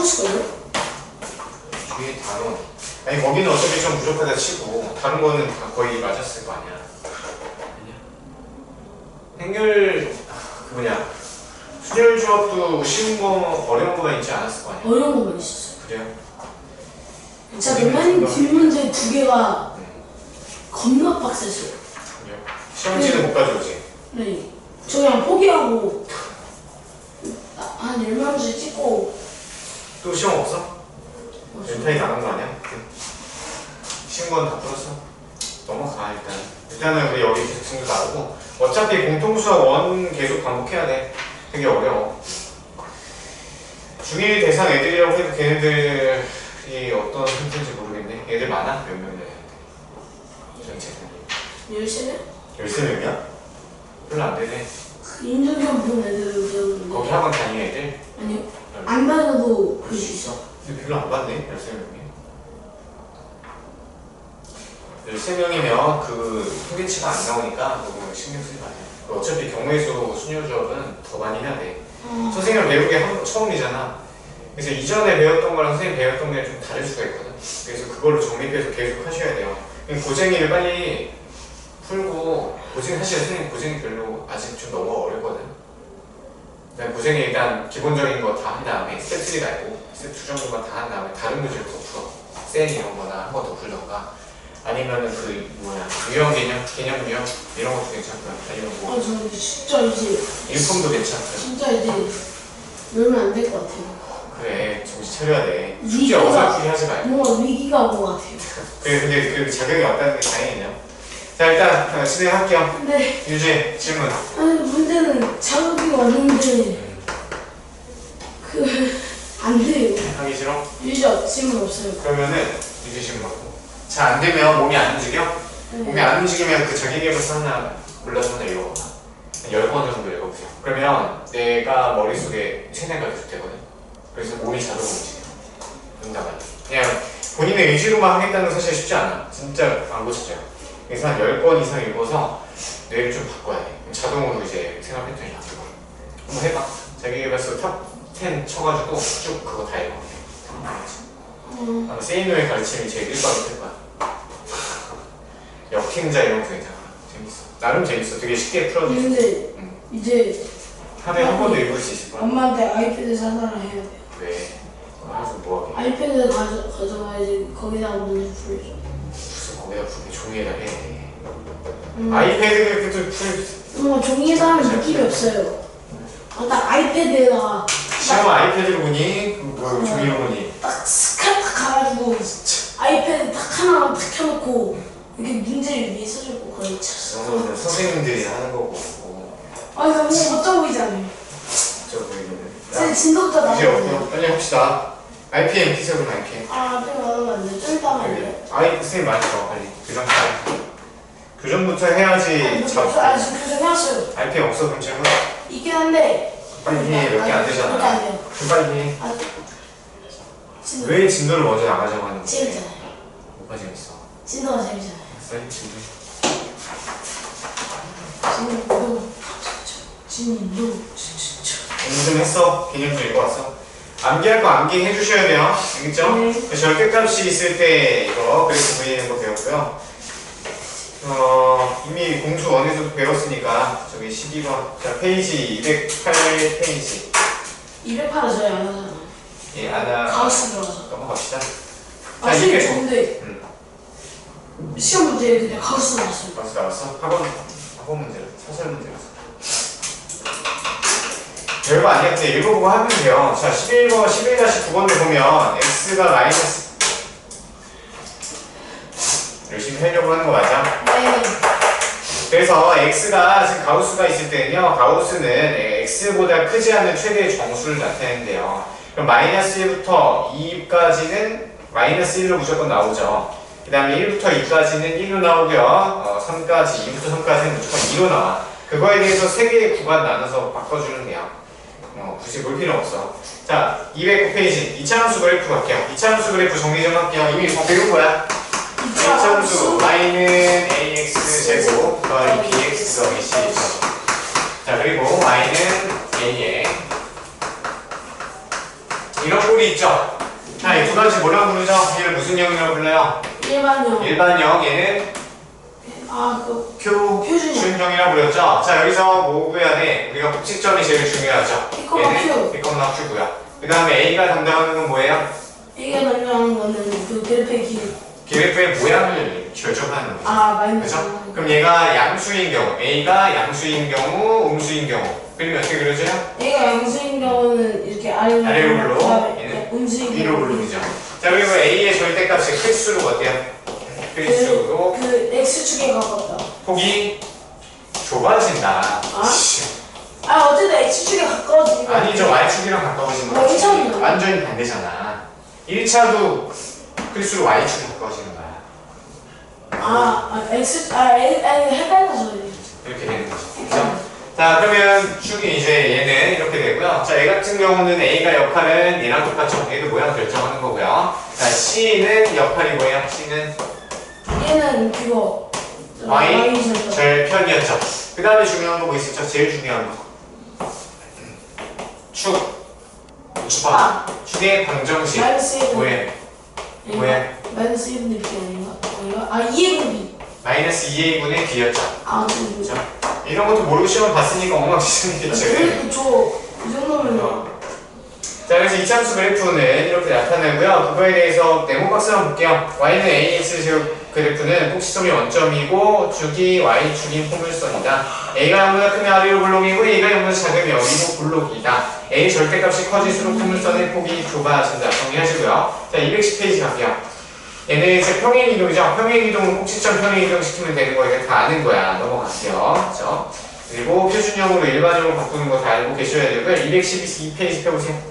있을걸요? 뒤에 단원. 아니 거기는 어차피 좀 부족하다 치고 다른 거는 다 거의 맞았을 거 아니야. 행렬 그 뭐냐 순열 조합도 쉬운 거 어려운 거만 있지 않았을 거 아니야. 어려운 거만 있었어요. 그래요? 진짜 맨 뒷문제 두 개가 겁나 빡셌어요. 그래요? 시험지는 못 가져오지. 네. 저 그냥 포기하고 한 10문제 찍고 또 시험 없어? 멘탈이 나간 거 아니야? 쉬운 건 다 풀었어. 넘어가 일단. 일단은 우리 여기 계속 친구 나오고 어차피 공통수학 원 계속 반복해야 돼. 되게 어려워. 중1 대상 애들이라고 해도 걔네들이 어떤 형태인지 모르겠네. 애들 많아? 몇 명이나 전체 13명? 13명이야? 별로 안 되네. 인증샷 본 애들 배우는데 거기 학원 다니는 애들? 아니요. 안 다녀도 볼 수 있어. 근데 별로 안 받네. 13명이. 13명이면 그 통계치가 안 나오니까 너무 신경 쓰지 마세요. 어차피 경우에서 순혈조합은 더 많이 해야 돼. 선생님을 배우는 게 처음이잖아. 그래서 이전에 배웠던 거랑 선생님 배웠던 게 좀 다를 수가 있거든. 그래서 그걸로 정립해서 계속 하셔야 돼요. 고쟁이를 빨리 풀고 고쟁이 사실 선생님 고쟁이 별로 아직 좀 너무 어렵거든. 그냥 고쟁이 일단 기본적인 거 다 한 다음에 스텝 3 말고 스텝 2 정도만 다 한 다음에 다른 문제를 더 풀어. 센 이런 거나 한 번 더 풀던가 아니면은 그 뭐야 유형 개념 유형 이런 것도 괜찮고요. 아니면 뭐 저 이제 진짜 이제 일품도 괜찮고요. 진짜 이제 놀면 안 될 것 같아요. 그래 정신 차려야 돼. 숙제 위기가 어설프게 하지 말고. 뭔가 위기가 온 것 같아요. 그래 근데 그 자격이 왔다는 게 다행이네요. 자 일단 진행할게요. 근데 유재 질문. 아니 문제는 자극이 왔는데 그 안 돼요. 하기 싫어? 유저 질문 없어요. 그러면은 유재 질문 받고. 자 안 되면 몸이 안 움직여? 네. 몸이 안 움직이면 그 자기계발서 하나 골라서 하나 읽어봐. 10번 정도 읽어보세요. 그러면 내가 머릿속에 세뇌가 계속 되거든. 그래서 몸이 자동으로 움직여. 응답하니. 그냥 본인의 의지로만 하겠다는 건 사실 쉽지 않아. 진짜 안 고쳐져요. 그래서 한 10번 이상 읽어서 뇌를 좀 바꿔야 돼. 그럼 자동으로 이제 생활 패턴이 바뀌고. 한번 해봐. 자기계발서 탑10 쳐가지고 쭉 그거 다 읽어. 아마 세이노의 가르침이 제일 일반일 거야. 역행자 이런 거 괜찮아. 재밌어. 나름 재밌어. 되게 쉽게 풀어줄 수 있어. 근데 이제 하루에 한 번도 읽을 수 있을 거야. 엄마한테 아이패드 사달라 해야 돼요. 왜? 그래서 뭐하게? 아이패드 가져가야지 거기다가 문제 풀죠. 무슨 거기다 풀게 종이에다 해. 아이패드 그것도 풀. 뭔가 종이에다 하면 느낌이 없어요. 딱 아이패드에다가 시험 아이패드로 보니? 뭐 종이로 보니? 딱 스카딱 가가지고 아이패드 딱 하나만 딱 켜놓고 이렇게 문제를 위에 써주고 거의 찼어. 그거는 선생님들이 하는 거고. 아니 너무 멋져 보이잖아요. 저 보이기는. 제 진도부터 이제 나오고. 어때요? 빨리 합시다. RPM 기세분 RPM. 아, 앞에 가면 안 돼. 좀 이따 하면 안 돼. 선생님 맞죠? 빨리. 교정부터 해야지. 아, 지금 교정해왔어요. RPM 없어 그럼 질문? 있긴 한데 빨리 해. 몇 개 안 되잖아. 몇개 안 돼요. 그럼 빨리 해. 아, 진도. 왜 진도를 먼저 나가자고 하는 거야? 재밌잖아요. 뭐가 재밌어? 진도가 재밌잖아요. 빨리 진도. 진도. 공부 좀 했어? 개념 좀 읽어왔어? 암기할 거 암기 해주셔야 돼요. 알겠죠? 네. 절대값이 있을 때 이거 그래프 그리는 거 배웠고요. 이미 공수 원에서도 배웠으니까 저기 12번 자 페이지 208페이지 208은 저희 안 하잖아. 예, 아나 가우스 들어가서. 넘어갑시다. 아, 시험 좋은데 응. 시험 문제 그냥 가우스 나왔어요. 벌써 나왔어? 학원 문제로 사설 문제라서 별거 아니야. 그냥 읽어보고 하면 돼요. 자 11번 11-9번에 보면 x가 마이너스 열심히 하려고 하는 거 맞아? 네. 그래서 x가 지금 가우스가 있을 때는요 가우스는 x보다 크지 않은 최대의 정수를 나타내는데요. 그럼 마이너스 1부터 2까지는 마이너스 1로 무조건 나오죠. 그 다음에 1부터 2까지는 1로 나오고요 3까지 2부터 3까지는 무조건 2로 나와. 그거에 대해서 3개의 구간 나눠서 바꿔주면 돼요. 굳이 볼 필요 없어. 자 209페이지 2차함수 그래프 갈게요. 2차함수 그래프 정리 좀 할게요. 이미 다 배운 거야. 2차함수 y는 ax 제곱 더하기 bx 더하기 c. 자 그리고 y는 a에 이런 꼴이 여기 있죠? 자, 이 두 가지 뭐라고 부르죠? 얘를 무슨 형이라고 불러요? 일반형. 일반형, 얘는 표준형이라고 불렸죠? 자, 여기서 뭐 구해야 돼? 우리가 꼭지점이 제일 중요하죠? 얘는 B콤마 Q고요. 그 다음에 A가 담당하는 건 뭐예요? A가 담당하는 거는 그 그래프의 길. 그래프의 모양을 결정하는 거죠. 마이너스. 그렇죠? 그럼 얘가 양수인 경우, A가 양수인 경우, 음수인 경우. 그러면 어떻게 그려져요? A가 양수인 경우는 이렇게 아래로 불러, 얘는 음수인 위로 경우. 불러이죠. 자, 그리고 A의 절대값이 클수록 어때요? 클수록 그 X축에 가깝다. 폭이 좁아진다. 어쨌든 X축에 가까워지니까. 아니죠, Y축이랑 가까워지는 거지. 1차는 완전히 반대잖아. 1차도 클수록 Y축이 가까워지는 거야. 헷갈려서 이렇게 되는 거죠. 그죠? 자, 그러면 축이 이제 얘는 이렇게 되고요. 자, 얘 같은 경우는 A가 역할은 얘랑 똑같죠. 얘도 모양 결정하는 거고요. 자, C는 역할이 뭐예요? C는 얘는 그거 Y 절편이었죠. 그 다음에 중요한 거 뭐 있었죠? 제일 중요한 거. 축방. 축의 방정식. 마이너스 1은 뭐예요? 뭐예요? 마이너스 1분의 B 아닌가? 2분의 B. 마이너스 2a분의 b였죠. 그죠? 이런 것도 모르고 시험 봤으니까 엉망진창이겠죠. 그래도 이 정도면 자, 그래서 이차함수 그래프는 이렇게 나타나고요. 그거에 대해서 네모 박스 한번 볼게요. y는 ax 제곱 그래프는 꼭지점이 원점이고 축이 y축인 포물선이다. a가 0보다 크면 아래로 블록이고 a가 0보다 작으면 여기로 블록이다. a 절대값이 커질수록 포물선의 폭이 좁아진다. 정리하시고요. 자, 210페이지 갈게요. 얘는 이제 평행이동이죠. 평행이동은 꼭지점 평행이동 시키면 되는 거 이거 다 아는 거야. 넘어갈게요. 그렇죠? 그리고 표준형으로 일반형으로 바꾸는 거 다 알고 계셔야 되고요. 212페이지 펴보세요.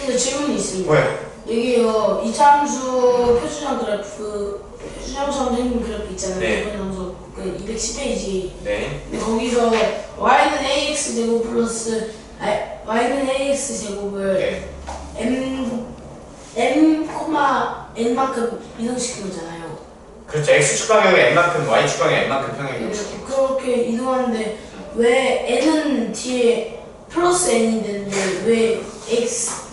근데 질문이 있습니다. 뭐예요? 여기요 이차함수 표준형 그래프 표준형처럼 생긴 그래프 있잖아요. 네. 이번 함수 그 210페이지. 네. 근데 거기서 y는 ax 제곱 플러스 y는 ax 제곱을 네. m n만큼 이동시키는 거잖아요. 그렇죠. x축 방향은 n만큼, y축 방향 n만큼 평행이동 시키는 거죠. 그렇게 이동하는데 왜 n은 뒤에 플러스 n이 되는데 왜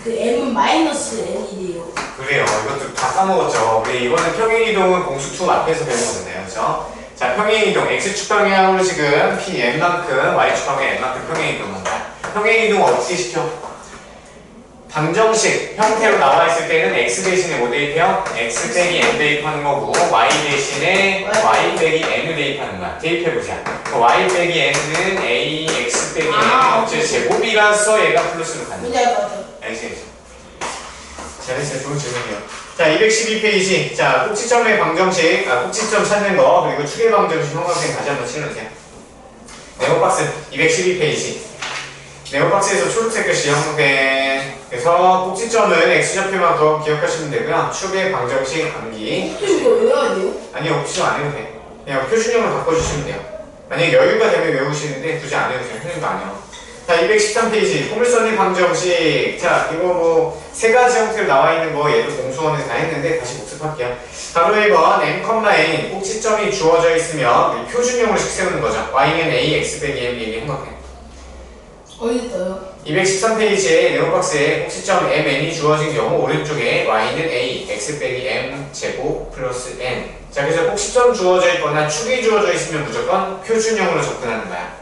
m은 마이너스 n이 돼요? 그래요. 이것도 다 까먹었죠. 우리 이거는 평행이동은 공수 2 앞에서 배운 거잖아요. 그렇죠? 자, 평행이동 x축 방향으로 지금 p n만큼, y축 방향 n만큼 평행이동한 거야. 평행이동 어떻게 시켜? 방정식 형태로 나와 있을 때는 x 대신에 뭐 대입해요? x 빼기 n 대입하는 거고 y 대신에 y 빼기 n을 대입하는 거야. 대입해보자. y 빼기 n은 a x 빼기 n 즉 제곱이라서 얘가 플러스로 가는 뭔지 알 것 같아요. 알겠어요. 잘했어요. 좋은 질문이에요. 자, 212페이지. 자, 꼭지점의 방정식, 꼭지점 찾는 거, 그리고 축의 방정식 형광펜 다시 한번 칠러주세요. 네모박스 212페이지. 네모박스에서 초록색 글씨 형광펜. 그래서 꼭지점은 x좌표만 더 기억하시면 되고요. 축의 방정식 암기. 이거 외워야 돼요? 아니요, 꼭지점 안 해도 돼. 그냥 표준형으로 바꿔주시면 돼요. 만약에 여유가 되면 외우시는데 굳이 안 해도 돼요. 형님도 안 해요. 자, 213페이지 포물선의 방정식. 자, 이거 뭐 세 가지 형태로 나와 있는 거 얘도 공수원에서 다 했는데 다시 복습할게요. 바로 1번 m, 꼭지점이 주어져 있으면 우리 표준형으로 식 세우는 거죠. y는 a, x 빼기 m, 얘기 행각해. 어디 있어요? 213페이지에 네모박스에 꼭지점 mn이 주어진 경우 오른쪽에 y는 a, x 빼기 m 제곱 플러스 n. 자, 그래서 꼭지점 주어져 있거나 축이 주어져 있으면 무조건 표준형으로 접근하는 거야.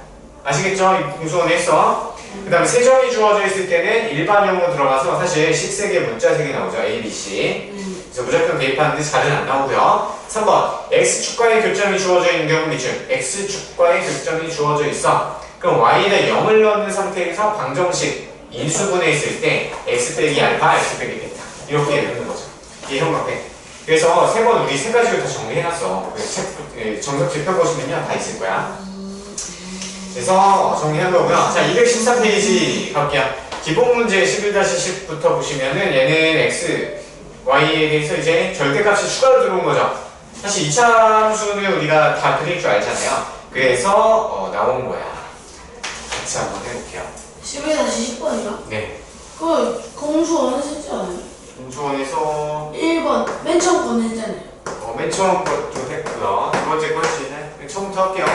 아시겠죠? 이 공수원에 했어. 그 다음에 세 점이 주어져 있을 때는 일반형으로 들어가서 사실 식색의 문자색이 나오죠. A, B, C. 그래서 무조건 대입하는데 잘은 안 나오고요. 3번 X축과의 교점이 주어져 있는 경우 기준 X축과의 교점이 주어져 있어. 그럼 Y에 0을 넣는 상태에서 방정식 인수분해 있을 때 X 빼기 알파, X 빼기 베타 이렇게 되는 거죠. 이게 형광펜. 그래서 세 번 우리 세 가지를 다 정리해놨어. 정석집 펴보시면요 다 있을 거야. 그래서 정리한 거고요. 자, 213페이지 갈게요. 기본 문제 11-10부터 보시면은 얘는 x, y에 대해서 이제 절대값이 추가로 들어온 거죠. 사실 2차 함수는 우리가 다 그릴 줄 알잖아요. 그래서 나온 거야. 같이 한번 해볼게요. 11-10번이요? 네. 그거 공수원에서 했잖아요. 공수원에서 1번 맨 처음 건 했잖아요. 맨 처음 것도 했고요. 두 번째 것이는 맨 처음부터 할게요.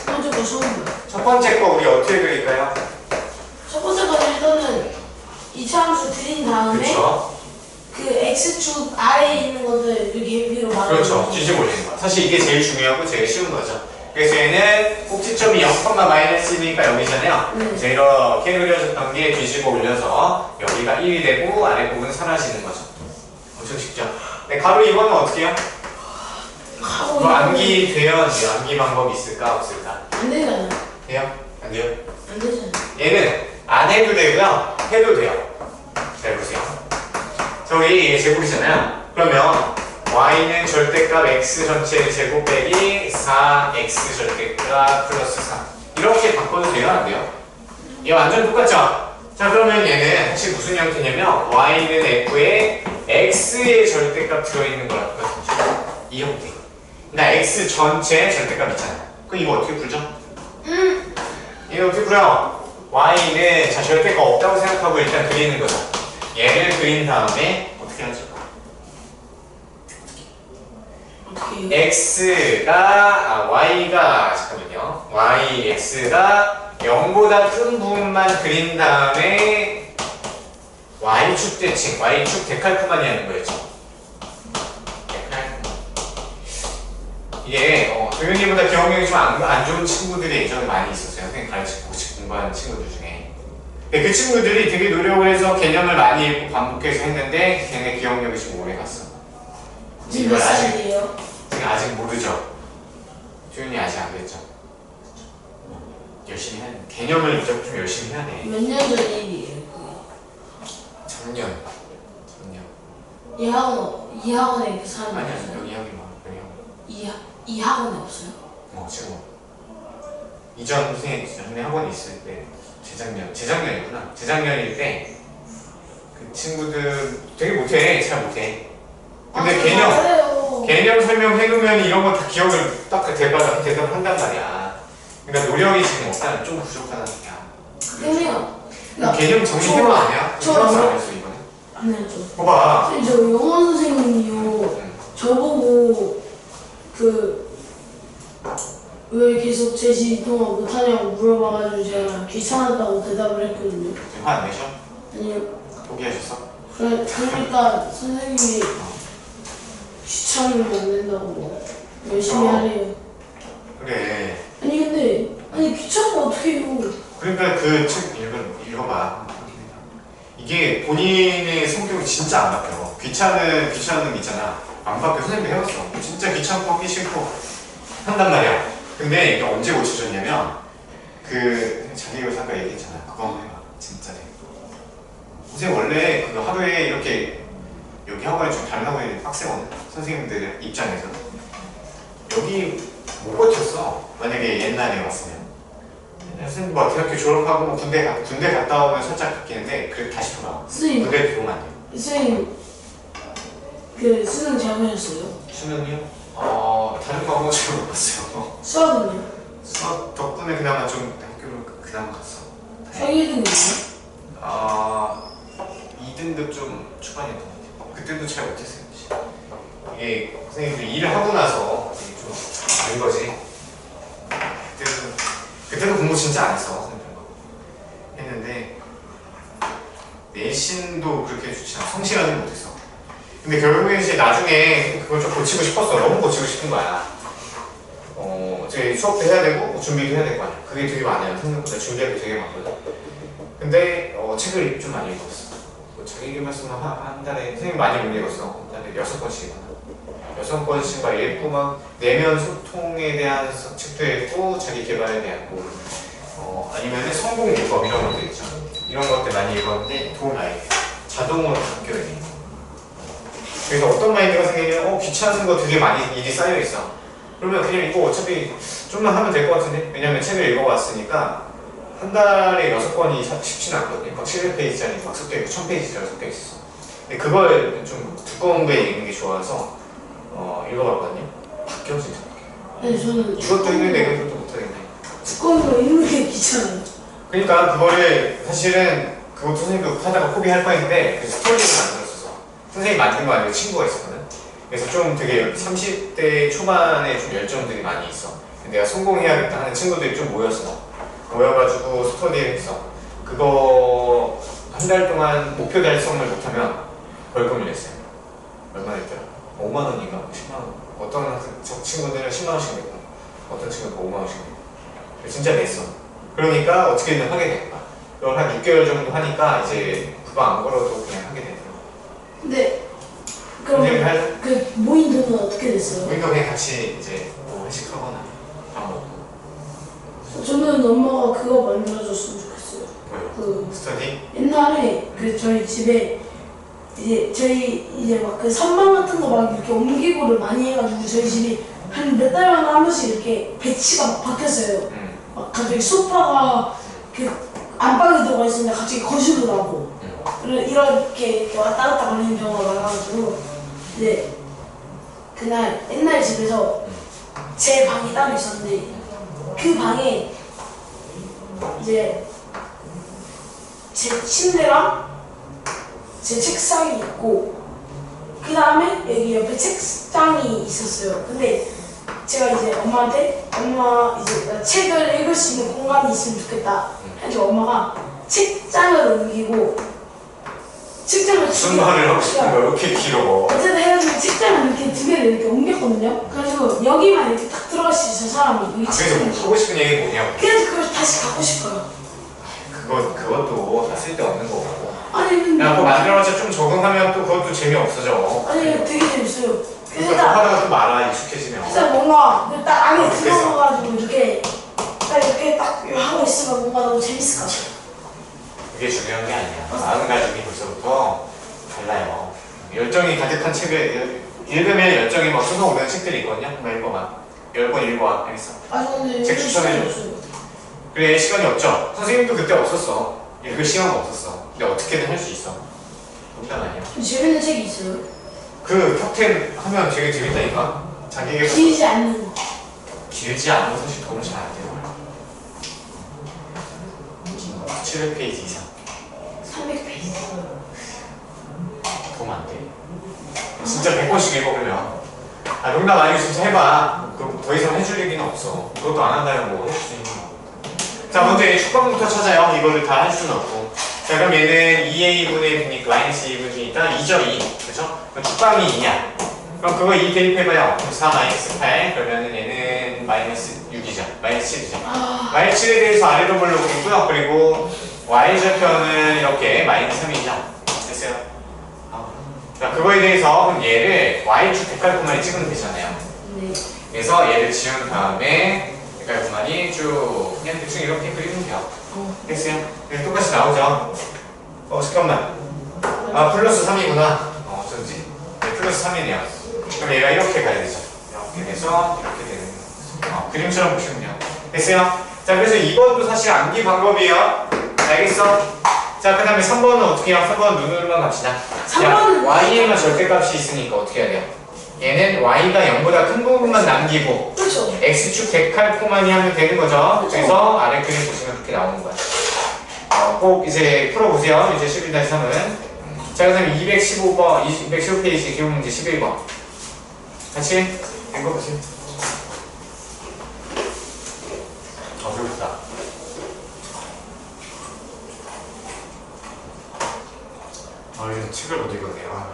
먼저 거 처음이요. 첫 번째 거 우리 어떻게 그릴까요? 첫 번째 거는 일단은 2차 함수 그린 다음에 다음에 그렇죠. 그 x축 아래에 있는 것들 이렇게 위로 말아. 그렇죠. 뒤집어 올리는 거. 사실 이게 제일 중요하고 제일 쉬운 거죠. 그래서 얘는 꼭지점이 0,-1이니까 여기잖아요. 그래서 이렇게 그려졌던 게 뒤집어 올려서 여기가 1이 되고 아래 부분은 사라지는 거죠. 엄청 쉽죠. 네, 가로 2번은 어떻게 해요? 가로 뭐 암기 돼요? 암기 방법이 있을까 없을까? 안 되잖아. 돼요? 안 돼요? 안 되잖아. 얘는 안 해도 되고요. 해도 돼요. 잘 보세요. 저기 제곱이잖아요. 그러면 y는 절대값 x 전체 제곱 빼기 4x 절대값 플러스 4 이렇게 바꿔도 돼요? 안 돼요? 얘 완전 똑같죠? 자 그러면 얘는 사실 무슨 형태냐면 y는 f에 x의 절대값 들어있는 거라고 하죠. 이 형태. 나 x 전체 절대값 있잖아요. 그럼 이거 어떻게 풀죠? 얘는 어떻게 풀어요? y는 자 절대값 없다고 생각하고 일단 그리는 거죠. 얘를 그린 다음에 어떻게 하죠? y가 잠깐만요. x가 0보다 큰 부분만 그린 다음에 y축 대칭, y축 데칼코마니 하는 거였죠. 데칼코마니. 이게 도윤이보다 기억력이 좀 안 좋은 친구들이 예전에 많이 있었어요. 선생님 가르치고 공부하는 친구들 중에. 근데 그 친구들이 되게 노력을 해서 개념을 많이 읽고 반복해서 했는데 걔네 기억력이 좀 오래 갔어. 지금 몇 살이에요? 지금 아직 모르죠. 조윤이 아직 안 됐죠. 열심히 해야 돼. 개념을 좀 열심히 해야 돼. 몇 년 전 일이에요? 작년. 이 학원에 그 사람이 아니야, 없어요? 여기 여기. 이 학원에 없어요? 지금. 이전 선생님 학원에 있을 때 재작년이구나. 재작년일 때 그 친구들 되게 못해. 잘 못해. 근데 개념 설명해놓으면 이런 거 다 기억을 딱 대답을 한단 말이야. 그러니까 노력이 지금 없다는 좀 부족하다는 얘기야. 그러면 개념 정리해봐 아니야? 저 안 했어 이번에? 안 했죠. 봐봐. 저 영어 선생님이요. 저보고 왜 계속 제시 통화 못하냐고 물어봐가지고 제가 귀찮았다고 대답을 했거든요. 화 안 내셔? 아니요. 포기하셨어? 그러니까 선생님이 귀찮으면 안 된다고 열심히 하래요. 그래. 아니 귀찮으면 어떻게 해요? 그러니까 그 책 읽어봐. 이게 본인의 성격이 진짜 안 바뀌어. 귀찮은 게 있잖아. 안 바뀌어. 선생님도 해봤어. 진짜 귀찮고 하기 싫고 한단 말이야. 근데 이게 언제 고쳐졌냐면 자기 교사 아까 얘기했잖아. 그거 한번 해봐. 진짜 돼. 선생님 원래 하루에 이렇게 여기 학원에 좀 다른 학원에 빡세거든. 선생님들 입장에서 여기 못 버텼어. 만약에 옛날에 왔으면. 선생님 뭐 대학교 졸업하고 뭐 군대 갔다 오면 살짝 바뀌는데 그래도 다시 돌아와. 선생님. 군대 들어오면 안 돼. 선생님 수능 잘 보셨어요? 수능이요? 다른 과목은 잘 못 봤어요. 수학은요? 수학 덕분에 그나마 좀 학교를 그나마 갔어. 수학 1등이요? 2등급 좀 초반이었던 것 같아요. 그때도 잘 못했어요. 이게 선생님들이 일을 하고 나서 이게 좀 된 거지. 그때도 공부 진짜 안 했어. 선생님들과 했는데 내신도 그렇게 좋지 않아. 성실하지 못했어. 근데 결국에 이제 나중에 그걸 좀 고치고 싶었어. 너무 고치고 싶은 거야. 저희 수업도 해야 되고 준비도 해야 될 거 아니야. 그게 되게 많아요. 생각보다 준비할 게 되게 많거든. 근데 책을 좀 많이 읽었어. 자기계발서는 한 달에 선생님 많이 못 읽었어. 한 달에 6권씩이거나 6권씩 막 읽고 막 내면 소통에 대한 책도 읽고 자기 개발에 대한 아니면 성공 요법 이런 것도 있죠. 이런 것들 많이 읽었는데 도움이 많이 돼요. 자동으로 바뀌어야 돼. 그래서 어떤 마인드가 생기면 귀찮은 거 되게 많이 일이 쌓여 있어. 그러면 그냥 이거 어차피 좀만 하면 될 것 같은데? 왜냐면 책을 읽어봤으니까 한 달에 6권이 쉽지는 않거든요. 막 700페이지짜리 막 섞여 있고 1000페이지짜리 섞여 있어. 근데 그걸 좀 두꺼운 거 읽는 게 좋아서 읽어봤거든요. 바뀌어 진짜. 네, 저는 이것도 했는데 이것도 못하겠네. 두꺼운 거 읽는 게 귀찮아요. 그러니까 그거를 사실은 그것도 선생님도 하다가 포기할 뻔했는데 스토리를 만들었어. 선생님이 만든 거 아니고 친구가 있었거든. 그래서 좀 되게 30대 초반에 좀 열정들이 많이 있어. 내가 성공해야겠다 하는 친구들이 좀 모였어. 모여가지고 스터디를 했어. 그거 한 달 동안 목표 달성을 못하면 벌금을 냈어요. 얼마 냈더라? 5만 원인가? 10만 원. 어떤 저 친구들은 10만 원씩 내고 어떤 친구는 5만 원씩 내고 진짜 냈어. 그러니까 어떻게든 하게 된 거야. 그걸 한 6개월 정도 하니까 이제 부방 안 걸어도 그냥 하게 되더라고. 근데 그럼 그 모인 돈은 어떻게 됐어요? 우리가 그냥 같이 이제 뭐 회식하거나 밥 먹고. 저는 엄마가 그거 만들어줬으면 좋겠어요. 뭐요? 그 스터디? 옛날에 그 저희 집에 이제 저희 이제 막 그 선반 같은 거 막 이렇게 옮기고를 많이 해가지고 저희 집이 한 몇 달마다 한 번씩 이렇게 배치가 막 바뀌었어요. 막 갑자기 소파가 그 안방에 들어가 있으면 갑자기 거실로 나고 이렇게 왔다 갔다 걸리는 경우가 많아가지고 이제 그날 옛날 집에서 제 방이 따로 있었는데 그 방에 이제 제 침대랑 제 책상이 있고 그 다음에 여기 옆에 책장이 있었어요. 근데 제가 이제 엄마한테 엄마 이제 나 책을 읽을 수 있는 공간이 있으면 좋겠다 해서 엄마가 책장을 옮기고 책장을 무슨 말을 하고 싶은 거야? 이렇게 길어. 어쨌든 해가지고 책장을 이렇게 두 개를 이렇게 옮겼거든요. 그래가지고 여기만 이렇게 딱 들어갈 수 있어요 사람이. 여기 그래서 뭐 하고 싶은 얘기 뭐냐고. 그래서 그걸 다시 갖고 싶어요. 그것도 다 쓸데없는 거고. 아니 근데 야, 그거 만들어봤자 좀 적응하면 또 그것도 재미없어져. 아니 되게 재밌어요. 그래서 그러니까 딱 하다가 또 말아 익숙해지면. 진짜 뭔가 딱 안에 그래서. 들어가가지고 이렇게 딱 이렇게 딱 하고 있으면 뭔가 너무 재밌을 것 같아요. 그게 중요한 게 아니야. 마음가짐이 벌써부터 달라요. 열정이 가득한 책을 읽으면 열정이 막 솟아오르는 책들이 있거든요. 한번 읽어봐. 10권 읽어봐. 알겠어? 아 근데 책 요즘 추천해줘. 시간이 없어요. 그래, 시간이 없죠. 선생님도 그때 없었어. 읽을 시간도 없었어. 근데 어떻게든 할 수 있어. 농담 아니야. 좀 재밌는 책이 있어요. 그 탑10 하면 되게 재밌다니까. 자기계발 길지 않는 거. 길지 않은 사실 도움을 잘 안 돼요. 700페이지 이상. 300페이지. 도움 안 돼. 진짜 100번씩 읽어보면. 아, 농담 아니고 진짜 해봐. 그럼 더 이상 해줄 얘기는 없어. 그것도 안 한다면 뭐 해줄 수 있는 거. 자, 먼저 이 축방부터 찾아요. 이거를 다 할 수는 없고. 자, 그럼 얘는 2a분의 b니까 마이너스 2분이니까 2죠, 2. 그죠? 그럼 축방이 2냐? 그럼 그거 2 대입해봐요. 4 마이너스 8. 그러면은 얘는 마이너스 6이죠. 마이너스 7이죠. 마이너스 7에 대해서 아래로 물러보고요. 그리고 y좌표는 이렇게 마이너스 3이죠. 됐어요? 자, 그거에 대해서 그럼 얘를 y축 대깔콤만이 찍으면 되잖아요. 네. 그래서 얘를 지운 다음에 대깔콤만이 쭉 그냥 대충 이렇게 그리면 돼요. 됐어요? 네, 똑같이 나오죠? 잠깐만. 아, 플러스 3이구나. 어쩐지. 네, 플러스 3이네요. 그럼 얘가 이렇게 가야 되죠. 이렇게 돼서 이렇게 되는 그림처럼 보시면 돼요. 됐어요? 자, 그래서 2번도 사실 암기 방법이에요. 알겠어? 자, 그 다음에 3번은 어떻게 해요? 3번은 눈으로만 갑시다. 3번은 y에만 절대값이 있으니까 어떻게 해야 돼요? 얘는 y가 0보다 큰 부분만 남기고 그렇죠. x축 대칼코마니 하면 되는 거죠. 그래서 아래 그림 보시면 그렇게 나오는 거야. 꼭 이제 풀어보세요. 이제 11-3은. 자, 그 다음에 215번, 215페이지 기본 문제 11번. 같이 읽어보세요. 배고프다. 이거 책을 못 읽었네요.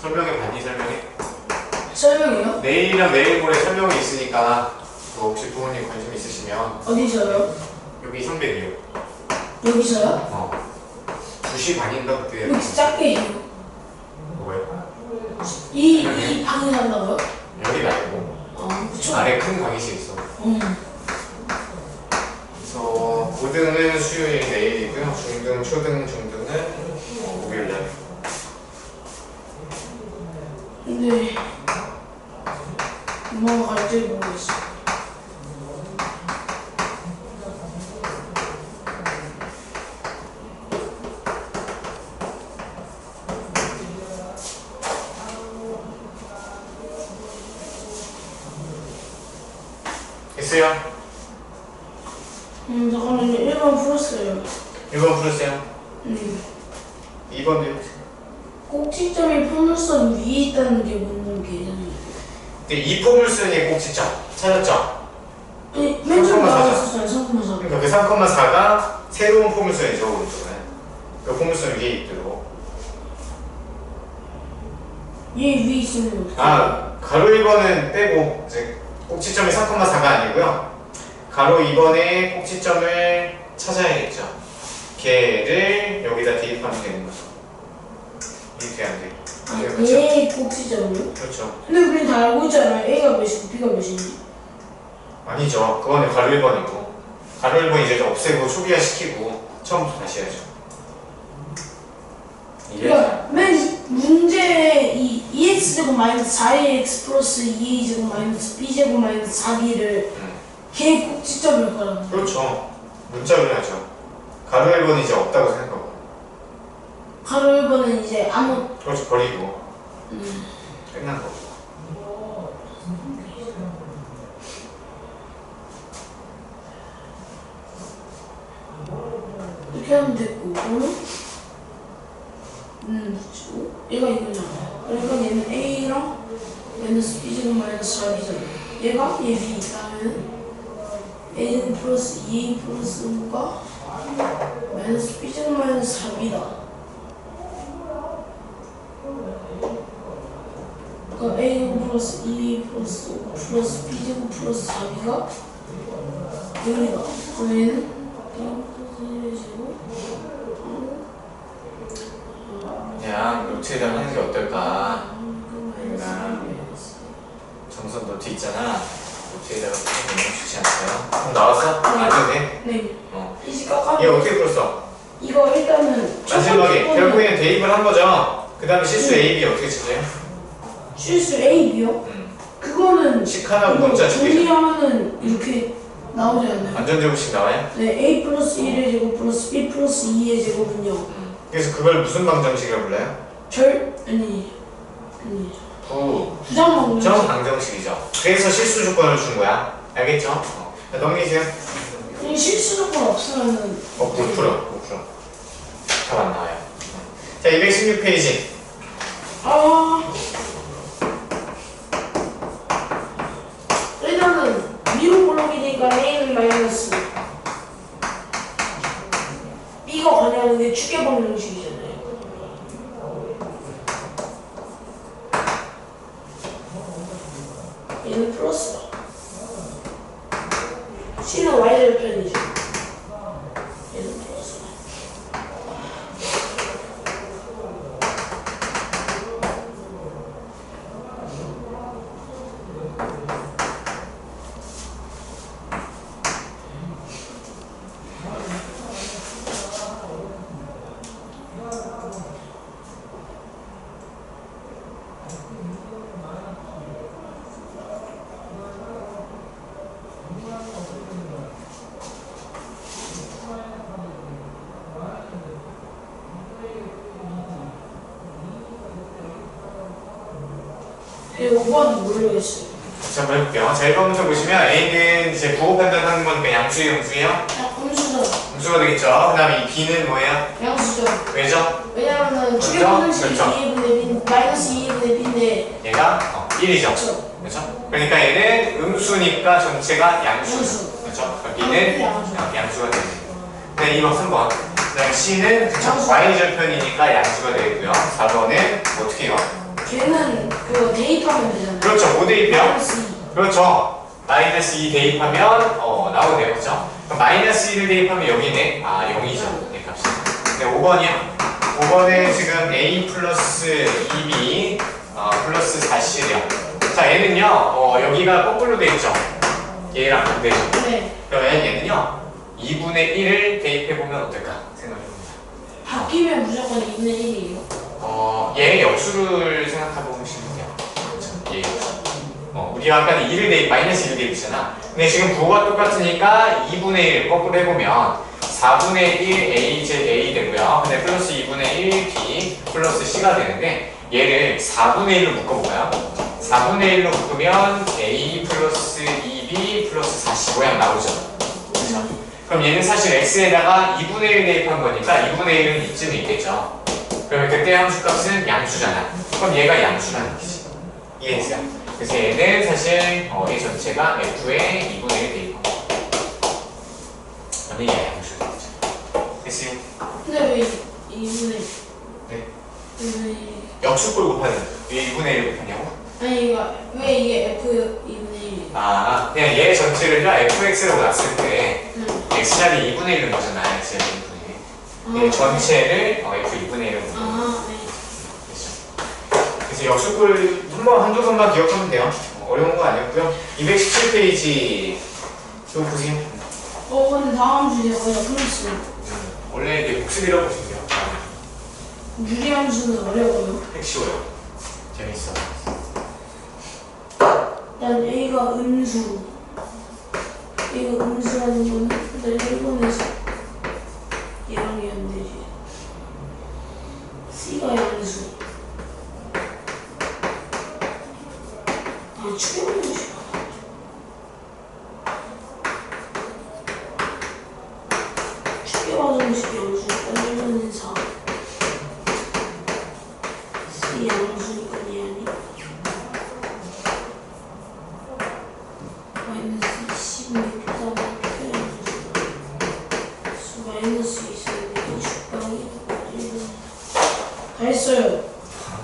설명해 봤니? 설명해? 설명이요? 내일이랑 내일 모레 설명이 있으니까 뭐 혹시 부모님 관심 있으시면 어디서요? 여기 선배님 여기서요? 2시 반인가 그때 왜 이렇게 작게 해요? 뭐예요? 이 방에 산다고요? 여기 말고 그쵸. 아래 큰 강의실 있어. 그래서 고등은 수요일 내일이고요. 중등, 초등, 중등은 목요일 날. 근데 엄마가 갈지 모르겠어. 됐어요? 잠깐만요. 1번 풀었어요. 1번 풀었어요? 2번도요? 꼭지점이 포물선 위에 있다는 게 뭔 개념이에요? 근데 이 포물선이 꼭지점 찾았죠? 맨 좀 3,4잖아. 나왔었어요. 3,4. 그러니까 그 3,4가 새로운 포물선이죠, 오른쪽은. 그 포물선 위에 있도록. 얘 위에 있으면 어떡해? 아, 가로 1번은 빼고 이제 꼭지점이 3,4가 아니고요. 가로 2번에 꼭지점을 찾아야겠죠. 걔를 여기다 대입하면 되는 거죠. 이렇게 돼야 돼. 얘 꼭지점이요? 그렇죠. 근데 우리 다 알고 있잖아요. A가 몇이고 B가 몇인지. 아니죠. 그거는 가로 1번이고. 가로 1번 이제 없애고 초기화 시키고 처음부터 다시 해야죠. 그러니까 맨 문제에 이 2x제곱 마이너스 4ax 플러스 2a제곱 마이너스 b제곱 마이너스 4b를 걔 꼭지점일 거라는. 그렇죠. 문자로 해야죠. 가로 1번이 이제 없다고 생각하고. 가로 1번은 이제 아무. 그렇죠. 버리고. 끝난 거. 이렇게 하면 됐고, 얘가 이거잖아. 그러니까 얘는 a랑 마이너스 b제곱 마이너스 4b잖아. 얘가 얘 b. 그다음에는 a제곱 플러스 2a 플러스 5가 마이너스 b제곱 마이너스 4b다. 그러니까 a제곱 플러스 2a 플러스 5 플러스 b제곱 플러스 4b가 0이다. 그럼 얘는 그냥 노트에다 하는 게 어떨까? 그냥 정선 노트 있잖아. 노트에다가 풀면 좋지 않을까요? 그럼 나왔어? 안 해도 돼? 네. 이제 얘 깎아. 어떻게 풀었어? 이거 일단은 마지막에 결국에는 대입을 한 거죠. 그 다음에 실수 A, B 어떻게 찾아요? 실수 A, B요? 그거는 식하나 이거 문자 두 개죠. 정리하면은 이렇게 나오지 않나요? 완전 제곱식 나와요? 네, A 플러스 1의 제곱 플러스 B 플러스 2의 제곱은요. 그래서 그걸 무슨 방정식이라고 불러요? 아니 부정 부정 방정식이죠. 그래서 실수 조건을 준 거야. 알겠죠? 자, 넘기세요. 실수 조건 없으면은 못 풀어. 답 안 나와요. 자, 216페이지. 일단은 미로 블록이니까 A는 마이너스 B가 관여하는 게 축의 방정식이잖아요. 얘는 플러스다. C는 Y절 편이죠. 얘는 플러스다. 네, 5번은 모르겠어요. 자, 한번 해볼게요. 자, 1번부터 보시면 A는 이제 부호 판단하는 거니까 양수예요, 음수예요? 음수죠. 음수가 되겠죠. 그 다음에 이 B는 뭐예요? 양수죠. 왜죠? 왜냐면은 축의 그렇죠? 방정식이 그렇죠. 2분의 B, 마이너스 2분의 B인데 얘가 1이죠. 그렇죠. 그렇죠? 그러니까 얘는 음수니까 전체가 양수. 양수. 그렇죠? 그럼 B는 양수. 양수가 되죠. 네, 2번, 3번. 그다음에 C는 그쵸? 양수. Y절편이니까 양수가 되고요. 4번은 어떻게 해요? 걔는 그거 대입하면 되잖아요. 그렇죠. 뭐 대입이요? 마이너스 2. 그렇죠. 마이너스 2 대입하면 나오네요. 그렇죠? 그럼 마이너스 2를 대입하면 여기네. 0이죠. 네, 값이. 네, 5번이요. 5번에 지금 A 플러스 2B 플러스 4C래요. 자, 얘는요. 여기가 거꾸로 돼 있죠. 얘랑 반대죠. 네. 그러면 얘는요. 2분의 1을 대입해보면 어떨까 생각해봅니다. 바뀌면 무조건 2분의 1이에요. 얘 역수를 생각해보시면 돼요. 그렇죠? 얘 역수. 우리가 아까 2를 대입, 마이너스 1을 대입했잖아. 근데 지금 부호가 똑같으니까 2분의 1 거꾸로 해보면 4분의 1 A 제 A 되고요. 근데 플러스 2분의 1 B 플러스 C가 되는데 얘를 4분의 1로 묶어볼까요? 4분의 1로 묶으면 A 플러스 2B 플러스 4C 모양 나오죠. 그렇죠? 그럼 얘는 사실 X에다가 2분의 1 대입한 거니까 2분의 1은 이쯤에 있겠죠. 그러면 그때 함수값은 양수잖아. 그럼 얘가 양수라는 거지. 이해했어요? 그래서 얘는 사실 얘 전체가 F에 2분의 1 대입한 거. 반응이 양수가 되죠. 됐어요? 근데 왜 2분의 네. 2분의 역수꼴 곱하는 왜 2분의 1 곱하냐고? 아니 이거 왜 이게 F 2분의 1? 아 그냥 얘 전체를요 fx라고 놨을 때 응. x자리 2분의 1은 거잖아. x자리 2분의 1. 얘 전체를 f 2분의 1로 아, 네. 그래서 역수꼴 한두 번만 기억하면 돼요. 어려운 거 아니었고요. 217페이지 또 보세요. 근데 다음 주제가 플러스. 원래 이게 복습이라고 보시면 돼요. 유리함수는 어려워요. 핵쉬워요. 재밌어. 난 A가 음수. A가 음수라는 건 일단 일본에서 얘랑 얘인데 C가 양수. 추격무시. 추격화정식 양수. 일본은 4. C 양수니까 얘 아니? 마이너스 26 그다음에 수 마이너스 있었는데 축방이 다 했어요.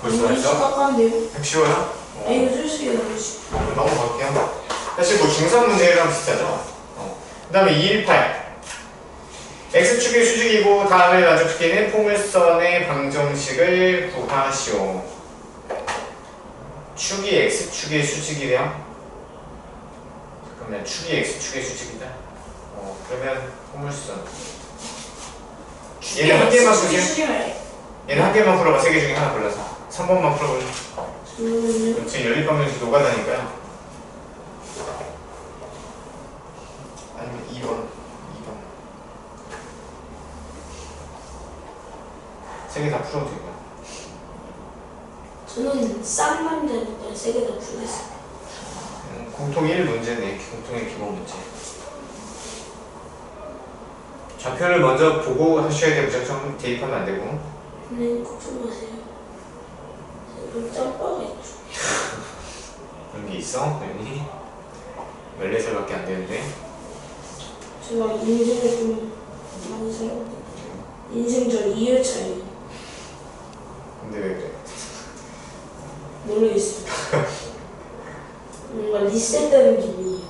벌써 했죠? 깎았는데요? 핵쉬워요? 이거 솔직히 너무 쉽다. 넘어갈게요. 사실 뭐 중상 문제랑 비슷하죠? 그 다음에 218. x축의 수직이고 다음을 마주치는 포물선의 방정식을 구하시오. 축이 x축의 수직이래요? 잠깐만, 축이 x축의 수직이다? 그러면 포물선. 얘는 한 개만 보세요. 얘는 한 개만 풀어봐. 세 개 중에 하나 골라서. 3번만 풀어볼래? 지금 연립방정식 노가다니까요. 아니면 2번. 세 개 다 풀어도 되고요. 저는 싼 남자니까 3개 다 풀겠어요. 공통 1문제네. 공통의 기본 문제. 좌표를 먼저 보고 하셔야 돼요. 무작정 대입하면 안 되고. 네, 걱정 마세요. 제가 짬바가 있죠. 그런 게 있어? 당연히 14살밖에 안 되는데. 제가 인생을 좀 많이 살았거든요. 인생 전 2회차예요. 근데 왜 그래? 모르겠어요. 뭔가 리셋되는 기분이에요.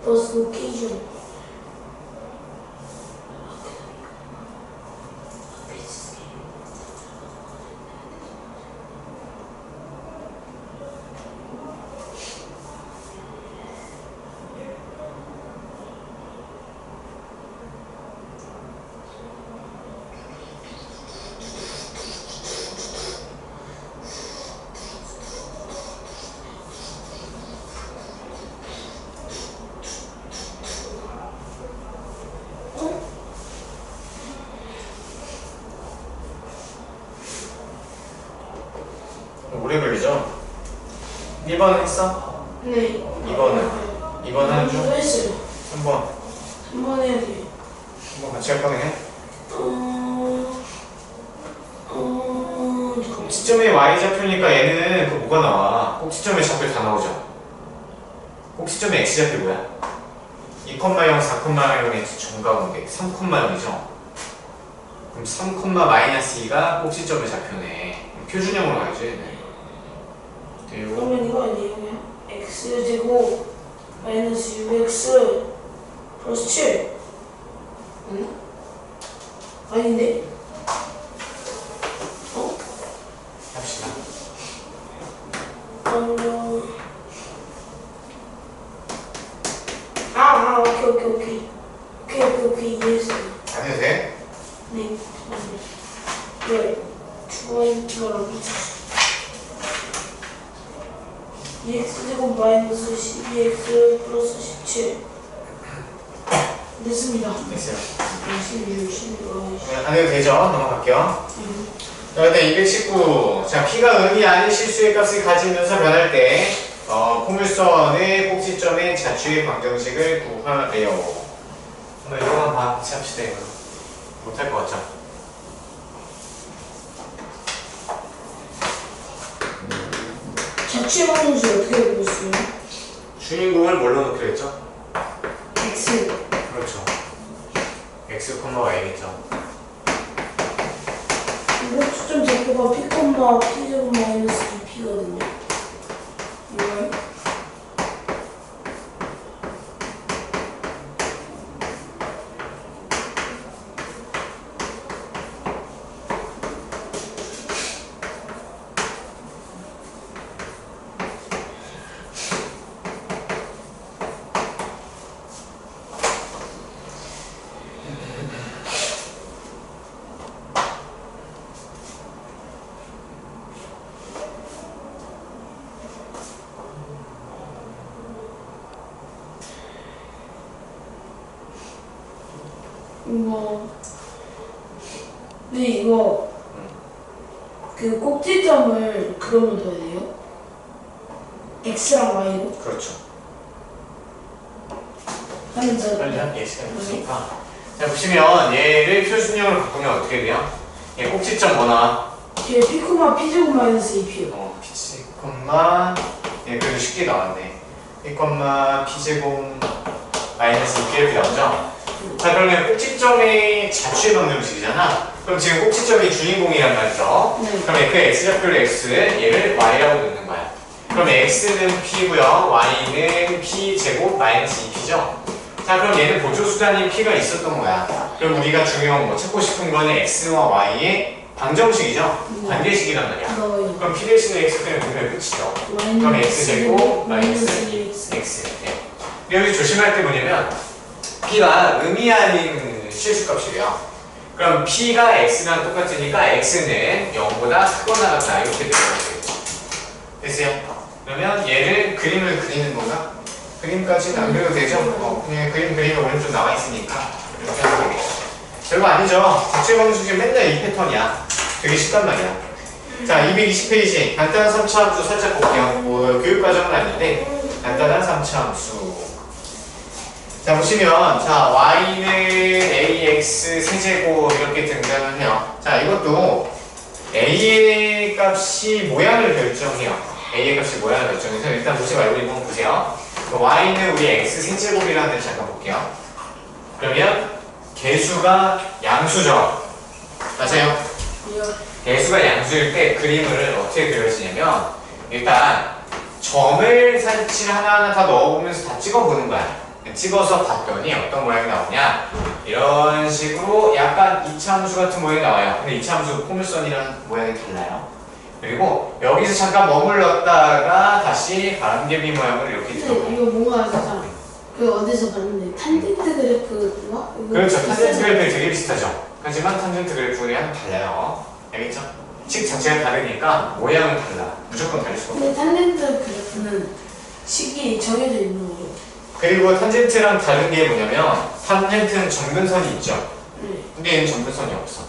버스 로케이션. 오래 걸리죠? 1번은 했어? 네. 2번은? 2번은 한 줄? 했어요. 3번. 3번 해야 돼요. 3번 같이 할 거네. 꼭지점이 y좌표니까 얘는 그 뭐가 나와? 꼭지점의 좌표 다 나오죠? 꼭지점의 x좌표 뭐야? 2,0, 4,0의 정가공개 3,0이죠? 그럼 3,-2가 꼭지점의 좌표네. 표준형으로 가야지. 네. 그리고 그러면 이거 아니에요? 그냥 x제곱 마이너스 6x 플러스 7 맞나? 아닌데? 합시다. 오케이 이해했어요. 안 해도 돼? 네, 왜? 이거랑 붙였어. 2x제곱 마이너스 12x 플러스 17 됐습니다. 됐어요. 16, 16. 안 해도 되죠? 넘어갈게요. 자, 근데 219. 자, P가 음이 아닌 실수의 값을 가지면서 변할 때, 포물선의 꼭지점의 좌표의 방정식을 구하래요. 한번 이거만 같이 합시다. 이거 못할 것 같죠? 자취 방정식 어떻게 보고 있어요? 주인공을 뭘로 넣기로 했죠? X. 그렇죠. x, y겠죠. 이거 초점 제거가 P, P제곱 마이너스 2P거든요. 이거요? 근데 이거 그 꼭지점을 그러면 둬야 돼요? X랑 Y로? 그렇죠. 하면 더 빨리 할게 시간이 없으니까. 자 보시면 얘를 표준형으로 바꾸면 어떻게 돼요? 얘 꼭지점 뭐 나와? 뒤에 P, P제곱 마이너스 2P요. P, 얘 그래도 쉽게 나왔네. P, P제곱 마이너스 2P 이렇게 나오죠? 자 그러면 꼭지점의 자취의 방정식이잖아. 그럼 지금 꼭지점이 주인공이란 말이죠. 네. 그럼 그 x좌표를 x, 얘를 y라고 넣는 거야. 그럼 x는 p고요, y는 p제곱 마이너스 2p죠. 자 그럼 얘는 보조수단인 p가 있었던 거야. 그럼 우리가 중요한 거 찾고 싶은 거는 x와 y의 방정식이죠. 관계식이란 말이야. 그럼 p 대신에 x 때문에 보면 끝이죠. 그럼 x제곱 마이너스 2x. 네. 여기 조심할 게 뭐냐면 p가 의미 아닌 실수값이래요. 그럼 p가 x랑 똑같으니까 x는 0보다 크거나 같다 이렇게 되겠죠. 됐어요? 그러면 얘를 그림을 그리는 건가? 그림까지는 안 그려도 되죠? 그냥 그림 그리면 오른쪽 나와 있으니까 이렇게 하면 되겠죠. 별거 아니죠? 자취 방정식이 맨날 이 패턴이야. 되게 쉽단 말이야. 자 220페이지 간단한 3차 함수 살짝 볼게요. 뭐 교육과정은 아닌데 간단한 3차 함수. 자 보시면 자 y는 ax 세제곱 이렇게 등장을 해요. 자 이것도 a의 값이 모양을 결정해요. a의 값이 모양을 결정해서 일단 보지 말고 이번 보세요. y는 우리 x 세제곱이라는 데를 잠깐 볼게요. 그러면 개수가 양수죠. 맞아요? 개수가 양수일 때 그림을 어떻게 그려지냐면 일단 점을 사실 하나하나 다 넣어보면서 다 찍어보는 거야. 찍어서 봤더니 어떤 모양이 나오냐 이런 식으로 약간 이차함수 같은 모양이 나와요. 근데 이차함수 포물선이랑 모양이 달라요. 그리고 여기서 잠깐 머물렀다가 다시 바람개비 모양을 이렇게 들어가요. 이거 뭔가 약간 그 어디서 봤는데 탄젠트 그래프인가? 그렇죠. 탄젠트 그래프 되게 비슷하죠. 하지만 탄젠트 그래프랑 달라요. 알겠죠? 식 자체가 다르니까 모양은 달라. 무조건 다를 수가 없어. 근데 탄젠트 그래프는 식이 정해져 있는 거죠. 그리고 탄젠트랑 다른 게 뭐냐면 탄젠트는 점근선이 있죠. 네. 근데 얘는 점근선이 없어.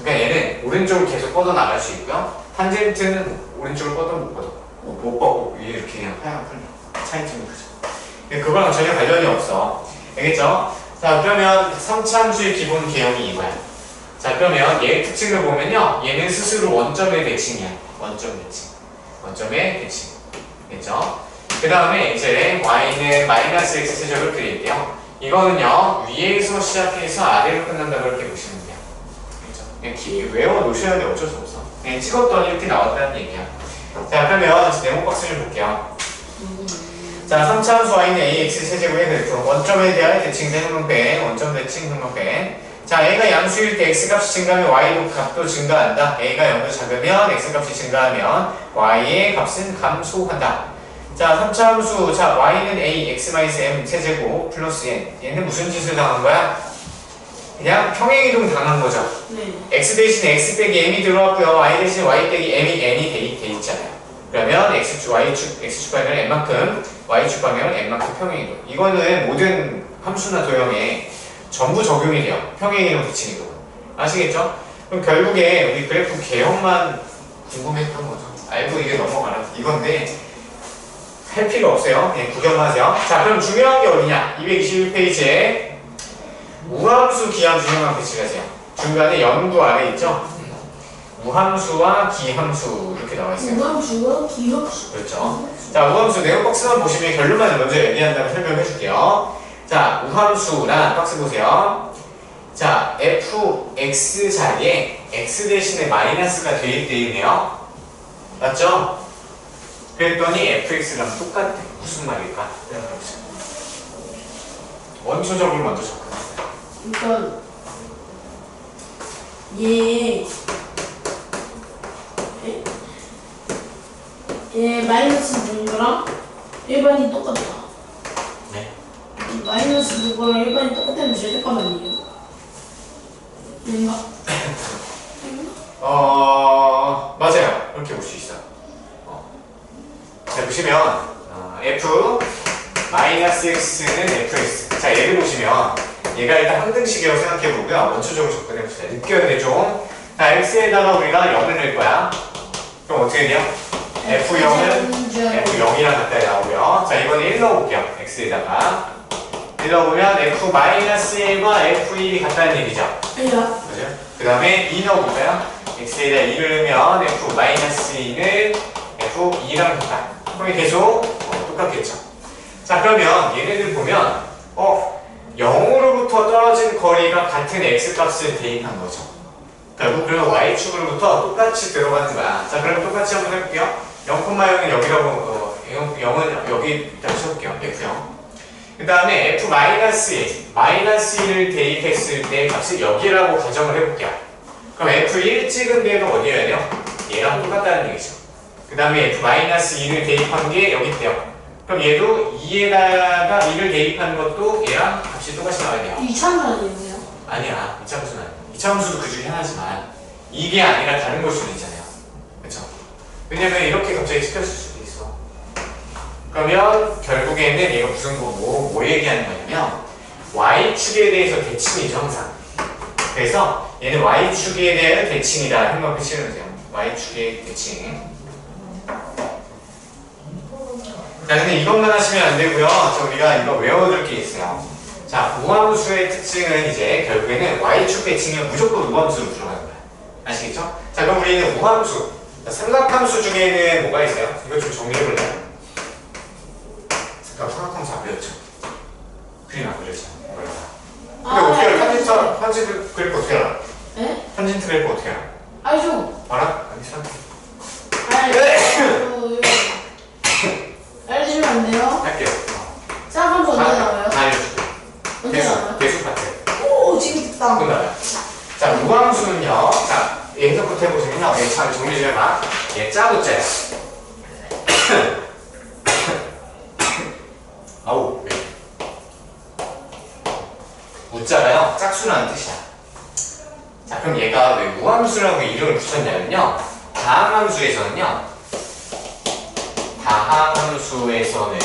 그러니까 얘는 오른쪽을 계속 뻗어 나갈 수 있고요. 탄젠트는 오른쪽을 뻗어 못 뻗어. 못 뻗고 위에 이렇게 그냥 하얀 풀 차이점이 크죠. 그거랑 전혀 관련이 없어. 알겠죠? 자 그러면 3차 함수의 기본 개형이 이거야. 자 그러면 얘의 특징을 보면요. 얘는 스스로 원점의 대칭이야. 원점 대칭. 원점의 대칭. 됐죠? 그 다음에 이제 y는 마이너스 x 세제곱을 그릴게요. 이거는요 위에서 시작해서 아래로 끝난다 그렇게 보시면 돼요. 그렇죠? 그냥 외워 놓으셔야 돼. 어쩔 수 없어. 그냥 찍었더니 이렇게 나왔다는 얘기야. 자 그러면 네모 박스 좀 볼게요. 자 3차 함수 y는 ax 세제곱의 그래프 원점에 대한 대칭된 항목변 원점 대칭 항목변. 자 a가 양수일 때 x값이 증가하면 y도 값도 증가한다. a가 0을 작으면 x값이 증가하면 y의 값은 감소한다. 자 3차 함수 자 y는 a x-m 세제곱 플러스 n 얘는 무슨 짓을 당한 거야? 그냥 평행이동 당한 거죠. 네. x 대신에 x 빼기 m이 들어왔고요. y 대신에 y 빼기 m이 n이 돼 있잖아요. 그러면 x축 방향은 n만큼 y축 방향은 n만큼 평행이동. 이거는 모든 함수나 도형에 전부 적용이 돼요. 평행이동 대칭이동. 아시겠죠? 그럼 결국에 우리 그래프 개형만 궁금했던 거죠. 알고 이게 넘어가라 이건데 할 필요 없어요. 그냥 구경만 하세요. 자, 그럼 중요한 게 어디냐? 221페이지에 우함수, 기함수 형만 배치하세요. 중간에 연구 아래 있죠? 우함수와 기함수 이렇게 나와 있어요. 우함수와 기함수. 그렇죠. 자, 우함수 내용 박스만 보시면 결론만 먼저 얘기한 다음에 설명해 줄게요. 자, 우함수란 박스 보세요. 자, fx 자리에 x 대신에 마이너스가 대입되어 있네요. 맞죠? 그랬더니 fx랑 똑같아. 무슨 말일까? 원초적으로 먼저 접근했어요. 그러니까 얘 마이너스 준 거랑 일반이 똑같다. 네. 마이너스 준 거랑 일반이 똑같다는 절대값 아니에요? 뭔가? 맞아요. 그렇게 볼 수 있어요. 자, 보시면 f 마이너스 x는 fx. 자, 얘를 보시면 얘가 일단 항등식이라고 생각해보고요. 원초적으로 접근해보세요. 느껴야 돼, 좀. 자, x에다가 우리가 0을 넣을 거야. 그럼 어떻게 돼요? f0은 f0이랑 가까이 나오고요. 자, 이번에 1 넣어볼게요. x에다가 1 넣어보면 f-1과 f1이 같다는 얘기죠. 아니야. 그죠? 그 다음에 2 넣어볼까요? x에다 2를 넣으면 f-2는 f2랑 같다. 그럼 계속 똑같겠죠. 자, 그러면 얘네들 보면 0으로부터 떨어진 거리가 같은 x값을 대입한 거죠. 결국 그러면 y축으로부터 똑같이 들어가는 거야. 자, 그러면 똑같이 한번 해볼게요. 0,0은 여기라고 0은 여기 다시 해볼게요. f0. 그 다음에 f-1을 대입했을 때 값을 여기라고 가정을 해볼게요. 그럼 f1 찍은 데가 어디여야 돼요? 얘랑 똑같다는 얘기죠. 그 다음에 f-2를 대입한 게 여기 있대요. 그럼 얘도 2에다가 2를 대입하는 것도 얘랑 값이 똑같이 나와야 돼요. 이차는 아니에요? 아니야. 이차함수는 아니야. 이차함수도 그 중에 하나지만 이게 아니라 다른 걸 수도 있잖아요. 그쵸? 왜냐면 이렇게 갑자기 찍혔을 수도 있어. 그러면 결국에는 얘가 무슨 거고 뭐 얘기하는 거냐면 y축에 대해서 대칭이죠, 항상. 그래서 얘는 y축에 대한 대칭이다. 한번 표시해주세요. y축의 대칭. 자, 근데 이것만 하시면 안 되고요. 우리가 이거 외워둘 게 있어요. 자, 우함수의 특징은 이제 결국에는 y축 대칭은 무조건 우함수로 들어가는 거야. 아시겠죠? 자, 그럼 우리는 우함수, 삼각함수 중에는 뭐가 있어요? 이거 좀 정리해볼래요? 잠깐, 삼각함수 안 배웠죠? 그림 안 그렸죠? 근데 어떻게 알아? 편진 그래프 어떻게 알아? 네? 편진 그래프 어떻게 알아? 알죠? 알아? 아니, 참. 알려주면 안 돼요? 할게요. 쌍함수 언제 나와요? 알려줄게. 언제 나와요? 대수 파트. 오, 지금 됐다. 나와요. 자, 우함수는요. 자, 얘 해석부터 해보시면요. 얘 잘 정리 좀 해봐. 얘 짜부짜야. 아우, 왜? 우자가요. 짝수라는 뜻이야. 자, 그럼 얘가 왜 우함수라고 이름을 붙였냐면요. 다항함수에서는요. 다항함수에서는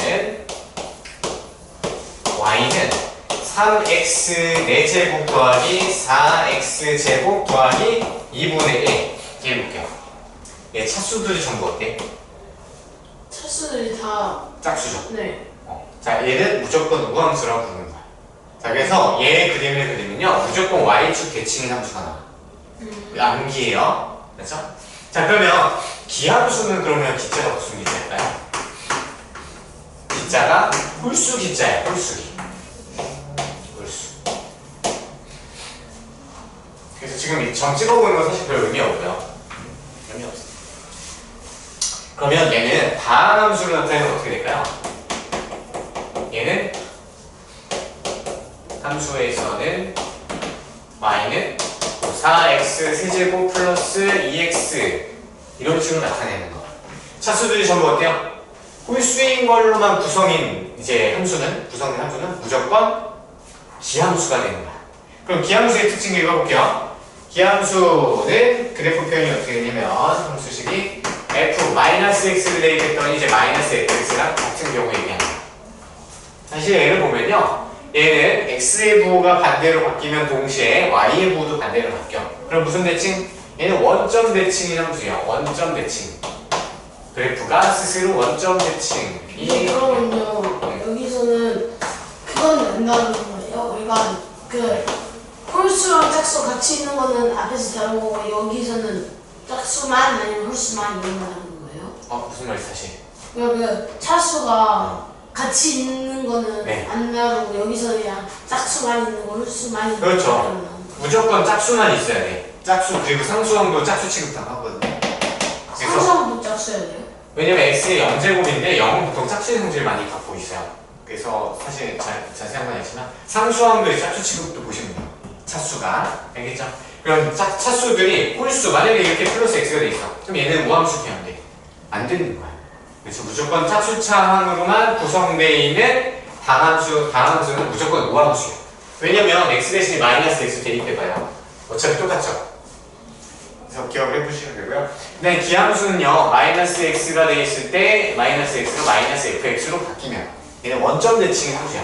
y는 3x 4제곱 더하기 4x 제곱 더하기 2분의 1 이렇게 해볼게요. 얘 차수들이 전부 어때? 차수들이 다 짝수죠. 네. 자, 얘는 무조건 우함수라고 부르는 거야. 자, 그래서 얘 그림을 그리면요 무조건 y축 대칭 함수가 나와. 암기예요. 그렇죠? 자, 그러면 기함수는 그러면 기자가 무슨 기자일까요? 기자가 홀수 기자야. 홀수기. 그래서 지금 이 점 찍어보는 건 사실 별 의미 없고요. 의미 없어. 그러면 얘는 다항함수로 나타내면 어떻게 될까요? 얘는 함수에서는 y는 4x 세제곱 플러스 2x 이런 식으로 나타내는 거. 차수들이 전부 어때요? 홀수인 걸로만 구성인 이제 함수는 구성된 함수는 무조건 기함수가 되는 거야. 그럼 기함수의 특징 읽어볼게요. 기함수는 그래프 표현이 어떻게 되냐면 함수식이 f-x를 대입했더니 이제 마이너스 fx랑 같은 경우 얘기하는 거야. 사실 얘를 보면요. 얘는 x의 부호가 반대로 바뀌면 동시에 y의 부호도 반대로 바뀌어. 그럼 무슨 대칭? 얘는 원점 대칭인 함수야. 원점 대칭. 그래프가 스스로 원점 대칭이. 그러면요 여기서는 그건 된다는 거예요. 얘가 그 홀수랑 짝수 같이 있는 거는 앞에서 다루고 여기서는 짝수만 아니면 홀수만 이런 거 하는 거예요? 무슨 말이지 다시? 그 차수가 같이 있는 거는 네. 안 나오고 여기서 그냥 짝수만 있는 거 홀수만 있는 그렇죠. 거 나오는 거. 무조건 짝수만 있어야 돼. 짝수 그리고 상수항도 짝수 취급당하거든요. 그래서 상수함도 짝수여야 돼요? 왜냐면 x의 0제곱인데 0은 보통 짝수의 성질을 많이 갖고 있어요. 그래서 사실 자세한 건 아니지만 상수항도 짝수 취급도 보시면 돼요. 차수가 알겠죠? 그럼 차수들이 홀수 만약에 이렇게 플러스 x가 돼 있어. 그럼 얘는 우함수 표현 돼. 안 되는 거야. 그래서 무조건 짝수차항으로만 구성되어 있는 다함수는 무조건 우함수예요. 왜냐면 x 대신에 마이너스 x 대입해봐요. 어차피 똑같죠. 그래서 기억을 해보시면 되고요. 근데 기함수는요 마이너스 x가 돼 있을 때 마이너스 x가 마이너스 fx로 바뀌면 얘는 원점 대칭의 함수야.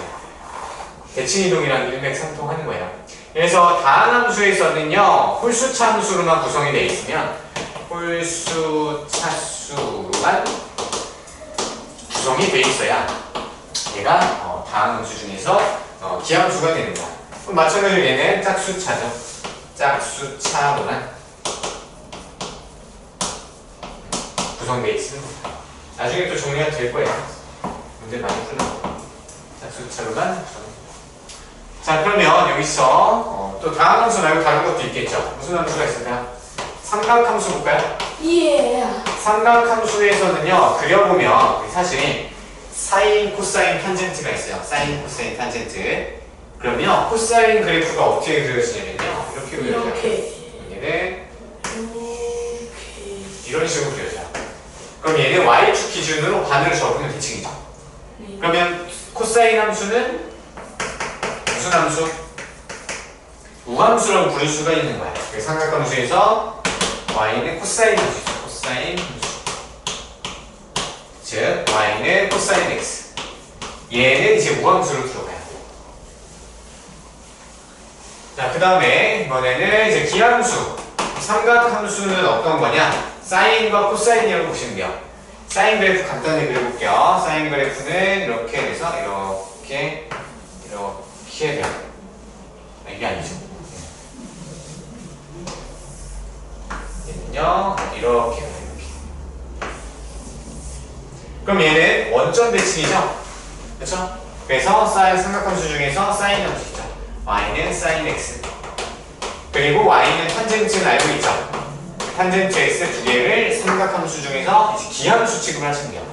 대칭 이동이랑 일맥상통하는 거예요. 그래서 다함수에서는요 홀수차 함수로만 구성이 되어 있으면 홀수차수로만 구성이 되어 있어야 얘가 다함수 중에서 기함수가 되는 거야. 그럼 마찬가지로 얘는 짝수차죠. 짝수차로만 구성되어 있습니다. 나중에 또 정리가 될 거예요. 문제 많이 풀고 짝수차로만 구성. 자 그러면 여기서 또 다음 함수 말고 다른 것도 있겠죠. 무슨 함수가 있을까요? 삼각함수 볼까요? 예. 삼각함수에서는요 그려보면 사실 사인, 코사인, 탄젠트가 있어요. 사인, 코사인, 탄젠트. 그러면 코사인 그래프가 어떻게 그려지냐면요 이렇게 그려져요. 얘는 이런 식으로 그려져요. 그럼 얘는 y축 기준으로 반으로 접으면 대칭이죠. 그러면 코사인 함수는 무슨 함수? 우함수라고 부를 수가 있는 거야. 삼각함수에서 y는 코사인 함수죠. 코사인 함수. 즉 y는 코사인 x. 얘는 이제 우함수로 들어가요. 자, 그 다음에 이번에는 이제 기함수. 삼각함수는 어떤 거냐? 사인과 코사인이라고 보시면 돼요. 사인 그래프 간단히 그려볼게요. 사인 그래프는 이렇게 돼서 이렇게 돼요. 이게 아니죠. 얘는요 이렇게. 그럼 얘는 원점 대칭이죠. 그렇죠? 그래서 삼각함수 중에서 사인 함수죠. y는 sin x. 그리고 y는 탄젠트는 알고 있죠. 탄젠트 x 두 개를 삼각함수 중에서 이제 기함수 취급을 하시면 돼요.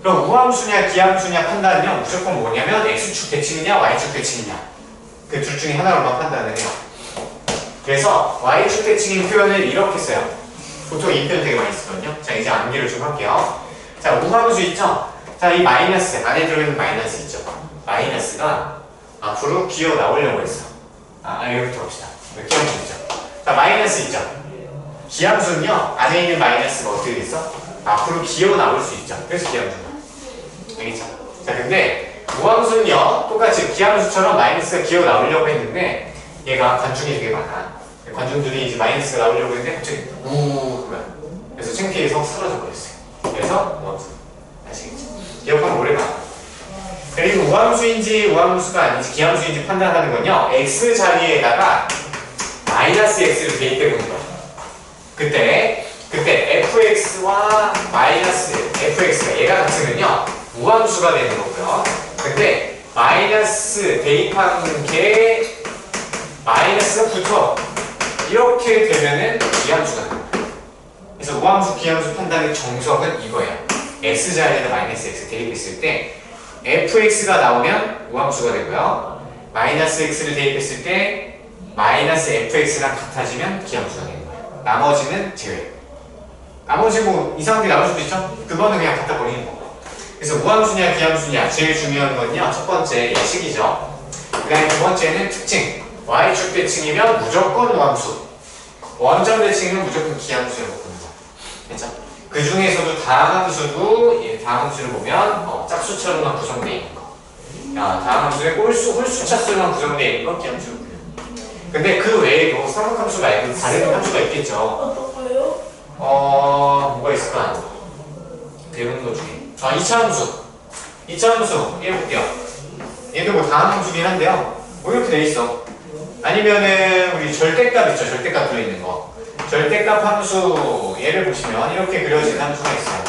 그럼 우함수냐 기함수냐 판단은요 무조건 뭐냐면 x축 대칭이냐 y축 대칭이냐 그 둘 중에 하나로만 판단을 해요. 그래서 y축 대칭인 표현을 이렇게 써요. 보통 이 표현 되게 많이 쓰거든요. 자 이제 암기를 좀 할게요. 자 우함수 있죠? 자 이 마이너스 안에 들어있는 마이너스 있죠? 마이너스가 앞으로 기어 나오려고 했어. 여기부터 봅시다. 기함수 있죠? 자 마이너스 있죠? 기함수는요 안에 있는 마이너스가 어떻게 됐어? 앞으로 기어 나올 수 있죠. 그래서 기함수는 알겠죠? 자 근데 우함수는요 똑같이 기함수처럼 마이너스가 기어 나오려고 했는데 얘가 관중이 되게 많아. 관중들이 이제 마이너스가 나오려고 했는데 갑자기 그러면 그래서 창피해서 사라져 버렸어요. 그래서 우함수 아시겠죠? 기억하면 오래 가. 그리고 우함수인지 우함수가 아닌지 기함수인지 판단하는 건요 x 자리에다가 마이너스 x를 대입해 보는 거예요. 그때 fx와 마이너스 fx가 얘가 같으면요 우함수가 되는 거고요. 근데 마이너스 대입한 게 마이너스가 붙어 이렇게 되면은 기함수가 됩니다. 그래서 우함수 기함수 판단의 정석은 이거예요. x 자리에다 마이너스 x 대입했을 때 fx가 나오면 우함수가 되고요. 마이너스 x를 대입했을 때 마이너스 fx랑 같아지면 기함수가 되는 거예요. 나머지는 제외. 나머지 뭐 이상한 게 나올 수도 있죠? 그거는 그냥 갖다 버리는 거고. 그래서 우함수냐 기함수냐 제일 중요한 건요 첫 번째 예식이죠. 그 다음에 두 번째는 특징. y축 대칭이면 무조건 우함수, 원점 대칭이면 무조건 기함수라고 보는 거. 그렇죠? 그 중에서도 다함수도 다함수를 보면 짝수처럼만 구성되어 있는 거. 다함수의 홀수차수로만 구성되어 있는 거 기함수로 보여요. 근데 그 외에도 삼각함수 말고 다른 함수가 있겠죠. 어떤 거요? 뭐가 있을까? 배우는 것 중에. 2차 함수. 2차 함수. 얘 볼게요. 얘도 뭐 다함수긴 한데요. 뭐 이렇게 돼 있어. 아니면은 우리 절대값 있죠. 절대값 들어있는 거. 절대값 함수 얘를 보시면 이렇게 그려진 함수가 있어요.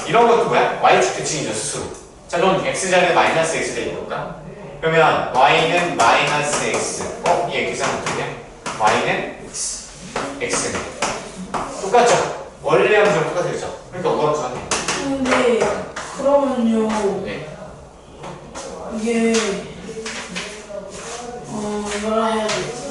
이런 것도 뭐야? y축 대칭이죠. 스스로. 자 그럼 x자리에 마이너스 x 돼 있을까? 그러면 y는 마이너스 x. 얘 계산 어떻게 해? y는 x. x는 똑같죠? 원래 함수랑 똑같겠죠? 그러니까 우함수 하네. 근데 그러면요 네. 이게 뭐라 해야 되지?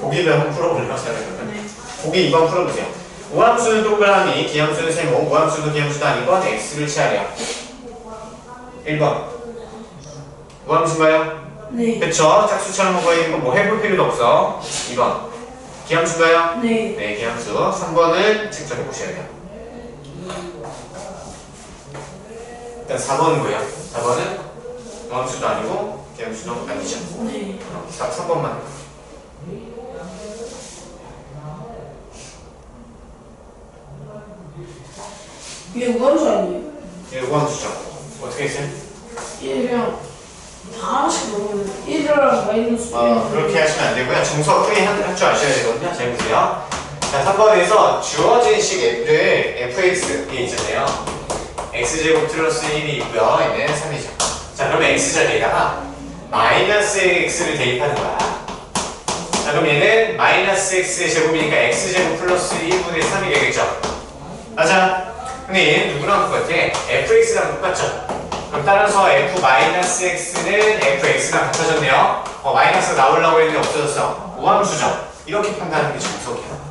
보기를 한번 풀어볼래요? 네. 보기 2번 풀어보세요. 우함수는 동그라미, 기함수는 세모, 우함수는 기함수도 아니고 x를 취하래요. 1번 우함수인가요? 네. 그쵸? 짝수처럼 먹어 있는 거 뭐 해볼 필요도 없어. 2번 기함수인가요? 네. 네, 기함수. 3번은 직접 해보셔야 돼요. 일단 4번은 뭐예요? 4번은 우함수도 아니고 기함수도 아니죠. 네. 3번만. 이게 우함수 아니에요? 예, 우함수죠. 어떻게 했어요? 이게 그냥 다 하나씩 넣으면 1이랑 마이너스 그렇게 하시면 안 되고요. 정석 크게 할 줄 아셔야 되거든요. 잘 보세요. 자, 3번에서 주어진 식 f를 fx 이 있잖아요. x제곱 플러스 1이 있고요. 얘는 3이죠. 자, 그러면 x자리에다가 마이너스 x를 대입하는 거야. 자, 그럼 얘는 마이너스 x의 제곱이니까 x제곱 플러스 1분의 3이 되겠죠. 맞아. 근데 얘는 누구랑 똑같아? fx랑 똑같죠. 그럼 따라서 f-x는 fx랑 같아졌네요. 마이너스 나오려고 했는데 없어졌어. 우함수죠. 이렇게 판단하는 게 정석이야.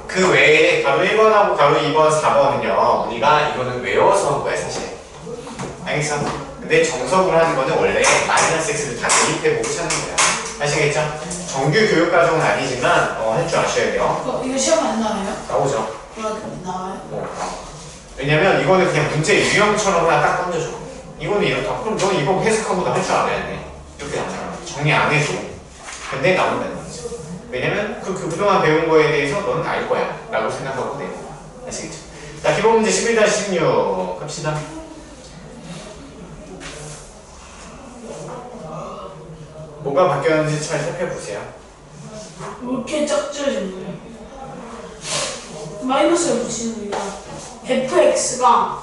그 외에 가로 1번하고 가로 2번, 4번은요. 우리가 이거는 외워서 한 거야 사실. 알겠어? 근데 정석으로 하는 거는 원래 마이너스 x를 다 대입해보고 찾는 거야. 아시겠죠? 정규 교육과정은 아니지만 할 줄 아셔야 돼요. 이거 시험에 안 나와요? 나오죠. 나와요? 왜냐면 이거는 그냥 문제 유형처럼 하나 딱 던져줘. 이거는 이렇다. 그럼 너는 이거 해석하고도 할 줄 알아야 돼. 이렇게 나잖아. 정리 안 해줘. 근데 나온다는 거지. 왜냐면 그동안 배운 거에 대해서 너는 알 거야. 라고 생각하고 돼. 아시겠죠? 자, 기본 문제 11-16 갑시다. 뭐가 바뀌었는지 잘 살펴보세요. 이렇게 짝지어진 거예요. 마이너스를 붙이는 거니까 fx가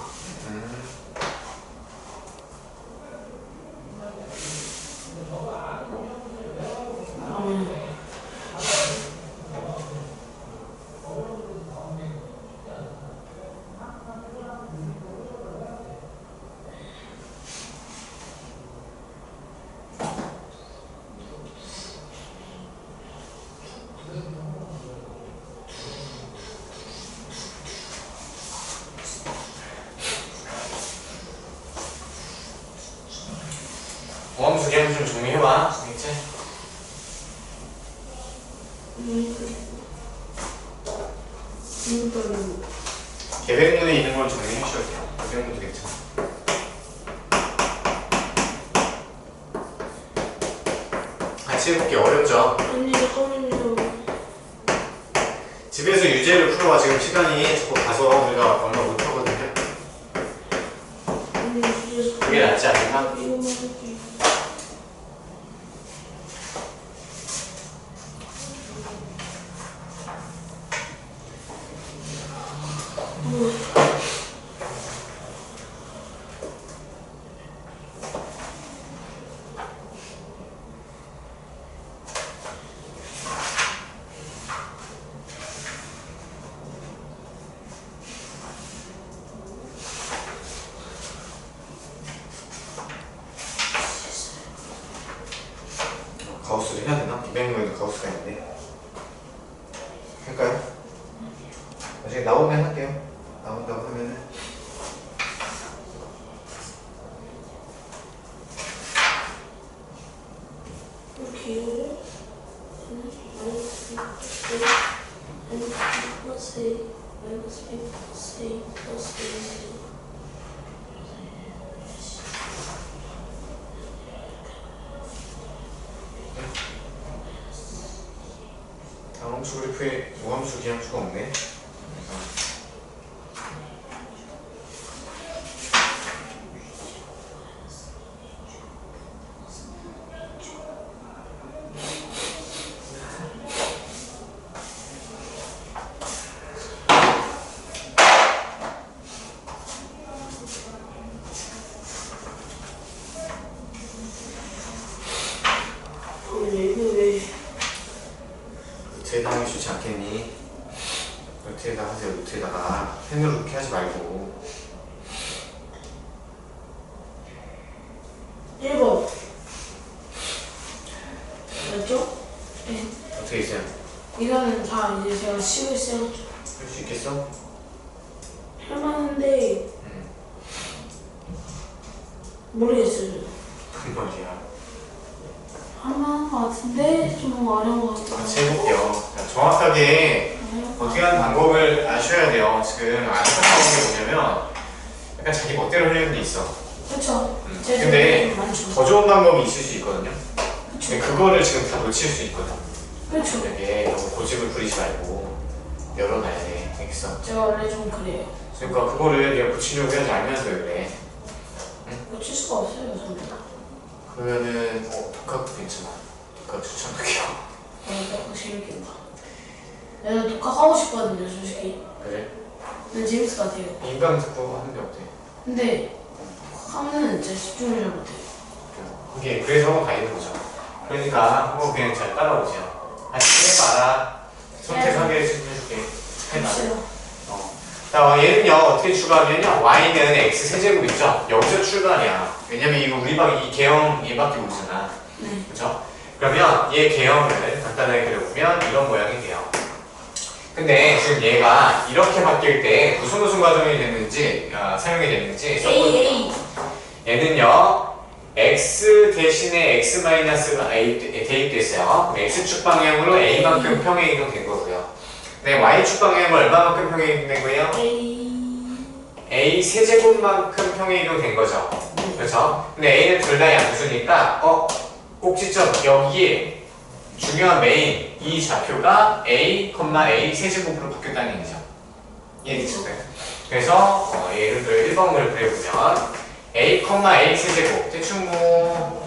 모함수 개념 좀 정리해봐. 알겠지? 계획문에 있는 걸 정리해주셔야 돼요. 계획문도 괜찮아. 같이 해볼게. 어렵죠? 아니 잠깐만요. 집에서 유제를 풀어봐. 지금 시간이 자꾸 가서 우리가 얼마 못 하거든요. 그게 낫지 않을까? 가우스를 해야 되나? 200명에도 가우스가 있는데. 할까요? 나중에 나오면 할게요. 나온다고 하면은. 이렇게 다함수 그래프에 무함수 기함수가 없네. 펜으로 이렇게 하지 말고. 1번 맞죠? 네. 어떻게 있어요? 이거는 다 이제 제가 쉬고 있어요. 할 수 있겠어? 할만한데 모르겠어요. 무슨 말이야? 할만한 것 같은데 좀 어려운 것 같아요. 같이 해볼게요. 자, 정확하게 어떻게 하는 방법을 아셔야 돼요. 지금 안타까운 게 뭐냐면 약간 자기 멋대로 하려는 게 있어. 그쵸? 근데 많죠. 더 좋은 방법이 있을 수 있거든요. 그쵸? 근데 그거를 지금 다 놓칠 수 있거든. 그쵸? 만약에 너무 고집을 부리지 말고 열어놔야 돼. 알겠어? 제가 원래 좀 그래요. 그러니까 그거를 내가 고치려고 해야지 알면서 왜 그래. 고칠 수가 없어요, 저는. 그러면은 독학 괜찮아. 독학 추천할게요. 너무 재밌겠다. 내가 독학하고 싶거든요, 솔직히. 그래? 근데 재밌을 것 같아요. 인강 듣고 하는데 어때? 근데 독학하면 진짜 집중을 잘 못해요. 이게 그래서 한번 가야 되는 거죠. 그러니까 한번 그냥 잘 따라오세요. 다시 해봐라. 선택하게 해줄게. 해봐. 글쎄요. 자, 얘는요 어떻게 추가하면요 y는 x 세제곱 있죠? 여기서 출발이야. 왜냐면 이거 이 개형 얘밖에 모르잖아. 네. 그렇죠? 그러면 얘 개형을 간단하게 그려보면 이런 모양이 돼요. 근데 지금 얘가 이렇게 바뀔 때 무슨 과정이 됐는지 사용이 됐는지 써볼게요. 얘는요 x 대신에 x 마이너스가 a 대입됐어요. 그럼 x축 방향으로 a만큼 평행 이동된 거고요. 네, y축 방향으로 얼마만큼 평행 이동된 거예요? a 세제곱만큼 평행 이동된 거죠. 그렇죠? 근데 a는 둘 다 양수니까 꼭지점 여기에 중요한 메인 이 좌표가 a, a 세제곱으로 바뀌었다는 얘기죠. 이해되셨어요? 그래서 예를 들어 1번을 그려보면 a, a 세제곱 대충 뭐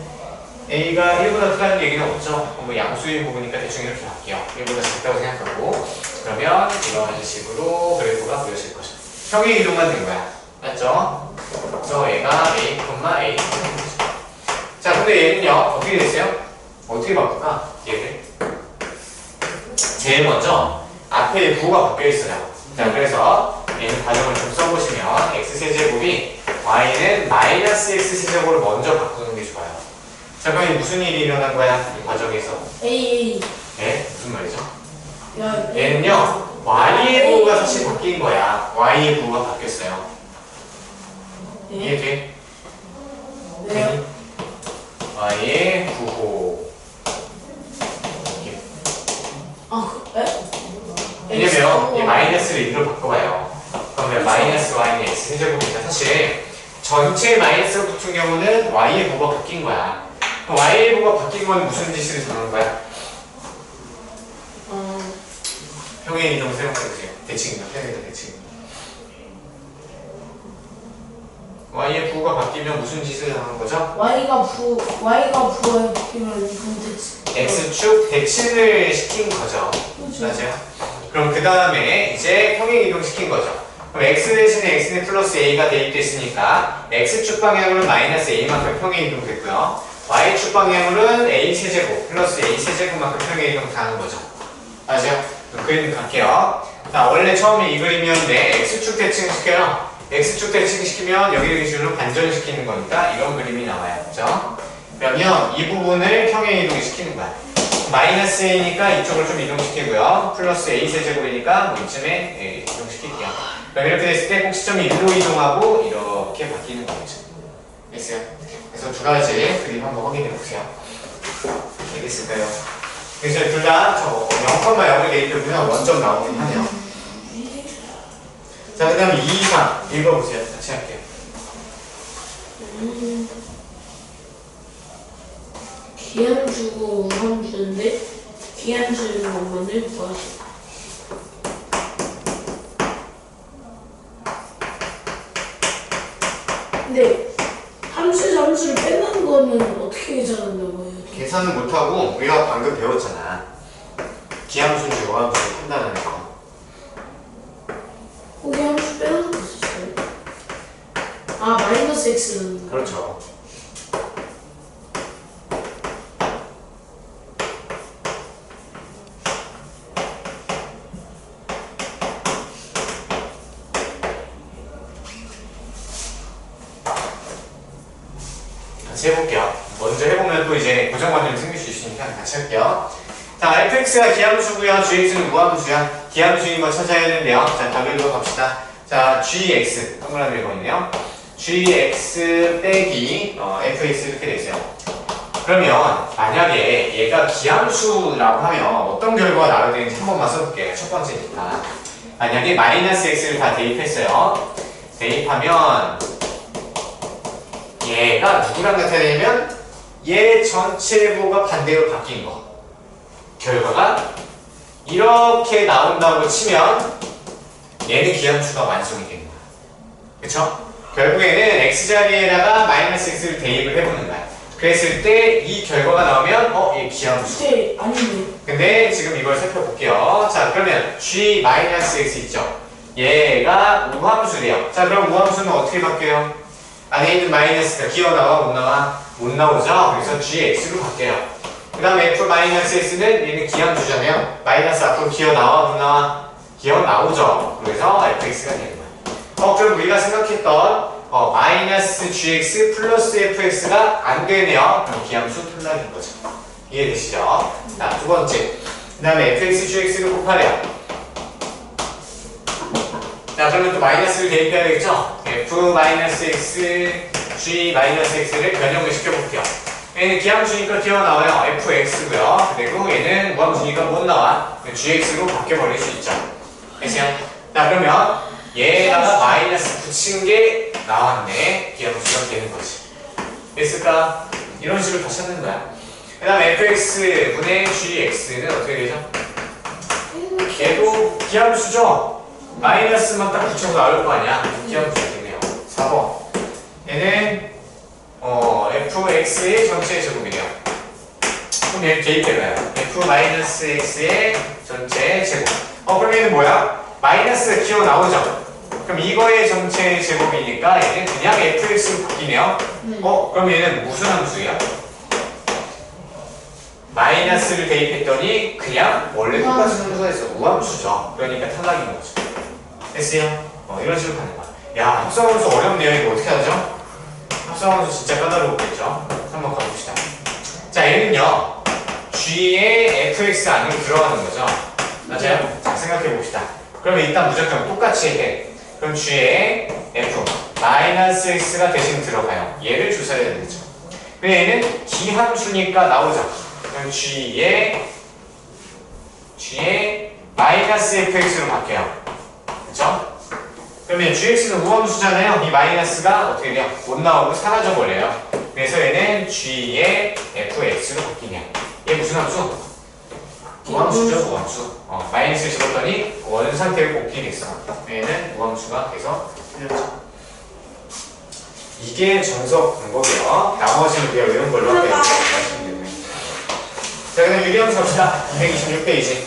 a가 1보다 크다는 얘기는 없죠. 뭐 양수인 부분이니까 대충 이렇게 할게요. 1보다 작다고 생각하고 그러면 이런 식으로 그래프가 보여질 거죠. 평행 이동만 된 거야. 맞죠? 그래서 얘가 a, a 자 근데 얘는요 어떻게 됐어요? 어떻게 바꿀까? 얘를 제일 먼저 앞에 부호가 바뀌어 있어요. 자 그래서 얘는 과정을 좀 써보시면 x세제곱이 y는 마이너스 x세제곱으로 먼저 바꾸는 게 좋아요. 자 그럼 무슨 일이 일어난 거야? 이 과정에서 A. 네? 무슨 말이죠? 야, 얘는요 y의 부호가 사실 바뀐 거야. y의 부호가 바뀌었어요. 네. 이해돼? 왜요? y의 부호 왜냐면 이 마이너스를 1로 바꿔봐요. 그러면 마이너스 y는 x 세제곱이니까 사실 전체 마이너스 붙은 경우는 y의 부호가 바뀐 거야. 그럼 y의 부호가 바뀐 건 무슨 짓을 정하는 거야? 평행 이동 사용해보세요. 대칭이동, 평행 이동 대칭. y의 부호가 바뀌면 무슨 짓을 하는 거죠? Y가 부호에 바뀌면 x축 대칭을 시킨 거죠. 맞아요? 그럼 그 다음에 이제 평행 이동 시킨 거죠. 그럼 x 대신에 x는 플러스 a가 대입됐으니까 x축 방향으로는 마이너스 a만큼 평행 이동 됐고요. y축 방향으로는 a 세제곱 플러스 a 세제곱만큼 평행 이동 가는 거죠. 맞아요? 그림 갈게요. 자 원래 처음에 이 그림이었는데 x축 대칭 시켜요. x축 대칭 시키면 여기를 기준으로 반전시키는 거니까 이런 그림이 나와요. 그죠? 그러면 이 부분을 평행 이동 시키는 거야. 마이너스 a니까 이쪽을 좀 이동시키고요. 플러스 a 세제곱이니까 뭐 이쯤에 이동시킬게요. 그럼 이렇게 됐을 때 꼭지점이 1로 이동하고 이렇게 바뀌는 거겠죠. 됐어요? 그래서 두 가지 그림 한번 확인해 보세요. 알겠을까요? 그래서 둘 다 0,0을 대입해보면 원점 나오긴 하네요. 자, 그 다음에 2, 3 읽어보세요. 같이 할게요. 기한 주고 우선 주는데 기한 주는 것만을 구하시오. 근데 함수를 빼는 거는 어떻게 계산한다고 해요? 계산을 못하고 우리가 방금 배웠잖아. 기함수인지 요함수인지 판단하는 거. 거기 함수 빼는 거 있었어요? 마이너스 x는 그렇죠. 같이 해볼게요. 먼저 해보면 또 이제 고정관념이 생길 수 있으니까 같이 할게요. 자, fx가 기함수고요. gx는 무함수야. 기함수인 거 찾아야 되는데요. 자, 답을 갑시다. 자, gx 동그라미 거 있네요. gx 빼기 fx 이렇게 돼 있어요. 그러면 만약에 얘가 기함수라고 하면 어떤 결과가 나와야 되는지 한 번만 써볼게요. 첫 번째니까. 만약에 마이너스 x를 다 대입했어요. 대입하면 얘가 누구랑 같아야 되냐면 얘 전체부가 반대로 바뀐 거. 결과가 이렇게 나온다고 치면 얘는 기함수가 완성이 되는 거야. 그쵸? 결국에는 x자리에다가 마이너스 x를 대입을 해보는 거야. 그랬을 때 이 결과가 나오면 얘 기함수. 네, 아닌데. 근데 지금 이걸 살펴볼게요. 자, 그러면 g-x 있죠? 얘가 우함수래요. 자, 그럼 우함수는 어떻게 바뀌어요? 안에 있는 마이너스가 기어 나와 못 나와? 못 나오죠? 그래서 gx로 바뀌어요. 그 다음에 f-x는 얘는 기함수잖아요. 마이너스 앞으로 기어 나와 못 나와? 기어 나오죠. 그래서 fx가 되는 거예요. 그럼 우리가 생각했던 마이너스 gx 플러스 fx가 안 되네요. 그럼 기함수 탈락인 거죠. 이해되시죠? 자, 두 번째. 그 다음에 fx, gx를 곱하래요. 자, 그러면 또 마이너스를 대입해야 되겠죠? f-x, g-x를 변형을 시켜볼게요. 얘는 기함수니까 튀어나와요. fx고요. 그리고 얘는 무함수니까 못 나와. gx로 바뀌어버릴 수 있죠. 됐어요? 자, 그러면 얘에다가 마이너스 붙인 게 나왔네. 기함수가 되는 거지. 됐을까? 이런 식으로 다 찾는 거야. 그 다음에 fx 분의 gx는 어떻게 되죠? 얘도 기함수죠? 마이너스만 딱 붙여서 나올 거 아니야? 기함수가 되네요. 4번. 얘는 fx의 전체 제곱이래요. 그럼 얘를 대입해봐요. f-x의 전체 제곱. 그럼 얘는 뭐야? 마이너스가 기어 나오죠? 그럼 이거의 전체 제곱이니까 얘는 그냥 fx로 바뀌네요. 그럼 얘는 무슨 함수야? 마이너스를 대입했더니 그냥 원래 똑같은 함수가 있어. 우함수죠. 그러니까 탈락인 거죠. 됐어요? 이런 식으로 가는 거야. 야, 합성함수 어렵네요. 이거 어떻게 하죠? 합성함수 진짜 까다롭겠죠? 한번 가봅시다. 자, 얘는요 g의 fx 안으로 들어가는 거죠. 맞아요? 자, 생각해 봅시다. 그러면 일단 무조건 똑같이 해. 그럼 g의 f 마이너스 x가 대신 들어가요. 얘를 조사해야 되겠죠. 근데 얘는 기함수니까 나오죠. 그럼 g의 마이너스 fx로 바뀌어요. 그쵸? 그러면 gx는 우함수잖아요. 이 마이너스가 어떻게 돼요? 못 나오고 사라져 버려요. 그래서 얘는 g의 fx로 바뀌냐. 얘 무슨 함수? 우함수죠, 우함수. 마이너스를 집었더니 원 상태를 곱게 됐어. 얘는 우함수가 돼서 틀렸죠. 이게 정석 방법이에요. 나머지는 그냥 외운 걸로 할게요. 자, 그럼 유리함수 갑시다. 226페이지.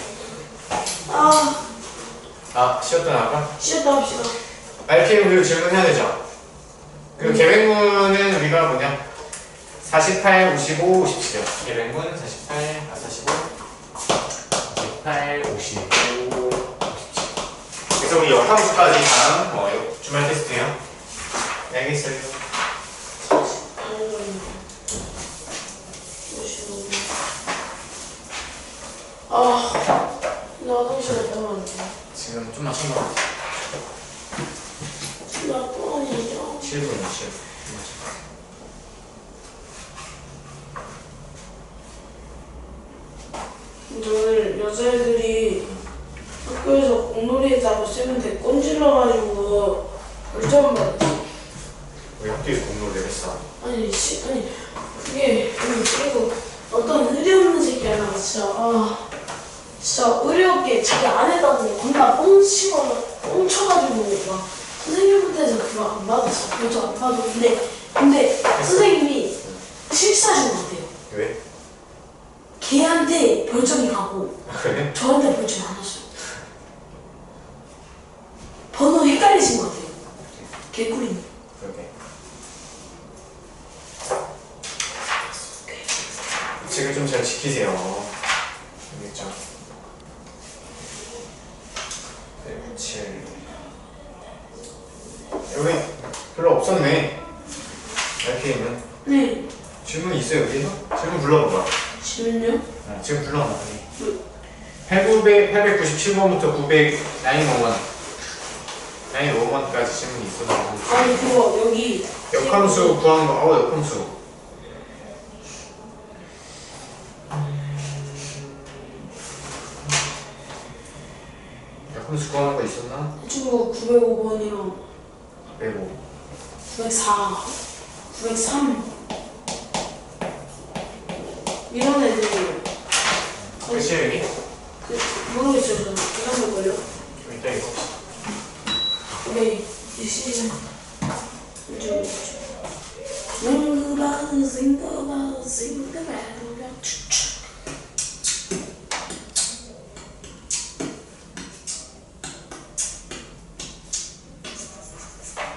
쉬었다 나갈까? 쉬었다 합시다. RPM 그리고 질문해야 되죠? 그리고 계획문은 우리가 뭐냐? 48, 55, 57이요. 계획문 48, 45, 48, 55, 57. 그래서 우리 역함수까지 다음 주말 테스트예요. 네, 알겠어요. 나 화장실 갔다 왔는데. 지금 좀만 참아. 나또 아니죠. 7분이요, 7분. 오늘 여자애들이 학교에서 공놀이에다가 쌤한테 꼰질러가지고 벌점 받았어. 우리 학교에서 공부를 했어. 아니 그게 그리고 어떤 의리 없는 새끼 하나가 진짜 의리 없게 자기 안에다가 겁나 뻥 쳐가지고 막 선생님한테서 그거 안 받았어. 벌점 안 받아. 근데 선생님이 실수하신 것 같아요. 왜? 걔한테 벌점이 가고 그래? 저한테 벌점이 안 왔어요. 번호 헷갈리신 것 같아요. 개꿀이네. 그러게. 책을 좀 잘 지키세요. 알겠죠? 7. 여기 별로 없었네. RPM은. 네. 질문 있어요 여기? 질문 불러봐봐. 질문요? 지금 불러봐. 897번부터 905번 905번까지 질문이 있어. 아니 그거 여기 역함수 구하는 거. 역함수. 역함수 구하는 거 있었나? 친구 905번이랑 105. 904, 903 이런 애들이에요. 그치 여기? 모르겠어요. 저는 이런 걸걸요? 좀 이따 이거. 네, 이 시즌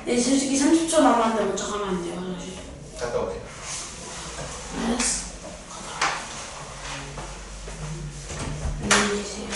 네, 솔직히 30초 남았는데 먼저 가면 안 돼요, 화장실. 갔다 오세요. 알았어. 안녕히 계세요.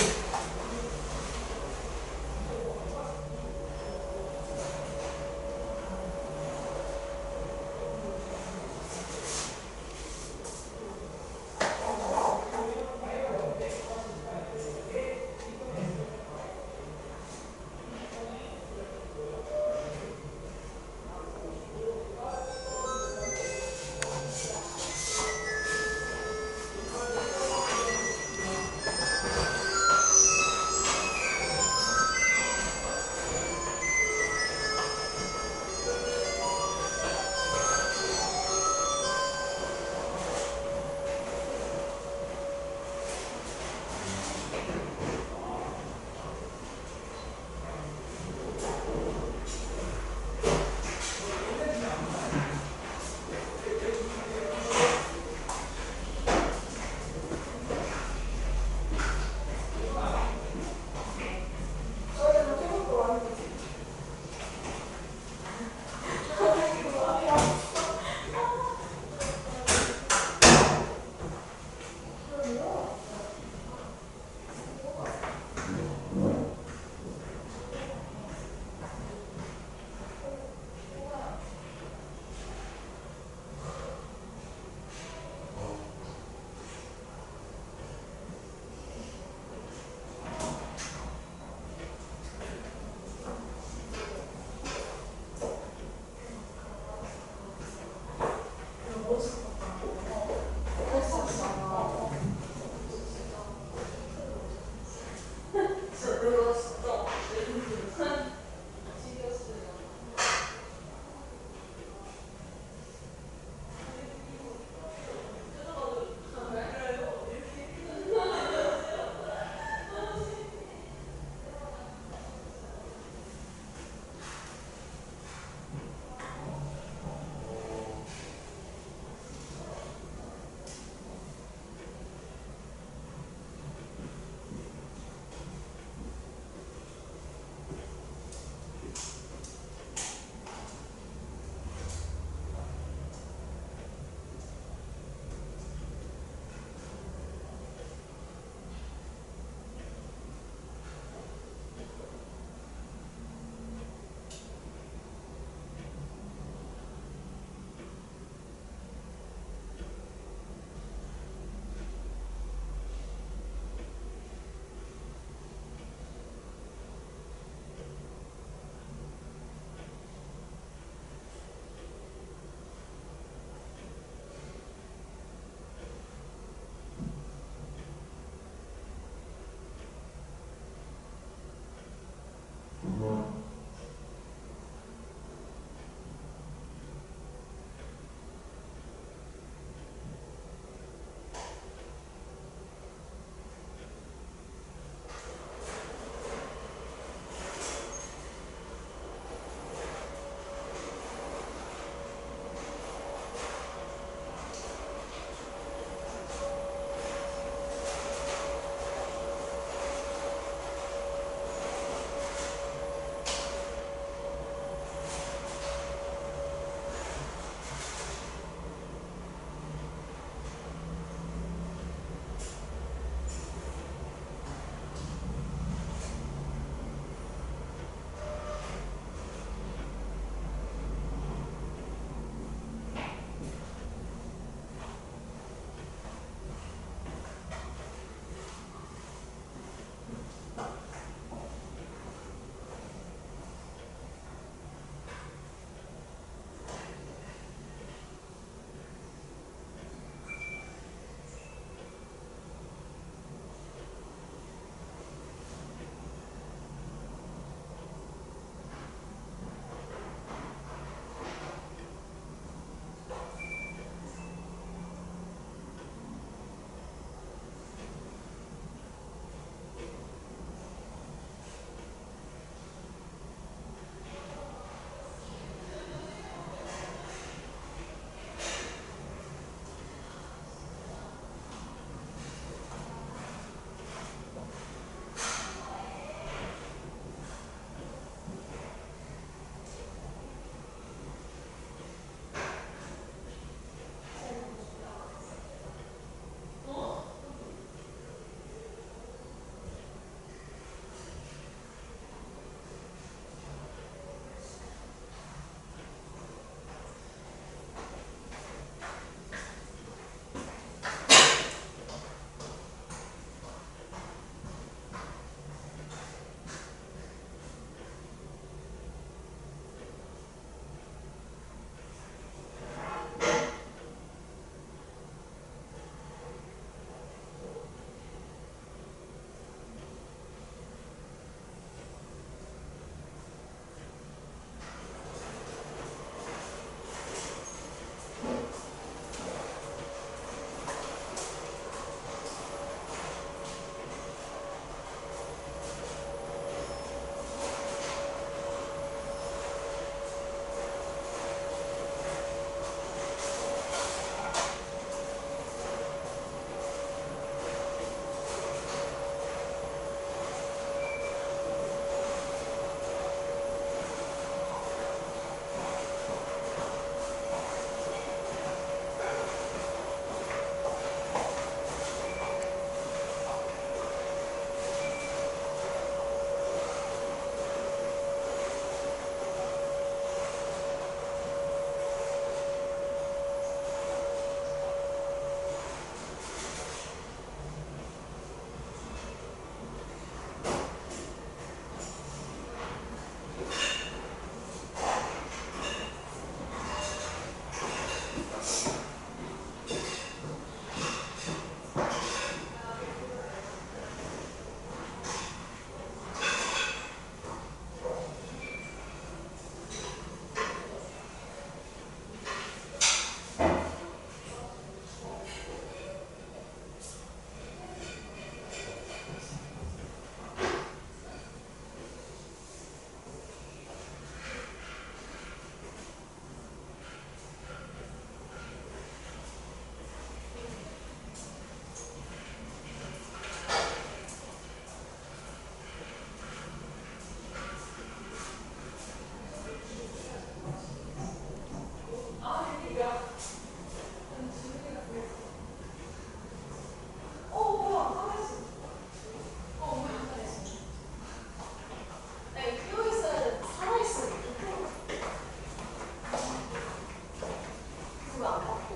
그거 안 받고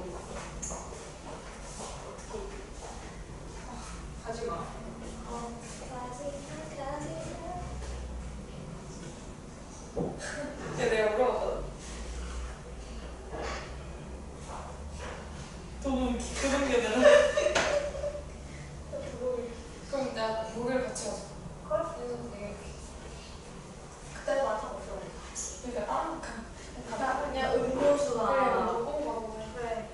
가지마. 내가 물어봤거든. 도움 기초동계는 그럼 내가 목요일 같이 가자. 그래? 그래서 되게 그때 맞춰봤어. 그러니까 다른 그냥 음료수나 그래, 먹고 가고 그래.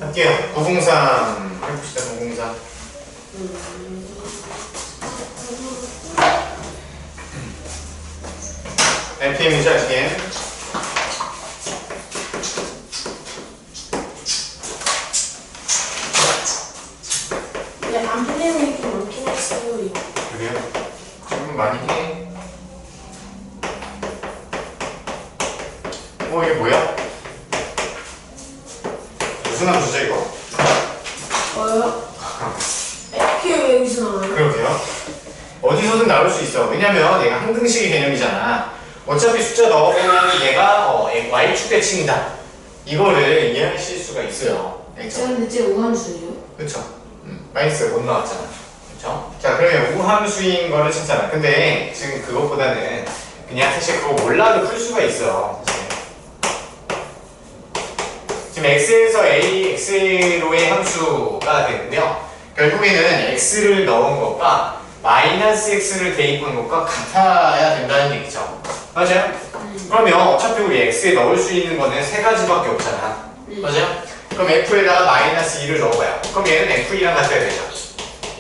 할게요. 903 해봅시다. 903. LPM이죠, LPM. 안 풀리는 게 많긴 했어요. 이거. 그래요? 좀 많이 해. 이게 뭐야? 무슨 함수죠, 이거? 뭐요? 이게 왜 여기서 나와요? 그러게요. 어디서든 나올 수 있어. 왜냐면 얘가 항등식의 개념이잖아. 어차피 숫자 넣어보면 얘가 y축 대칭이다. 이거를 이해하실 수가 있어요. 알겠죠? 제가 근데 제 우함수예요. 그쵸? 마이너스 못 나왔잖아. 그쵸? 자, 그러면 우함수인 거를 찾잖아. 근데 지금 그것보다는 그냥 사실 그거 몰라도 풀 수가 있어. 사실. 지금 x에서 a, x로의 함수가 되는데요. 결국에는 x를 넣은 것과 마이너스 x를 대입한 것과 같아야 된다는 얘기죠. 맞아요? 그러면 어차피 우리 x에 넣을 수 있는 거는 세 가지밖에 없잖아. 맞아요? 그럼 f에다가 마이너스 2를 넣어봐요. 그럼 얘는 f2랑 같아야 되죠.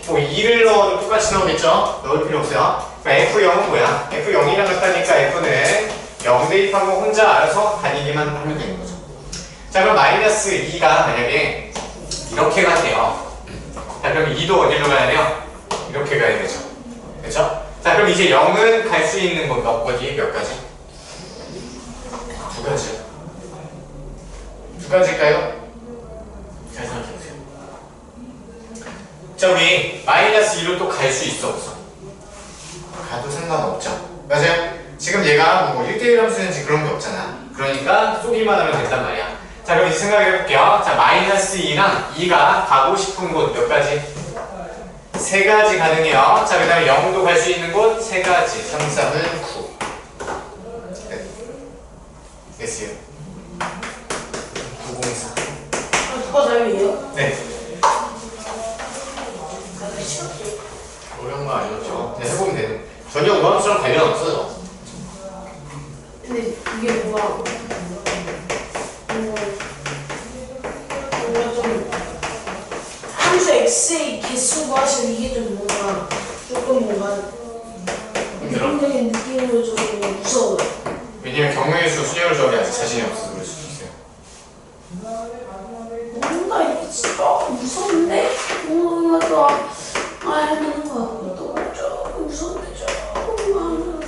뭐 2를 넣어도 똑같이 나오겠죠? 넣을 필요 없어요. 그럼 f0은 뭐야? f0이랑 같다니까 f는 0 대입하고 혼자 알아서 다니기만 하면 되는 거죠. 자, 그럼 마이너스 2가 만약에 이렇게 간대요. 자, 그럼 2도 어디로 가야 돼요? 이렇게 가야 되죠. 그렇죠? 자, 그럼 이제 0은 갈 수 있는 건 몇 가지? 몇 가지? 두 가지요. 두 가지일까요? 잘 생각해보세요. 자, 우리 마이너스 2로 또 갈 수 있어, 없어? 가도 상관없죠. 맞아요? 지금 얘가 뭐 1대1 함수인지 그런 게 없잖아. 그러니까 쏘기만 하면 된단 말이야. 자, 그럼 이제 생각해볼게요. 자, 마이너스 2랑 2가 가고 싶은 곳 몇 가지? 세 가지 가능해요. 자, 그 다음에 0도 갈 수 있는 곳 세 가지. 3, 3은 9. 됐어요. 904. 누가 답이에요? 네. 어려운 거 아니었죠? 그냥 해보면 되는. 전혀 우함수랑 관련 없어요. 근데 이게 뭔가 좀 함수 x의 개수 구하시는 이게 좀 뭔가 조금 뭔가 이론적인 느낌으로 좀 무서워요. 왜냐면 경우의 수, 순열 조합이 아직 자신이 없어서 그럴 수도 있어요. 뭔가 이게 진짜 무서운데 뭔가 또 하는 거 같고 또 조금 무서운데 조금 하는 거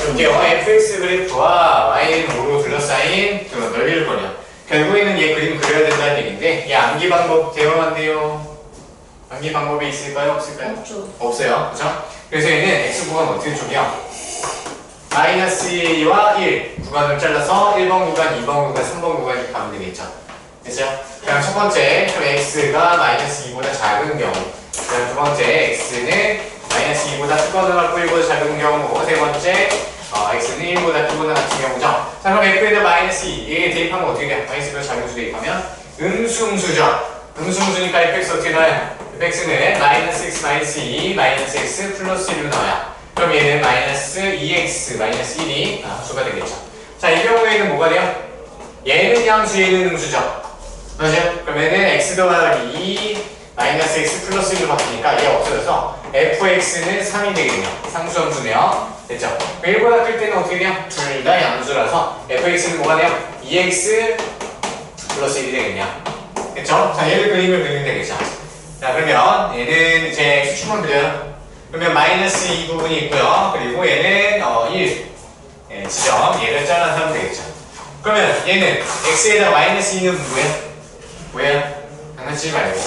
볼게요. fx 그래프와 y는 5로 둘러싸인 그 넓이를 거려. 결국에는 얘 그림 그려야 된다는 얘기인데 얘 암기 방법 대응한대요. 암기 방법이 있을까요? 없을까요? 없죠. 없어요. 그죠? 그래서 얘는 x 구간 어떻게 쪼개요? 마이너스 2와 1 구간을 잘라서 1번 구간, 2번 구간, 3번 구간 이렇게 가면 되겠죠? 그죠? 그럼 첫 번째, 그럼 x가 마이너스 2보다 작은 경우. 그럼 두 번째, x는 마이너스 2보다 크거나 같고 1보다 작은 경우. 세 번째, x는 1보다 크거나 같은 경우죠. 자, 그럼 f에다 마이너스 2. 얘 대입하면 어떻게 돼요? 마이너스보다 작은 수 대입하면 음수음수죠. 음수음수니까 fx 어떻게 나와요? fx는 마이너스 x 마이너스 2 마이너스 x 플러스 1로 나와요. 그럼 얘는 마이너스 2x 마이너스 1이 수가 되겠죠. 자, 이 경우에는 뭐가 돼요? 얘는 양수, 얘는 음수죠. 맞아요? 그러면은 x 더하기 2 마이너스 x 플러스 1로 바뀌니까 얘가 없어져서 fx는 3이 되겠네요. 상수함수네요. 됐죠? 1보다 클 때는 어떻게 돼요? 둘 다 양수라서 fx는 뭐가 돼요? 2x 플러스 1이 되겠네요. 됐죠? 자, 얘를 그림을 그리면 되겠죠. 자, 그러면 얘는 이제 수축만 그려요. 그러면 마이너스 2 부분이 있고요. 그리고 얘는 1 지점 얘를 잘라서 하면 되겠죠. 그러면 얘는 x에다 마이너스 2는 뭐예요? 장난치지 말고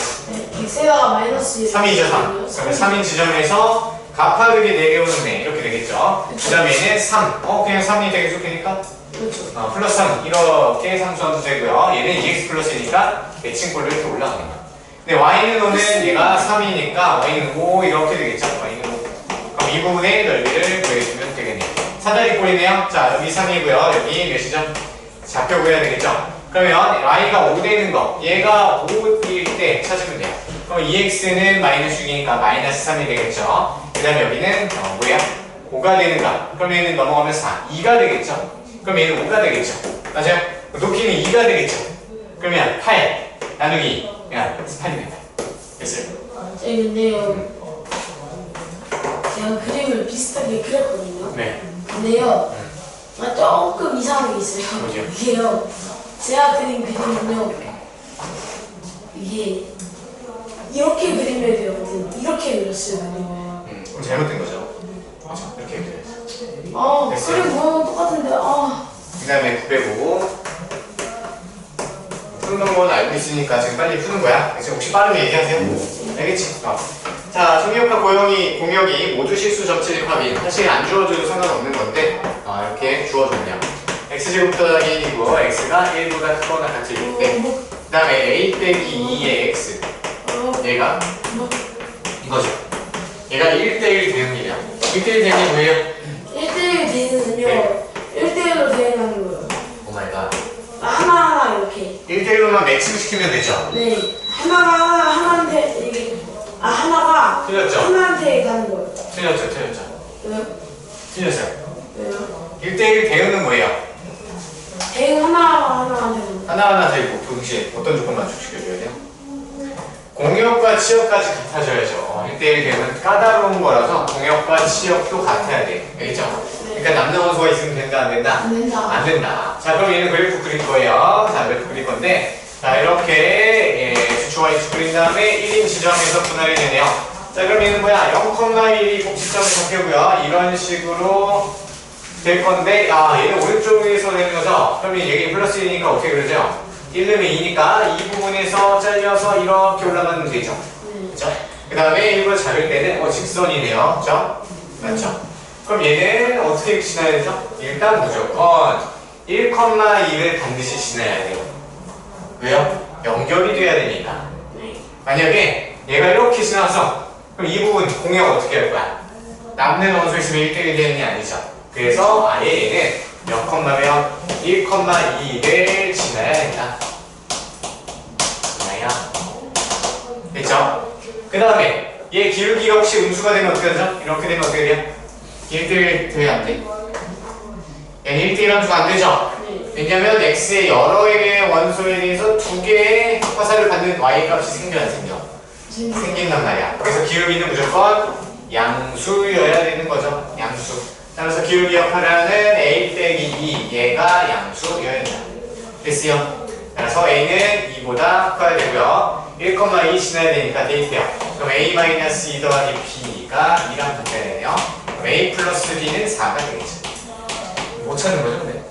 x에다가 마이너스 3이죠 3. 그러면 3인 지점에서 가파르게 내려오는 애 이렇게 되겠죠. 그 다음에 얘는 3 그냥 3이 되게 좋겠니까? 그렇죠. 플러스 3 이렇게 상수함수 되고요. 얘는 2x 플러스니까 대칭꼴로 이렇게 올라가는 거예요. 근데 y는 5는 얘가 3이니까 y는 5 이렇게 되겠죠. y는 5. 그럼 이 부분의 넓이를 구해주면 되겠네요. 사다리꼴이네요. 자, 여기 3이고요. 여기 몇이죠? 좌표 구해야 되겠죠. 그러면 y가 5 되는 거 얘가 5일 때 찾으면 돼요. 그럼 2x는 마이너스 6이니까 마이너스 3이 되겠죠. 그 다음에 여기는 뭐야? 5가 되는가? 그럼 얘는 넘어가면 4, 2가 되겠죠. 그럼 얘는 5가 되겠죠. 맞아요? 높이는 2가 되겠죠. 그러면 8 나누기 야 8이 된다. 됐어요? 근데요 제가 그림을 비슷하게 그렸거든요. 네. 근데요 조금 이상한 게 있어요. 뭐죠? 이게요 제가 그린 그림은요 이게 이렇게 그림을 그렸거든요. 이렇게 그렸어요. 그럼 잘못된 거죠. 그렇죠? 이렇게 그려야죠. 됐어요. 그림 모양 똑같은데 그 다음에 905 푸는 건 알고 있으니까 지금 빨리 푸는 거야. 그래서 혹시 빠르게 얘기하세요. 알겠지? 자, 정리역학 공역이 모두 실수 접질 합이 사실 안 주어줘도 상관없는 건데 이렇게 주어줬냐. x제곱 더하기 1이고 x가 1보다 크거나 같을 때 그 다음에 a 빼기 2의 x 얘가 이거죠. 얘가 1대1 대응이냐. 1대1 대응이 뭐예요? 1대1 대응은요 네. 1대1로 대응하는 거예요. 오마이갓. 하나하나 이렇게 1대1로만 매칭시키면 되죠. 네 하나한테 이게 하나가 틀렸죠? 하나한테 가는 거예요. 틀렸죠. 왜요? 틀렸어요. 왜요? 1대1 대응은 뭐예요? 대응 하나한테 가는 거예요. 하나하나 되고 동시에 어떤 조건만 만족시켜줘야 돼요? 공역과 치역까지 같아져야죠. 1대1 대응은 까다로운 거라서 공역과 치역도 같아야 돼. 알겠죠? 그러니까 남는 원소가 있으면 된다, 안 된다? 안 된다. 안 된다. 자, 그럼 얘는 그래프 그릴 거예요. 자, 그래프 그릴 건데, 자, 이렇게 주초와 이축 그린 다음에 1인 지점에서 분할이 되네요. 자, 그럼 얘는 뭐야? 0,1이 꼭지점을 잡혀고요. 이런 식으로 될 건데, 얘는 오른쪽에서 되는 거죠? 그럼 얘기 플러스 1이니까 어떻게 그러죠? 1 넣으면 2니까 이 부분에서 잘려서 이렇게 올라가는 되죠? 그죠? 그 다음에 일부러 잡을 때는 직선이네요. 그죠? 맞죠? 그럼 얘는 어떻게 지나야 되죠? 일단 무조건 1,2를 반드시 지나야 돼요. 왜요? 연결이 돼야 되니까. 만약에 얘가 이렇게 지나서 그럼 이 부분 공역 어떻게 할 거야? 남는 원소 있으면 1대1 대응이 아니죠. 그래서 아예 얘는 몇 컴마면 1,2를 지나야 된다. 됐죠? 그 다음에 얘 기울기가 혹시 음수가 되면 어떻게 하죠? 이렇게 되면 어떻게 돼요? 1대1 되면 안 돼. 얘는 1대1 함수가 안 되죠? 왜냐면 x의 여러 개의 원소에 대해서 두 개의 화살을 받는 y 값이 생겨 안 생겨? 생긴단 말이야. 그래서 기울기는 무조건 양수여야 되는 거죠. 양수. 따라서 기울기 역할을 하는 a 빼기 2 얘가 양수여야 된다. 됐어요? 따라서 a는 2보다 커야 되고요. 1,2 지나야 되니까 데이트해요. 그럼 a-2 더하기 b가 2랑 같아야 되네요. 그럼 a 플러스 b는 4가 되겠죠. 못 찾는 거죠, 근데?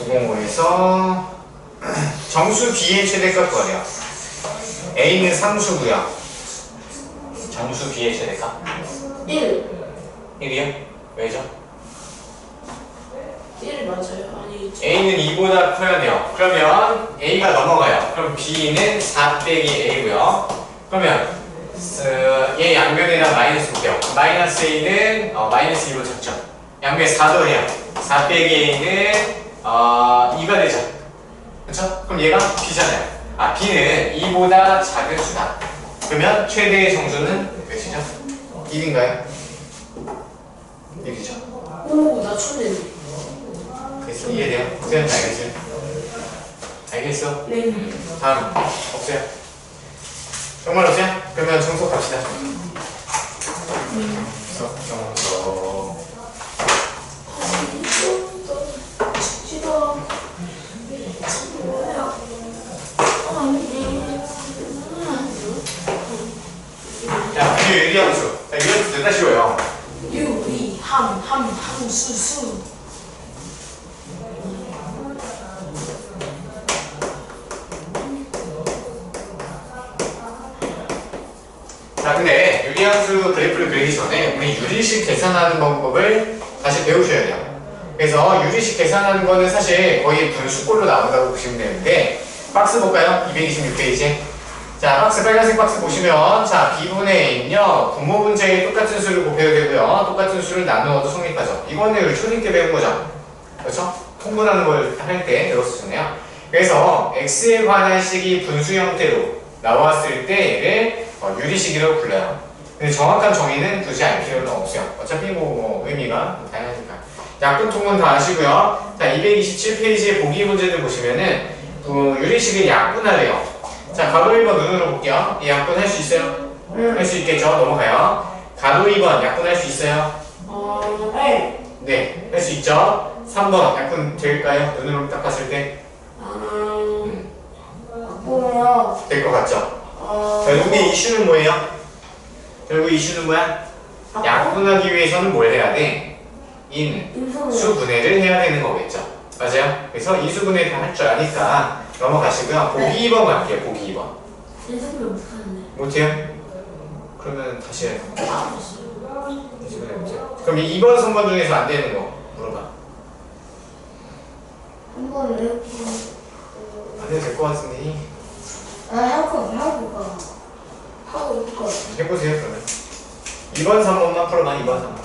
905에서 정수 b의 최대값 구하래요. a는 상수고요. 정수 b의 최대값 1이요? 왜죠? 1 맞아요. 아니 a는 2보다 커야 돼요. 그러면 a가 넘어가요. 그럼 b는 4 빼기 a고요. 그러면 얘 양변에다 마이너스 볼게요. 마이너스 a는 마이너스 2로 적죠. 양변에 4 더해요. 4 빼기 a는 2가 되죠. 그렇죠? 그럼 얘가 b잖아요. b는 2보다 작은 수다. 그러면 최대의 정수는 몇이죠? 1인가요? 1이죠. 오나 천재네. 됐어. 이해돼요? 없어요? 알겠어요? 알겠어? 네. 다음 없어요? 정말 없어요? 그러면 정석 갑시다. 정석 자, 유리함수. 자, 유리함수 됐다 쉬워요. 함수. 자, 근데 유리함수 그래프를 그리기 전에 우리 유리식 계산하는 방법을 다시 배우셔야 돼요. 그래서 유리식 계산하는 거는 사실 거의 분수꼴로 나온다고 보시면 되는데 박스 볼까요? 226페이지. 자, 박스 빨간색 박스 보시면 자, B분의 A는요 분모 문제에 똑같은 수를 곱해도 되고요 똑같은 수를 나누어도 성립하죠. 이거는 우리 초딩 때 배운 거죠. 그렇죠? 통분하는 걸 할 때 배웠었잖아요. 그래서 X에 관한 식이 분수 형태로 나왔을 때 얘를 유리식이라고 불러요. 근데 정확한 정의는 두지 않을 필요는 없어요. 어차피 뭐 의미가 다양하니까. 약분 통분 다 아시고요. 자, 227페이지의 보기 문제들 보시면은 유리식을 약분하래요. 자, 가로 1번 눈으로 볼게요. 이 약분 할 수 있어요? 할 수 있겠죠? 넘어가요. 가로 2번 약분 할 수 있어요? 네. 네, 할 수 있죠? 3번 약분 될까요? 눈으로 딱 봤을 때? 뭐야? 될 것 같죠? 결국에 이슈는 뭐예요? 결국 이슈는 뭐야? 약분하기 위해서는 뭘 해야 돼? 인수분해를 해야 되는 거겠죠? 맞아요? 그래서 인수분해를 할 줄 아니까 넘어가시고요. 보기 2번 갈게요. 보기 2번. 인수분해 못하는데. 못해요? 그러면 다시 해요. 알았어요. 인수분해 못해요. 그럼 이 2번, 3번 중에서 안 되는 거 물어봐. 한 번을 해볼까? 안 해도 될 것 같은데. 해볼까? 하고 있을 거야. 해보세요, 그러면. 2번, 3번만 풀어봐, 2번, 3번.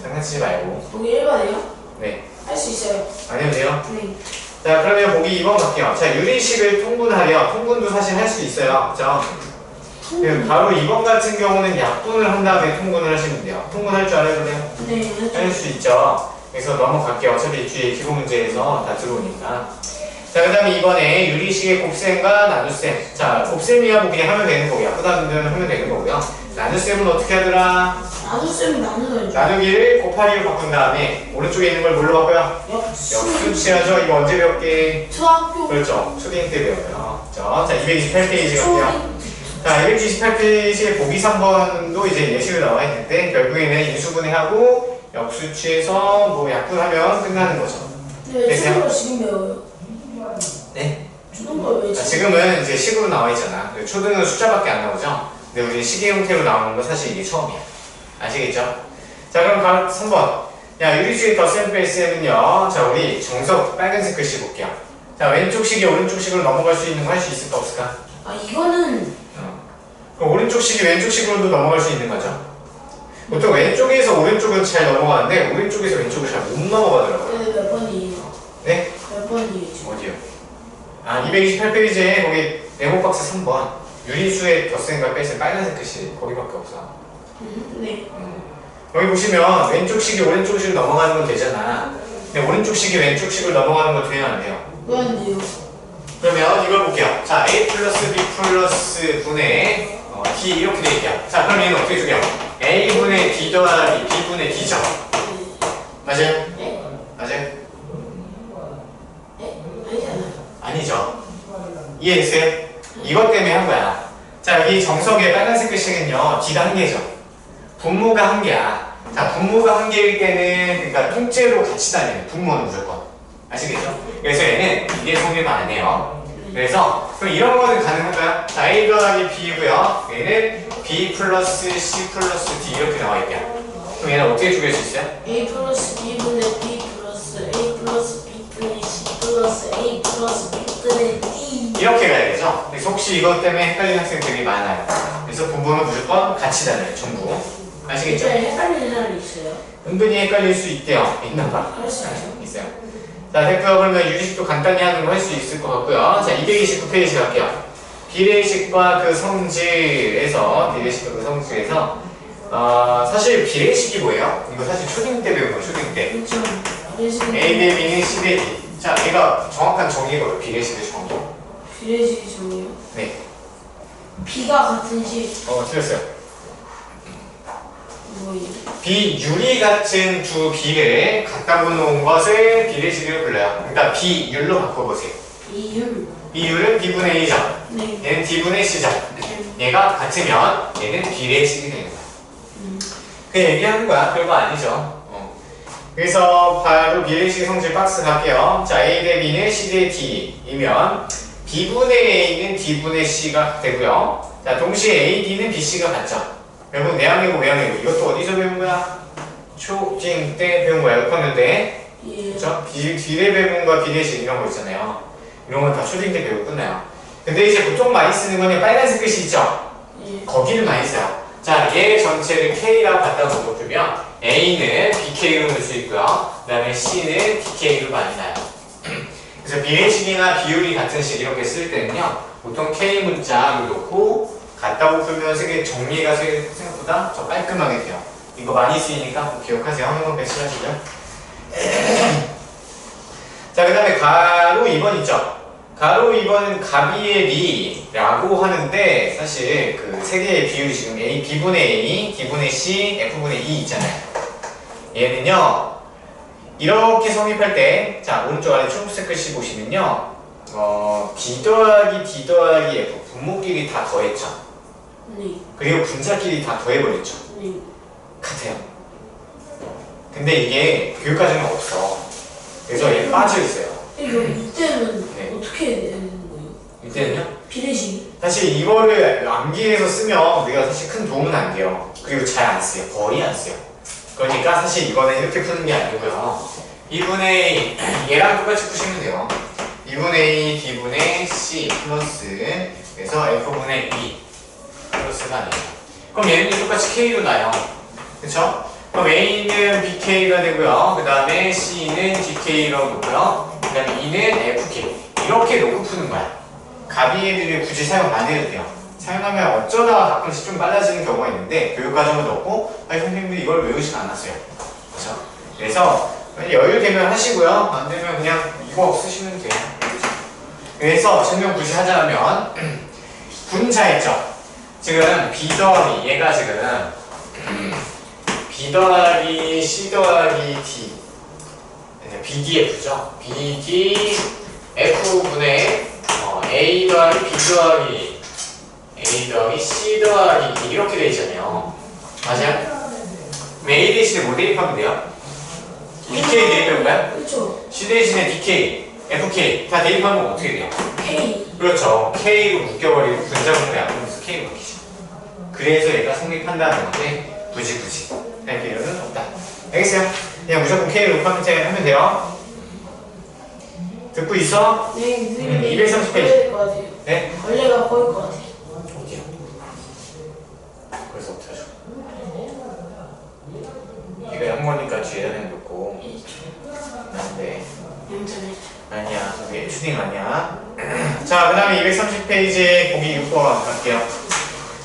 장난치지 말고. 보기 1번이요? 네. 할 수 있어요. 안 해도 돼요? 네. 자, 그러면 보기 2번 갈게요. 자, 유리식을 통분하려. 통분도 사실 할 수 있어요. 그죠? 바로 2번 같은 경우는 약분을 한 다음에 통분을 하시면 돼요. 통분할 줄 알아요, 그래요? 네. 할 수 있죠. 그래서 넘어갈게요. 어차피 뒤에 기본 문제에서 다 들어오니까. 자, 그 다음에 이번에 유리식의 곱셈과 나눗셈. 자, 곱셈이야 뭐 그냥 하면 되는 거고, 약분하면 하면 되는 거고요. 나눗셈은 어떻게 하더라? 나눗셈 나누어야죠. 나누기를 곱하기로 바꾼 다음에 오른쪽에 있는 걸 뭘로 바꿔요? 역수치하죠. 이거 언제 배웠게? 초등학교. 그렇죠. 초딩 때 배워요. 자, 228페이지 갈게요. 자, 228페이지에 보기 3번도 이제 예시로 나와 있는데 결국에는 인수분해하고 역수치해서 뭐 약분하면 끝나는 거죠. 네, 초등학교 지금 배워요. 네. 초등학교 왜 자, 지금? 지금은 이제 식으로 나와 있잖아. 초등은 숫자밖에 안 나오죠. 근데 우리 식의 형태로 나오는 건 사실 이게 처음이야. 아시겠죠? 자, 그럼 바로 3번. 야, 유리수의 덧셈 뺄셈은요. 자, 우리 정석 빨간색 글씨 볼게요. 자, 왼쪽 식이 오른쪽 식으로 넘어갈 수 있는 거 할 수 있을까 없을까? 이거는 그럼 오른쪽 식이 왼쪽 식으로도 넘어갈 수 있는 거죠. 보통 왼쪽에서 오른쪽은 잘 넘어가는데 오른쪽에서 왼쪽을 잘 못 넘어가더라고요. 몇 번이에요? 네? 몇 번이에요 지금? 어디요? 228페이지에 거기 네모박스 3번 유리수의 덧셈과 뺄셈 빨간색 글씨 거기밖에 없어. 네. 여기 보시면 왼쪽 식이 오른쪽 식으로 넘어가는 건 되잖아. 근데 오른쪽 식이 왼쪽 식으로 넘어가는 건 돼요, 안 돼요? 왜 안 돼요? 그러면 이걸 볼게요. 자, a 플러스 b 플러스 분의 d 이렇게 돼 있게요. 자, 그럼 얘는 어떻게 줄게요? a분의 d 더하기 b분의 d죠. 맞아요? 네? 맞아요? 네? 아니잖아요. 아니죠. 이해됐어요? 이것 때문에 한 거야. 자, 여기 정석의 빨간색 글씨는요, d가 한 개죠. 분모가 한 개야. 자, 분모가 한 개일 때는 그러니까 통째로 같이 다니는 분모는 무조건. 아시겠죠? 그래서 얘는 이게 성립 안 해요. 그래서 그럼 이런 거는 가능할까요? 자, a 더하기 b고요. 얘는 b 플러스 c 플러스 d 이렇게 나와 있게요. 그럼 얘는 어떻게 쪼갤 수 있어요? A 플러스 B분의 B 플러스 A 플러스 B분의 C 플러스 A 플러스 B분의 D. 이렇게 가야 되죠? 그래서 혹시 이것 때문에 헷갈리는 학생들이 많아요. 그래서 분모는 무조건 같이 다녀요, 전부. 아시겠죠? 진짜 헷갈리는 사람이 있어요? 은근히 헷갈릴 수 있대요. 있나봐. 할 수 있죠. 있어요. 자, 됐고요. 그러면 유리식도 간단히 하는 거 할 수 있을 것 같고요. 자, 229페이지 갈게요. 비례식과 그 성질에서 사실 비례식이 뭐예요? 이거 사실 초딩 때 배운 거, 초딩 때. 그렇죠. A 대 B는 C 대 D. 자, 얘가 정확한 정의가 비례식의 정의. 비례식이 정해요? 네. B가 같은 식 틀렸어요. 뭐예요? 비율이 같은 두 비를 갖다 붙여놓은 것을 비례식이라고 불러요. 그러니까 비율로 바꿔보세요. 비율. 비율은 B분의 A죠. 네. 얘는 D분의 C죠. 얘가 같으면 얘는 비례식이 되는 거야. 그냥 얘기하는 거야. 별거 아니죠. 그래서 바로 비례식 성질 박스 갈게요. 자, A 대 B는 C 대 D이면 B분의 A는 D분의 C가 되고요. 자, 동시에 A, D는 B, C가 같죠. 여러분 내항이고 외항이고 이것도 어디서 배운 거야? 초딩 때 배운 거야. 였는데 예. 그렇죠? 비례 배분과 비례식 이런 거 있잖아요. 이런 건 다 초딩 때 배우고 끝나요. 근데 이제 보통 많이 쓰는 거는 빨간색 글씨 있죠? 예. 거기를 많이 써요. 자, 얘 전체를 K라고 갖다 놓으면 A는 BK로 넣을 수 있고요. 그 다음에 C는 DK로 많이 나요. 그래서 비례식이나 비율이 같은 식 이렇게 쓸 때는요, 보통 K 문자로 놓고 갖다 붙으면 되게 정리가 생각보다 더 깔끔하게 돼요. 이거 많이 쓰이니까 꼭 기억하세요. 한번 배치하시죠. 자, 그 다음에 가로 2번 있죠? 가로 2번은 가비의 B라고 하는데 사실 그 세 개의 비율이 지금 A, B분의 A, D분의 C, F분의 E 있잖아요. 얘는요 이렇게 성립할 때 자 오른쪽 아래 초록색 글씨 보시면요 B 더하기 D 더하기 F 분모끼리 다 더했죠. 네. 그리고 분자끼리 다 더해버렸죠. 네. 같아요. 근데 이게 교육과정에 없어. 그래서 얘 빠져있어요. 이거 이때는 네. 어떻게 해야 되는 거예요? 이때는요? 비례식. 사실 이거를 암기해서 쓰면 우리가 사실 큰 도움은 안 돼요. 그리고 잘 안 써요. 거의 안 써요. 그러니까 사실 이거는 이렇게 푸는 게 아니고요. 2분의 얘랑 똑같이 푸시면 돼요. 2분의 A, D분의 C 플러스 그래서 F분의 E 플러스가 아니에요. 그럼 얘는 똑같이 K로 나요. 그쵸? 그럼 A는 BK가 되고요. 그 다음에 C는 DK라고 놓고요. 그 다음에 E는 FK 이렇게 놓고 푸는 거야. 가비애들을 굳이 사용 안 해도 돼요. 사용하면 어쩌다가 가끔씩 좀 빨라지는 경우가 있는데 교육과정은 없고 선생님들이 이걸 외우지 않았어요. 그렇죠? 그래서 여유 되면 하시고요. 안 되면 그냥 이거 쓰시면 돼요. 그래서 설명 굳이 하자면 분자했죠. 지금 B 더하기 얘가 지금 B 더하기 C 더하기 D BDF죠. BDF분의 A 더하기 B 더하기 A 더하기 C 더하기 D 이렇게 돼 있잖아요. 맞아요? A 대신에 뭐 대입하면 돼요? DK 대입하는 거야? 그렇죠. C 대신에 DK, FK 다 대입하면 어떻게 돼요? K. 그렇죠. K로 묶여버리고 분자분모에 안 보면서 K로 묶이죠. 그래서 얘가 성립한다는 건데 굳이 할 필요는 없다. 알겠어요? 그냥 무조건 K로 하면 돼요. 듣고 있어? 네. 230 페이지. 걸릴 것 같아요. 네? 걸레가 보일 것 같아요. 어디요? 그래서 어떻게 하죠? 이거 한 거니까 뒤에다 놓고 안돼. 아니야, 저기 슈딩 아니야. 자, 그 다음에 230페이지 보기 6번 갈게요.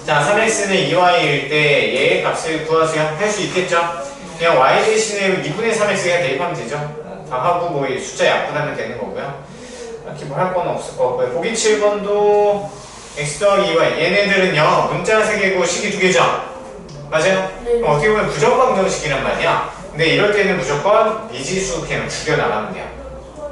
자, 3x는 2y일 때 얘의 값을 구하세요. 할 수 있겠죠? 그냥 y 대신에 2분의 3x 그냥 대입하면 되죠. 다 하고 뭐 숫자 약분하면 되는 거고요. 딱히 뭐 할 건 없을 것 같고요. 보기 7번도 x 더하기 2y 얘네들은요 문자 3개고 식이 2개죠? 맞아요? 네. 어떻게 보면 부정방정식이란 말이야. 근데 이럴 때는 무조건 미지수 그냥 죽여나가면 돼요.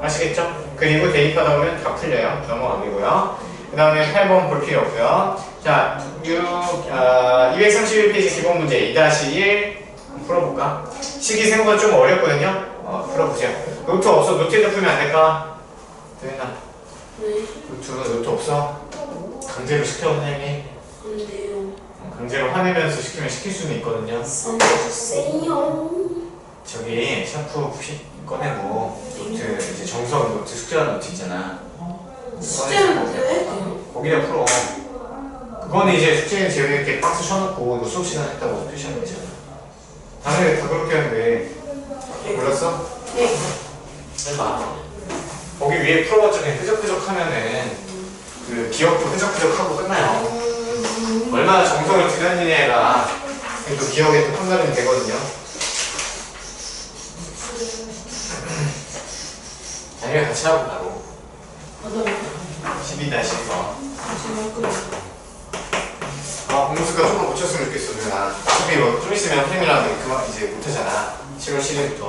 아시겠죠? 그리고 대입하다 보면 다 풀려요. 넘어가고요. 그 다음에 8번 볼 필요 없고요. 자, 231페이지 기본 문제 2-1 풀어볼까? 식이 생각보다 좀 어렵거든요. 풀어보세요. 노트 없어? 노트에다 풀면 안 될까? 되나? 네. 노트 없어? 강제로 시켜 선생님이? 근데요. 강제로 화내면서 시키면 시킬 수는 있거든요. 써주세요. 저기 샤프 꺼내고 노트 이제 정석 노트 숙제하는 노트 있잖아. 숙제는 어떻게 해요? 거기다 풀어. 그거는 이제 숙제는 제가 이렇게 박스 쳐놓고 이거 수업 시간 했다고 표시하면 되잖아. 당연히 다 그렇게 하는데 몰랐어? 네. 해봐. 거기 위에 풀어봤자 그냥 끄적끄적 하면은 그 기억도 끄적끄적 하고 끝나요. 얼마나 정성을 들였느냐가 또 기억에 또 판단이 되거든요. 아니면 같이 하고 바로 12-1번. 공부수가 조금 고쳤으면 좋겠어, 누나. 어차피 좀 있으면 선생님이랑 그만 이제 못하잖아. 7월 10일부터.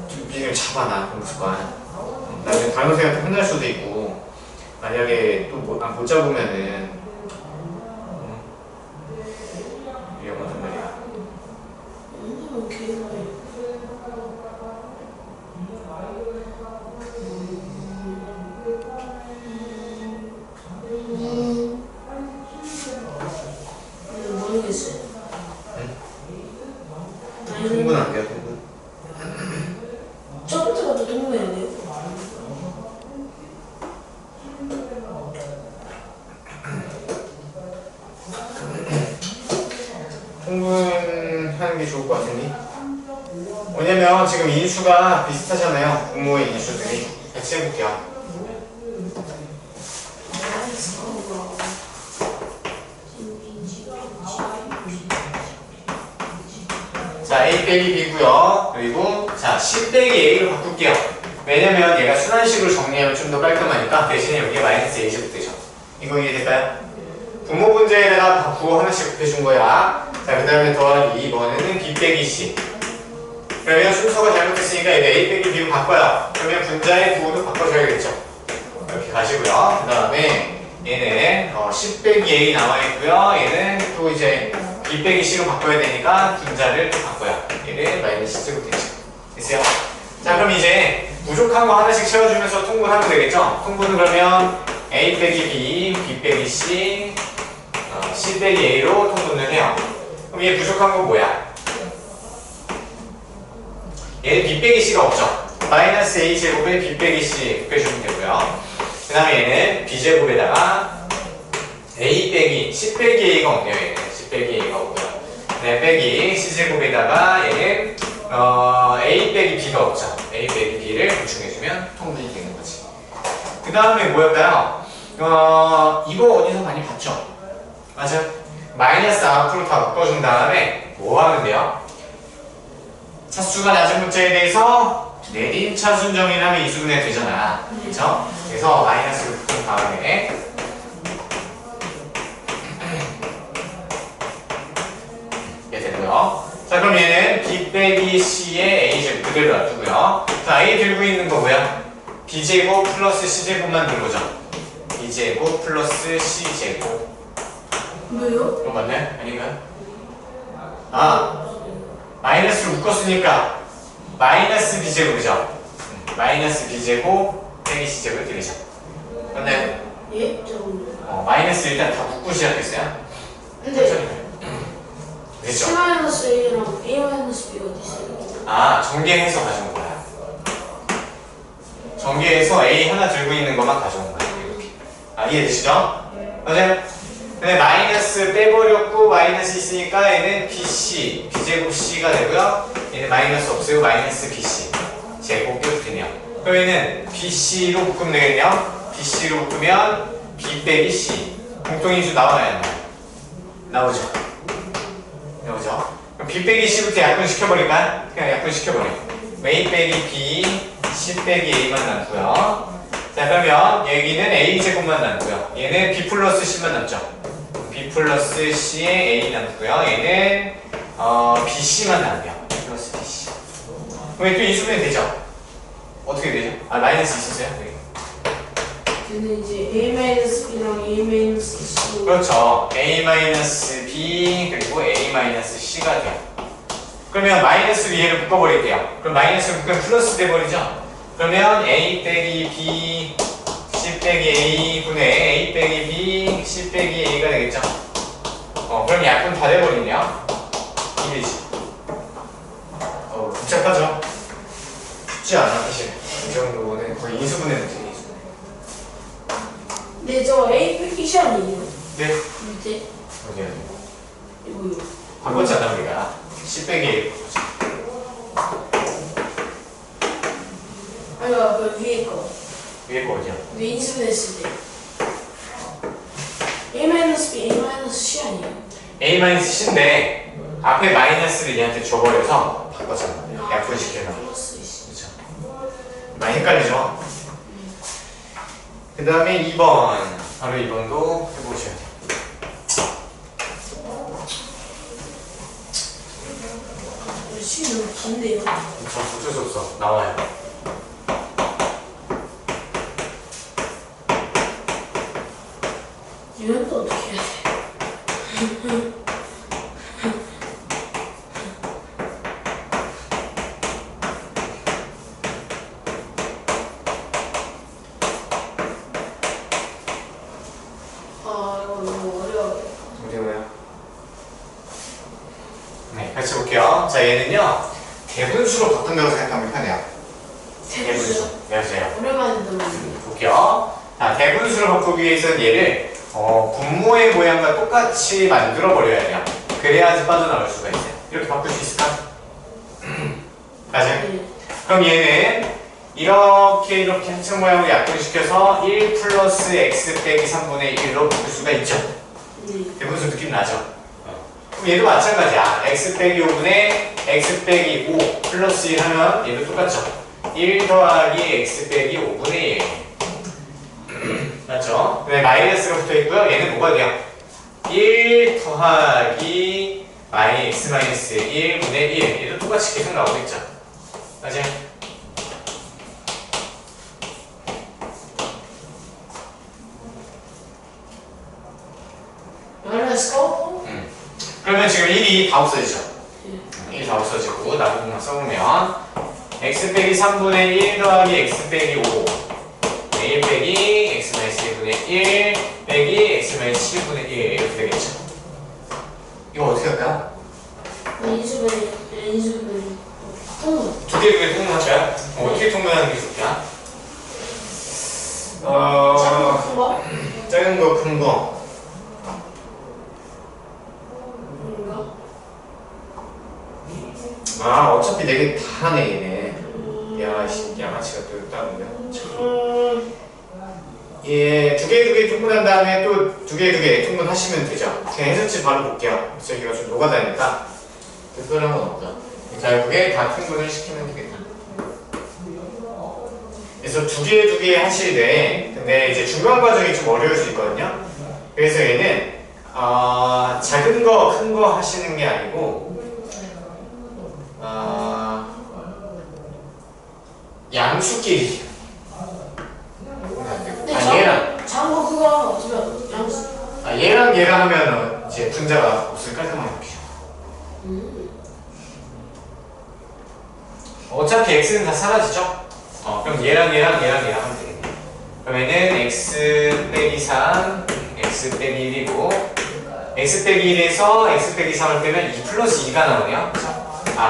좀 미리를 잡아놔, 공부수가. 나중에 다른 선생님한테 혼날 수도 있고, 만약에 또 못 잡으면은, 위험하단 말이야. 모르겠어요. 통분 안 돼요, 통분. 첫 번째부터 동물해야 돼요. 통분하는 게 좋을 것 같으니. 왜냐면 지금 인수가 비슷하잖아요. 분모의 인수들이. 같이 해볼게요. 자, A 빼기 B고요. 그리고 자, 10 빼기 A로 바꿀게요. 왜냐면 얘가 순환식으로 정리하면 좀 더 깔끔하니까 대신에 여기에 마이너스 a제곱 되죠. 이거 이해될까요? 분모 분자에다가 부호 하나씩 곱해준 거야. 자, 그 다음에 더하기 2번에는 b 빼기 c. 그러면 순서가 잘못됐으니까 얘 a 빼기 b로 바꿔요. 그러면 분자의 부호도 바꿔줘야겠죠. 이렇게 가시고요. 그 다음에 얘는 10 빼기 a 나와있고요. 얘는 또 이제 b 빼기 c로 바꿔야 되니까 분자를 또 바꿔요. 얘는 마이너스 c제곱 되죠. 됐어요? 자, 그럼 이제 부족한 거 하나씩 채워주면서 통분하면 되겠죠? 통분은 그러면 a 빼기 b, b 빼기 c, c 빼기 a로 통분을 해요. 그럼 얘 부족한 거 뭐야? 얘는 b 빼기 c가 없죠? 마이너스 a 제곱에 b 빼기 c 곱해주면 되고요. 그 다음에 얘는 b 제곱에다가 a 빼기 c 빼기 a가 없네요. 얘는 c 빼기 a가 없고요. 네, 빼기 c 제곱에다가 얘는 a 빼기 b가 없죠. a 빼기 b를 보충해주면 통분이 되는 거지. 그 다음에 뭐였까요? 이거 어디서 많이 봤죠? 맞아요? 마이너스 앞으로 다 묶어준 다음에 뭐 하면 돼요? 차수가 낮은 문자에 대해서 내림 차순 정의하면 이수분해 되잖아. 그쵸? 그래서 마이너스를 묶은 다음에 이게 되고요. 자, 그럼 얘는 b 빼기 c의 a제곱 그대로 놔두고요. 자, a 들고 있는 거 뭐야? b제곱 플러스 c제곱만 들고죠. b제곱 플러스 c제곱. 왜요? 그거 맞나요? 아닌가요? 마이너스를 묶었으니까 마이너스 b제곱이죠. 마이너스 b제곱 빼기 c제곱 되겠죠. 맞나요? 예? 잠깐만요. 마이너스 일단 다 묶고 시작했어요. 근데 됐죠? C-A랑 A-B가 어디 있어요? 전개해서 가져온 거야. 전개해서 A 하나 들고 있는 것만 가져온 거야. 이렇게. 이해되시죠? 맞아요? 근데 마이너스 빼버렸고 마이너스 있으니까 얘는 BC, B제곱 C가 되고요. 얘는 마이너스 없애고 마이너스 BC 제곱 이렇게 되네요. 그럼 얘는 BC로 묶으면 되겠네요. BC로 묶으면 B 빼기 C 공통인수 나와야 하나요? 나오죠? 나오죠? 그럼 B 빼기 C부터 약분시켜버릴까요? 그냥 약분시켜버려. A 빼기 B, C 빼기 A만 남고요. 자, 그러면 여기는 A제곱만 남고요. 얘는 B 플러스 C만 남죠? B 플러스 C에 A 남고요. 얘는 BC만 남아요. B 플러스 BC. 그럼 또 인수분해 되죠? 어떻게 되죠? 마이너스 있었어요? 네. 근데 이제 A-B랑 A-C 그렇죠. A-B 그리고 A-C가 돼요. 그러면 마이너스 위에를 묶어버릴게요. 그럼 마이너스 묶으면 플러스 돼버리죠? 그러면 A 빼기 B C 빼기 A 분의 A 빼기 B C 빼기 A가 되겠죠? 그럼 약분 다 돼버리네요. 이되지. 복잡하죠? 쉽지 않아 사실. 이 정도는 거의 인수분해 문제예요. 네, 저 A 빼기 C 아니에요? 네. 밑에 어디야? 이거요. 바꿨잖아 우리가. C 빼기 A. 아니요, 그 위에 거. 위에 거 어디야? 위에 인수분했을 때. A-B, A-C 아니에요? A-C인데 앞에 마이너스를 얘한테 줘버려서 바꿨잖아. 약분시켜서. 플러스 있어. 그렇죠. 많이 헷갈리죠? 그 다음에 2번. 바로 2번도 해보셔야 돼요. 시간 너무 긴데요. 그렇죠. 어쩔 수 없어. 나와요. 이건 또 어떻게 해야 돼? 이거 너무 어려워요. 어려워요? 네, 같이 볼게요. 자, 얘는요. 대분수로 바꾼다고 생각하면 편해요. 대분수. 맞아요. 오랜만에 들어봤는데. 볼게요. 자, 대분수로 바꾸기 위해서는 얘를 분모의 모양과 똑같이 만들어 버려야 돼요. 그래야지 빠져나올 수가 있어요. 이렇게 바꿀 수 있을까? 맞아요. 네. 그럼 얘는 이렇게 한층 모양으로 약분시켜서 1 플러스 x 빼기 3분의 1로 바꿀 수가 있죠. 네. 대분수 느낌 나죠? 그럼 얘도 마찬가지야. x 빼기 5분의 x 빼기 5 플러스 1 하면 얘도 똑같죠. 1 더하기 x 빼기 5분의 1 맞죠? 네, 마이너스가 붙어있고요. 얘는 뭐가 돼요? 1 더하기 x 마이너스 1분의 1 얘도 똑같이 계속 나오겠죠? 맞아요? 마이너스 거? 그러면 지금 1이 다 없어지죠? 1이 다 없어지고 나부분만 써보면 x 빼기 3분의 1 더하기 x 빼기 5 1 빼기 x 마이너스 1분의 1 빼기 x 마이너스 7분의 1 이렇게 되겠죠? 이거 어떻게 할까요? 인수분해 통분. 두 개 통분할까요? 어떻게 통분하는 게 좋을까? 작은 거? 작은 거, 큰 거. 아, 어차피 4개 다 하네, 얘네. 야, 씨, 양아치가 또 따는데. 예, 두 개 통분한 다음에 또 두 개 통분하시면 되죠. 그냥 해설지 바로 볼게요. 그래서 이거 좀 녹아다니까 특별한 건 없다. 결국에 다 통분을 시키면 되겠다. 그래서 두 개 하실 때, 근데 이제 중간 과정이 좀 어려울 수 있거든요. 그래서 얘는 작은 거, 큰 거 하시는 게 아니고 양수끼리. 얘랑 작은 거 그거 어쩌면 양수. 얘랑 하면 이제 분자가 없을 깔끔하게 바뀌죠. 어차피 x는 다 사라지죠? 그럼 얘랑 하면 되겠네. 그러면은 x 빼기 3, x 빼기 1이고 x 빼기 1에서 x 빼기 3을 빼면 2 플러스 2가 나오네요. 그쵸?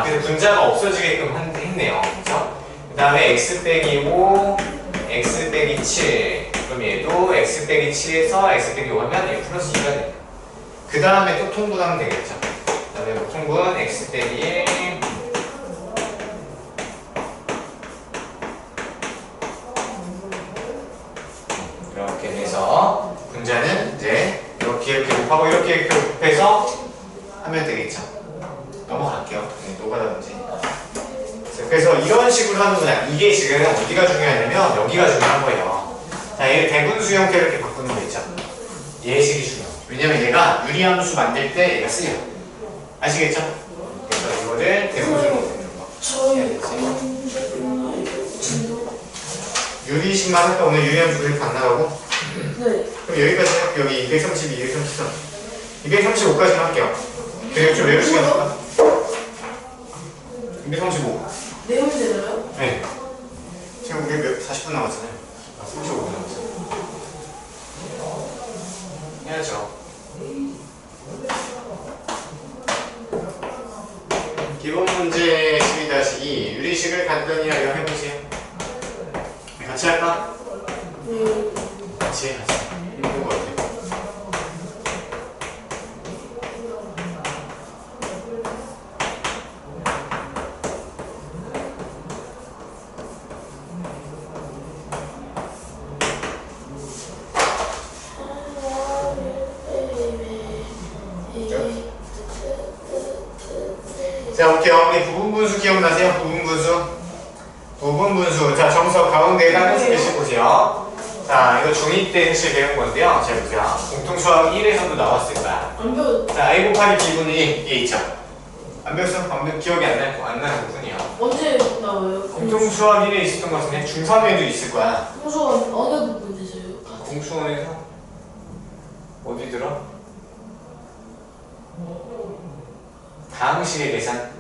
그래서 분자가 없어지게끔 했네요. 그쵸? 그 다음에 x 빼기 5, x 빼기 7 그럼 얘도 x 빼기 7에서 x 빼기 5 하면 1 플러스 2가 됩니다. 그 다음에 또 통분하면 되겠죠. 그 다음에 뭐 통분 x 빼기 1 이렇게 돼서 분자는 이제 이렇게 곱하고 이렇게 곱해서 하면 되겠죠. 넘어갈게요. 네, 노가다든지. 그래서 이런 식으로 하는구나. 이게 지금 어디가 중요하냐면 여기가 중요한 거예요. 자, 얘를 대분수 형태로 이렇게 바꾸는 거 있죠. 예식이 중요해요. 왜냐면 얘가 유리함수 만들 때 얘가 쓰여. 아시겠죠? 그래서 이거를 대분수 형태로 바꾸는 거. 저희 유리식만 할까? 오늘 유리함수 그렇게 안 나가고? 네. 그럼 여기까지 할게요. 여기 232, 233. 235까지만 할게요. 그리고 좀 외울 시간 없다. 235. 내용 되나요? 네. 지금 우리 40분 남았잖아요. 35분 남았어요. 해야죠. 기본 문제 12-2 유리식을 간단히 해보세요. 같이 할까? 같이 힘든 것 같아요. 자, 볼게요. 우리 부분분수 기억나세요? 부분분수. 자, 정석 가운데에다 한씩 계시 보세요. 자, 이거 중2 때 사실 배운 건데요. 자, 보세요. 공통수학 1에서도 나왔을 거야. 안 배워. 자, a 곱하기 b분의 1, 얘 있죠? 안 배웠어? 기억이 안 나는 부분이야. 언제 나와요? 공통수학 1에 있었던 것 같은데 중3에도 있을 거야. 공수원 어느 부분 되세요? 공수원에서 어디 들어? 다항식의 계산.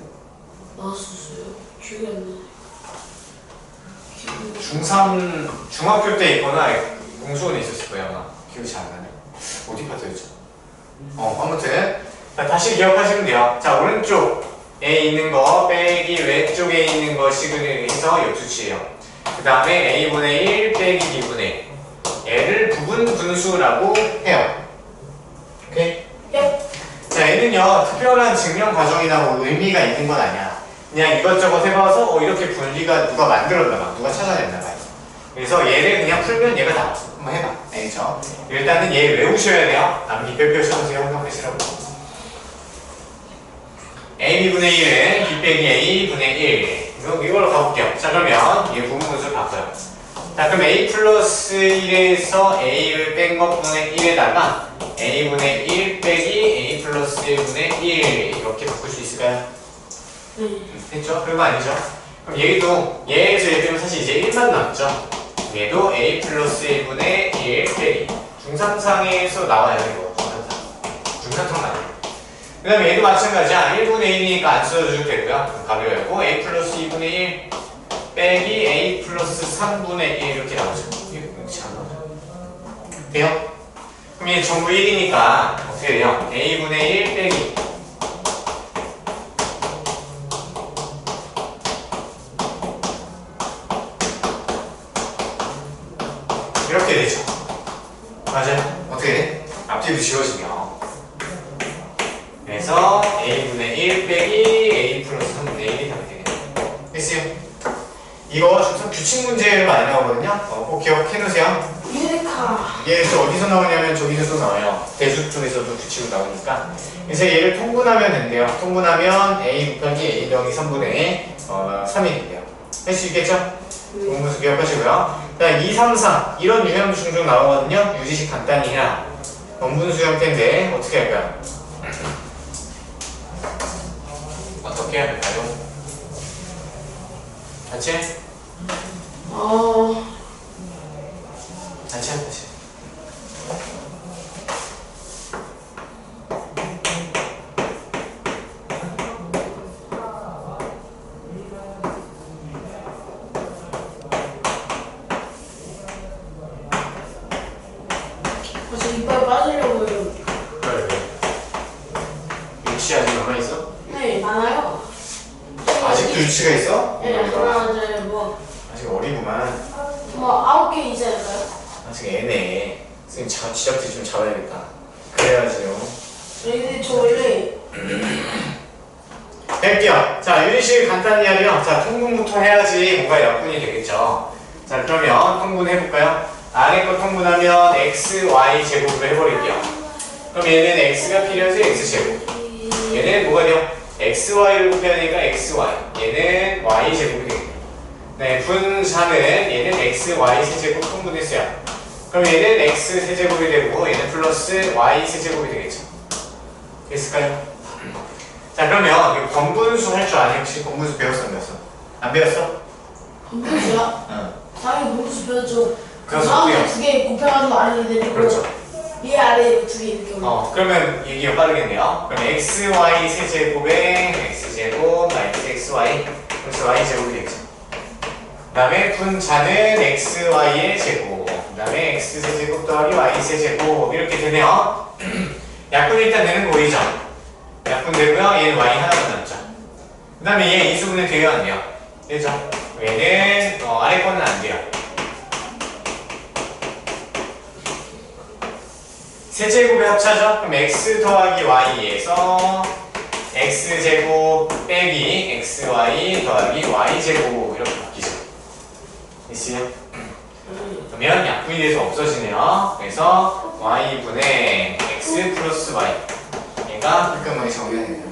나왔었어요. 기억이 안 나요. 중3 중학교 때 있거나 공수원에 있었을 거야 아마. 기억이 잘 안 나네. 어디 파트였죠? 아무튼 자, 다시 기억하시면 돼요. 자, 오른쪽에 있는 거 빼기 왼쪽에 있는 거 식을 해서 역수치예요. 그 다음에 a분의 1 빼기 b분의 얘를 부분 분수라고 해요. 오케이? 네. 자, 얘는요 특별한 증명 과정이나 뭐 의미가 있는 건 아니야. 그냥 이것저것 해봐서 이렇게 분리가 누가 만들었나봐, 누가 찾아냈나봐요. 그래서 얘를 그냥 풀면 얘가 나와. 한번 해봐. 알겠죠? 일단은 얘 외우셔야 돼요. 남기 별표 쳐보세요. 혼동하시라고. a b분의 1은 b 빼기 a 분의 1 이걸로 가볼게요. 자, 그러면 얘 부분분수를 바꿔요. 자, 그럼 a 플러스 1에서 a를 뺀 것분의 1에다가 a분의 1 빼기 a 플러스 1분의 1 이렇게 바꿀 수 있을까요? 됐죠? 그런 거 아니죠? 그럼 얘도 얘에서 얘 빼면 사실 이제 1만 남죠? 얘도 a 플러스 1분의 1 빼기 중상상에서 나와요 이거 중상상 나와요. 그 다음에 얘도 마찬가지야. 1분의 1이니까 안 써줘도 되고요. 그럼 가로 열고 a 플러스 2분의 1 빼기 a 플러스 3분의 1 이렇게 나오죠. 이렇게 안 나오죠. 돼요? 그럼 얘 전부 1이니까 어떻게 돼요? a분의 1 빼기 이렇게 되죠. 맞아요? 어떻게 돼? 앞뒤로 지워지면 그래서 a분의 1 빼기 a 플러스 3분의 1이 답이 되겠네요. 됐어요? 이거 좀 규칙 문제를 많이 나오거든요. 꼭 기억해 놓으세요. 유레카. 얘 또 어디서 나오냐면 저기서 또 나와요. 대수 쪽에서도 규칙으로 나오니까. 그래서 얘를 통분하면 된대요. 통분하면 a 곱하기 a 더하기 3분의 3이 된대요. 할 수 있겠죠? 공분수 기억하시고요. 자, 2, 3, 4 이런 유형도 종종 나오거든요. 유지식 간단히 해라. 원분수 형태인데 어떻게 할까요? 어떻게 해야 될까요? 같이? 같이 같이. 벌써 이빨 빠지려고 해요. 그래. 유치 아직 남아 있어? 네, 많아요. 아직도 유치가 있어? 네, 하나, 둘, 아직 어리구만. 9개 이제 할까요? 아직 애네. 선생님 지적지 좀 잡아야겠다. 그래야지요. 근데 저 원래 할게요. 자, 유리식 간단히 하려. 자, 통분부터 해야지 뭔가 약분이 되겠죠. 자, 그러면 통분해볼까요? 아래 거 통분하면 x, y 제곱으로 해버릴게요. 그럼 얘는 x가 필요해서 x제곱. 얘는 뭐가 돼요? xy를 곱해야 되니까 xy. 얘는 y 제곱이 되겠네요. 네, 분자는 얘는 x, y 세제곱 통분했어요. 그럼 얘는 x 세제곱이 되고 얘는 플러스 y 세제곱이 되겠죠. 됐을까요? 자, 그러면 번분수 할 줄 아니? 혹시 번분수 배웠어? 안 배웠어? 안 배웠어? 분수야? 응. 당연히 분수 배웠죠. 그래서 다음에 어떻게 두개 곱해가지고 아래로 내리고 그렇죠. 위에 아래 두 개 이렇게 올려. 그러면 얘기가 빠르겠네요. 그럼 xy 세제곱에 x제곱 마이너스 xy 그래서 y제곱이 되겠죠. 그 다음에 분자는 xy의 제곱 그 다음에 x세제곱 더하기 y세제곱 이렇게 되네요. 약분 일단 되는 거 보이죠? 약분 되고요. 얘는 y 하나만 남죠. 그 다음에 얘 이수분해 돼요? 안 돼요? 되죠? 얘는 아래 거는 안 돼요. 세제곱의 합차죠? 그럼 x 더하기 y에서 x제곱 빼기 xy 더하기 y제곱 이렇게 바뀌죠. 됐어요? 그러면 약분이 돼서 없어지네요. 그래서 y분의 x 플러스 y 얘가 깔끔하게 정리가 되네요.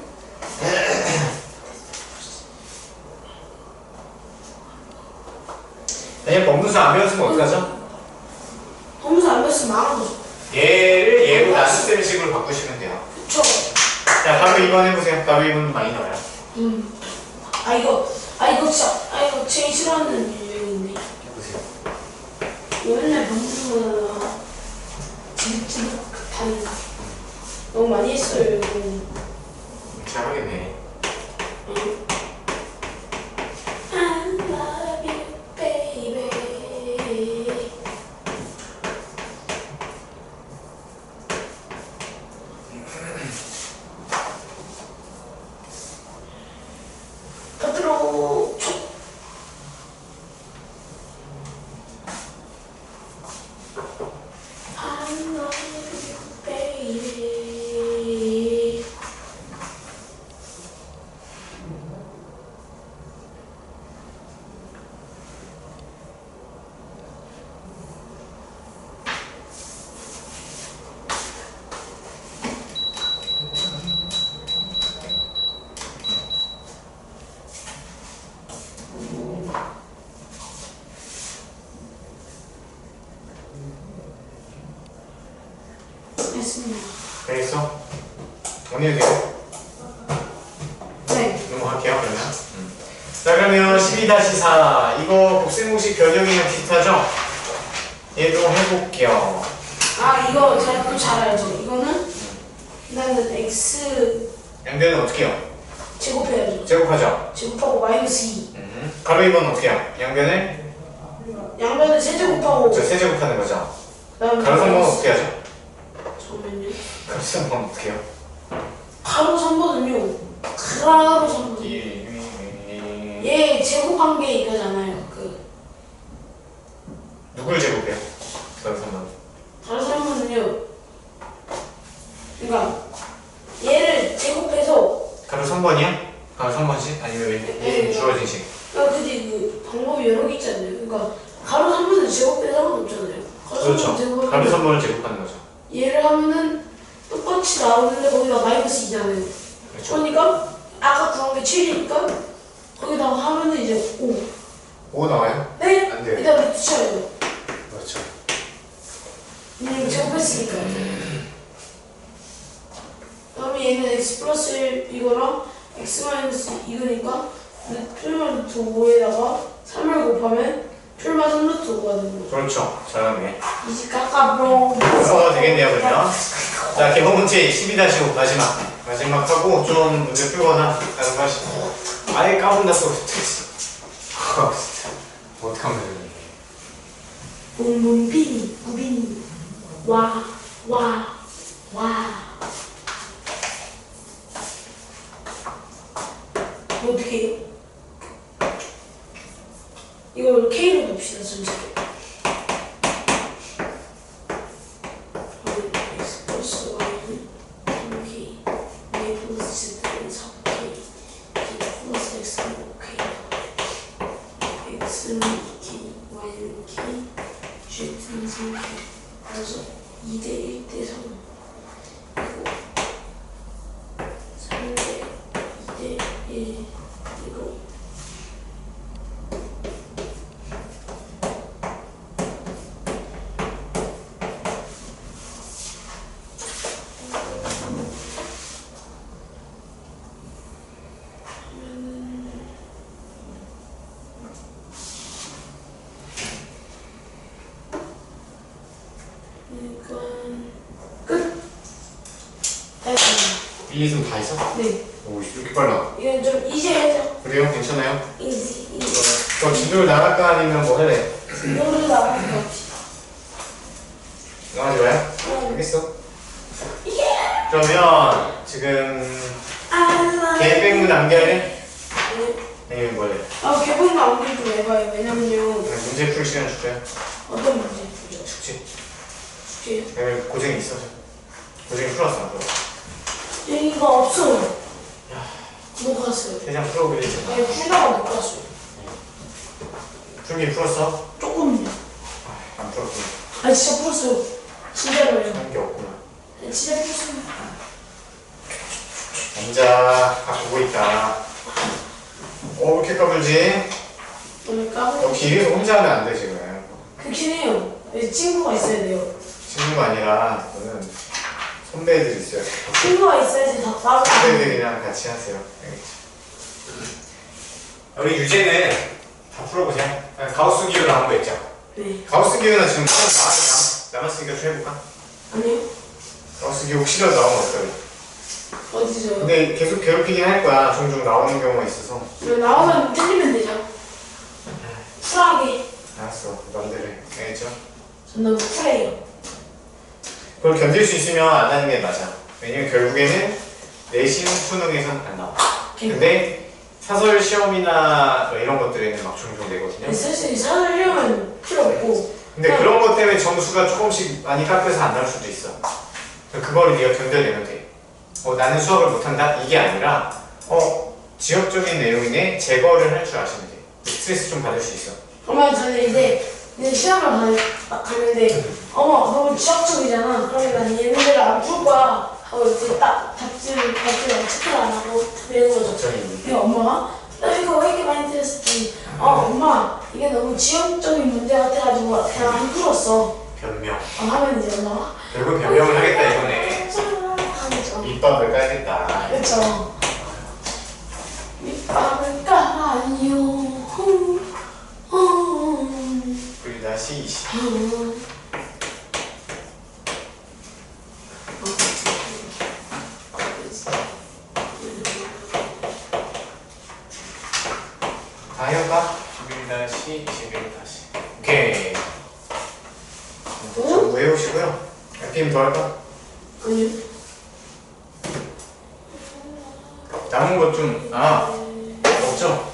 만약 범분수 안 배웠으면 어떡하죠? 범수 안 배웠으면 망한 거죠. 얘를 얘로 나눗셈 식으로 바꾸시면 돼요. 그쵸. 자, 바로 2번 해보세요. 바로 2번 많이 나와요. 이거 제일 싫어하는 유형인데. 해보세요. 맨날 범수는 지긋지긋 다는 너무 많이 했어요. 이거. 잘하겠네. I love you, baby. 겉으로 촉. I love you, baby. 됐습니다. 알겠어? 언니도 돼요? 네. 넘어갈게요 그러면. 자 그러면 12-4 이거 곱셈공식 변형이랑 비슷하죠? 얘도 해볼게요. 아 이거 제가 또 잘 알죠. 이거는 일단은 x 양변은 어떻게 해요? 제곱해야죠. 제곱하죠? 제곱하고 마이너스 2. 가로 2번은 어떻게 해요? 양변을 양변을 세제곱하고 세제곱하는 거죠? 그다음에 가로 3번은 어떻게 하죠? 잠깐만요. 가로 3번은 어떻게 해요? 가로 3번은요. 가로 3번. 얘 제곱한 게 이거잖아요. 그 누굴 제곱해요? 가로 3번 가로 3번은요. 그러니까 얘를 제곱해서 가로 3번이요? 가로 3번씩? 아니면 왜 주어진 식? 그러니까 근데 그 방법이 여러 개 있잖아요. 그러니까 가로 3번은 제곱해서 상관없잖아요. 가로 3번 그렇죠. 제곱하면 가로 3번을 제곱하는 거죠. 얘를 하면은 똑같이 나오는데 거기다 마이너스 2잖아요. 그렇죠. 그러니까 아까 구한 게 7이니까 거기다가 하면은 이제 5. 5 나와요? 네? 안 돼요. 이따 붙여요. 그렇죠. 제곱했으니까. 그다음에 얘는 x 플러스 1 이거랑 x 마이너스 이거니까 풀만 루트 5에다가 3을 곱하면 풀만 3 루트 5가 되는 거죠. 그렇죠. 잘하네. 이제 깎아브롱. 되겠네요 그러면. 자 개번 문제 12-5 마지막 하고 좀 문제 풀거나 다른 거 하시고 아예 까본다 또 진짜 어떡하면 되는 뭉뭉비니 우비니 와. 이거 어떻게 해요? 이걸 K로 봅시다 전체. X 플러스 Y는 3K, Y 플러스 Z는 4K, Z 플러스 X는 5K, X는 2K, Y는 K, Z는 3K. 그래서 2대 1대 3 그리고 3대 2대 1이고 끝! 됐습니다. 1, 2, 3 다 했어? 네. 오 이렇게 빨라. 이건 좀 이제 해줘. 그래요? 괜찮아요? 이제 그럼 진도를 나갈까 아니면 뭐 할래? 이거를 나가는 거 없이. 나가지 마요? 알겠어. 그러면 지금 계획문 암기할래? 아니면 뭐 할래? 아, 개봉도 안 그래도 좀 해봐요. 왜냐면요. 문제 풀 시간 줄까요? 어떤 문제 풀죠? 숙제. 숙제요? 왜냐면 고생이 있어. 고생이 풀었어 안 풀어? 여기가 없어요. 못 갔어요. 대장 풀어보겠지. 아니, 풀다가 못 갔어요. 풀긴 풀었어? 조금요. 안 풀었구나. 아니, 진짜 풀었어요. 진짜로요. 하는 게 없구나. 진짜 풀었어요. 남자 다 보고 있다. 왜 이렇게 까불지? 오늘 까고. 역시 이래서 혼자 하면 안 돼 지금. 그렇긴 해요. 왜 친구가 있어야 돼요. 친구가 아니라 저는 선배들 있어요. 친구가 있어야지 다 까고. 선배들이랑 같이 하세요. 알겠죠? 우리 유제는 다 풀어보세요. 가우스 기호 나온 거 있죠? 네. 가우스 기호는 지금 남았으니까 좀 해볼까? 아니요. 가우스 기호 혹시라도 나오면 어떡해? 어디서요? 근데 계속 괴롭히긴 할 거야. 종종 나오는 경우가 있어서. 나오면 틀리면 되죠. 쿨하게. 알았어. 맘대로 해. 알겠죠? 전 너무 쿨해요. 그걸 견딜 수 있으면 안 하는 게 맞아. 왜냐면 결국에는 내신 수능에선 안 나와. 근데 사설 시험이나 뭐 이런 것들에는 막 종종 내거든요. 사실 사려면 필요 없고. 근데 그런 것 때문에 점수가 조금씩 많이 깎여서 안 나올 수도 있어. 그거를 네가 견뎌내면 돼. 나는 수학을 못한다? 이게 아니라 지역적인 내용이네 제거를 할 줄 아시면 돼. 스트레스 좀 받을 수 있어. 그러면 저는 이제 시험을 가는데 너무 지역적이잖아. 그러니까 얘네들을 안 풀 거야 하고 이렇게 딱 답지를 체크를 안 하고 내는 거죠. 근데 엄마가 나 이거 왜 이렇게 많이 틀렸을지 엄마 이게 너무 지역적인 문제 같아가지고 그냥 안 풀었어. 변명. 하면 이제 엄마가 결국 변명을 하겠다 이거네. 했죠. 밑밥을 깔아요. 그리고 다시 20. 다 해볼까? 11 다시 21 다시. 오케이. 전부 외우시고요. 게임 더 할까? 아니요. 남은 것 좀, 없죠?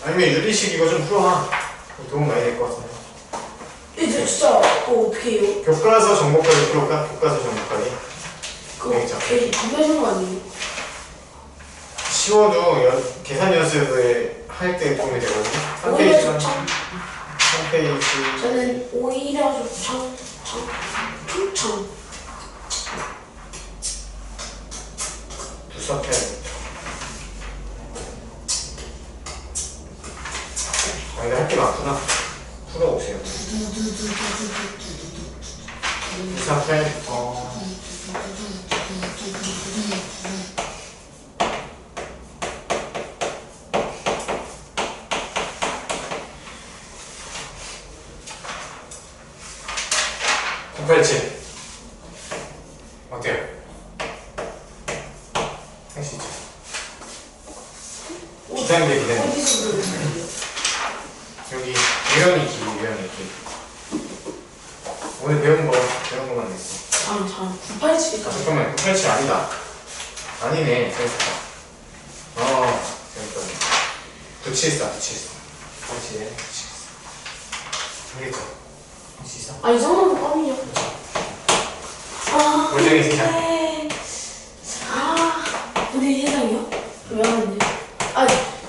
아니면 유리식 이거 좀 풀어봐. 도움 많이 될 것 같은데. 이제 진짜 어떻게 해요? 교과서 정보까지 풀어볼까? 교과서 정보까지. 그거 네, 자. 애기 반대하는 거 아니에요? 쉬워도 계산 연습을 할 때 도움이 되거든요. 한 오히려 페이지만. 좋죠. 한 페이지. 저는 오히려 좋죠. 추천. 분석해야 돼. 근데 할 게 많구나. 풀어오세요. 분석해부터. 곱팔치 어때요? 할 수 있죠? 기상대 기상대 어디서 들었어요? 여기 유형이기 유형이기 오늘 배운 거만 있어. 참 987까지. 잠깐만 곱팔치 아니다. 아니네. 재밌다. 재밌다. 974 곱팔치에 974 알겠죠? 할 수 있어? 이 정도면 껌이요. 물쟁이 세상. 네. 우리 세상이요? 왜 하는데?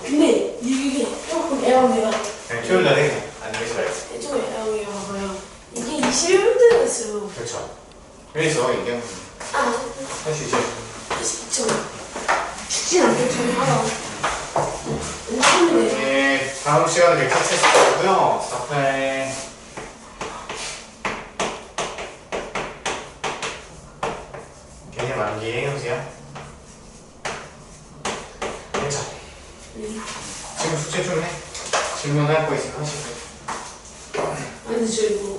근데 이게 조금 애매해요. 그냥 토요일 날에 그냥 안녕히 살아야지. 조금 애매해요. 봐봐요. 이게 21분 됐어요. 그렇죠. 그래서 이게 할 수 있죠? 진짜 죽진 않겠죠. 하나. 괜찮은데. 네, 다음 시간에 같이 했었고요. 4패 개념 암기 해보세요. 괜찮아. 지금 숙제 좀 해. 질문할 거 있으면 하시고. 아니 저 이거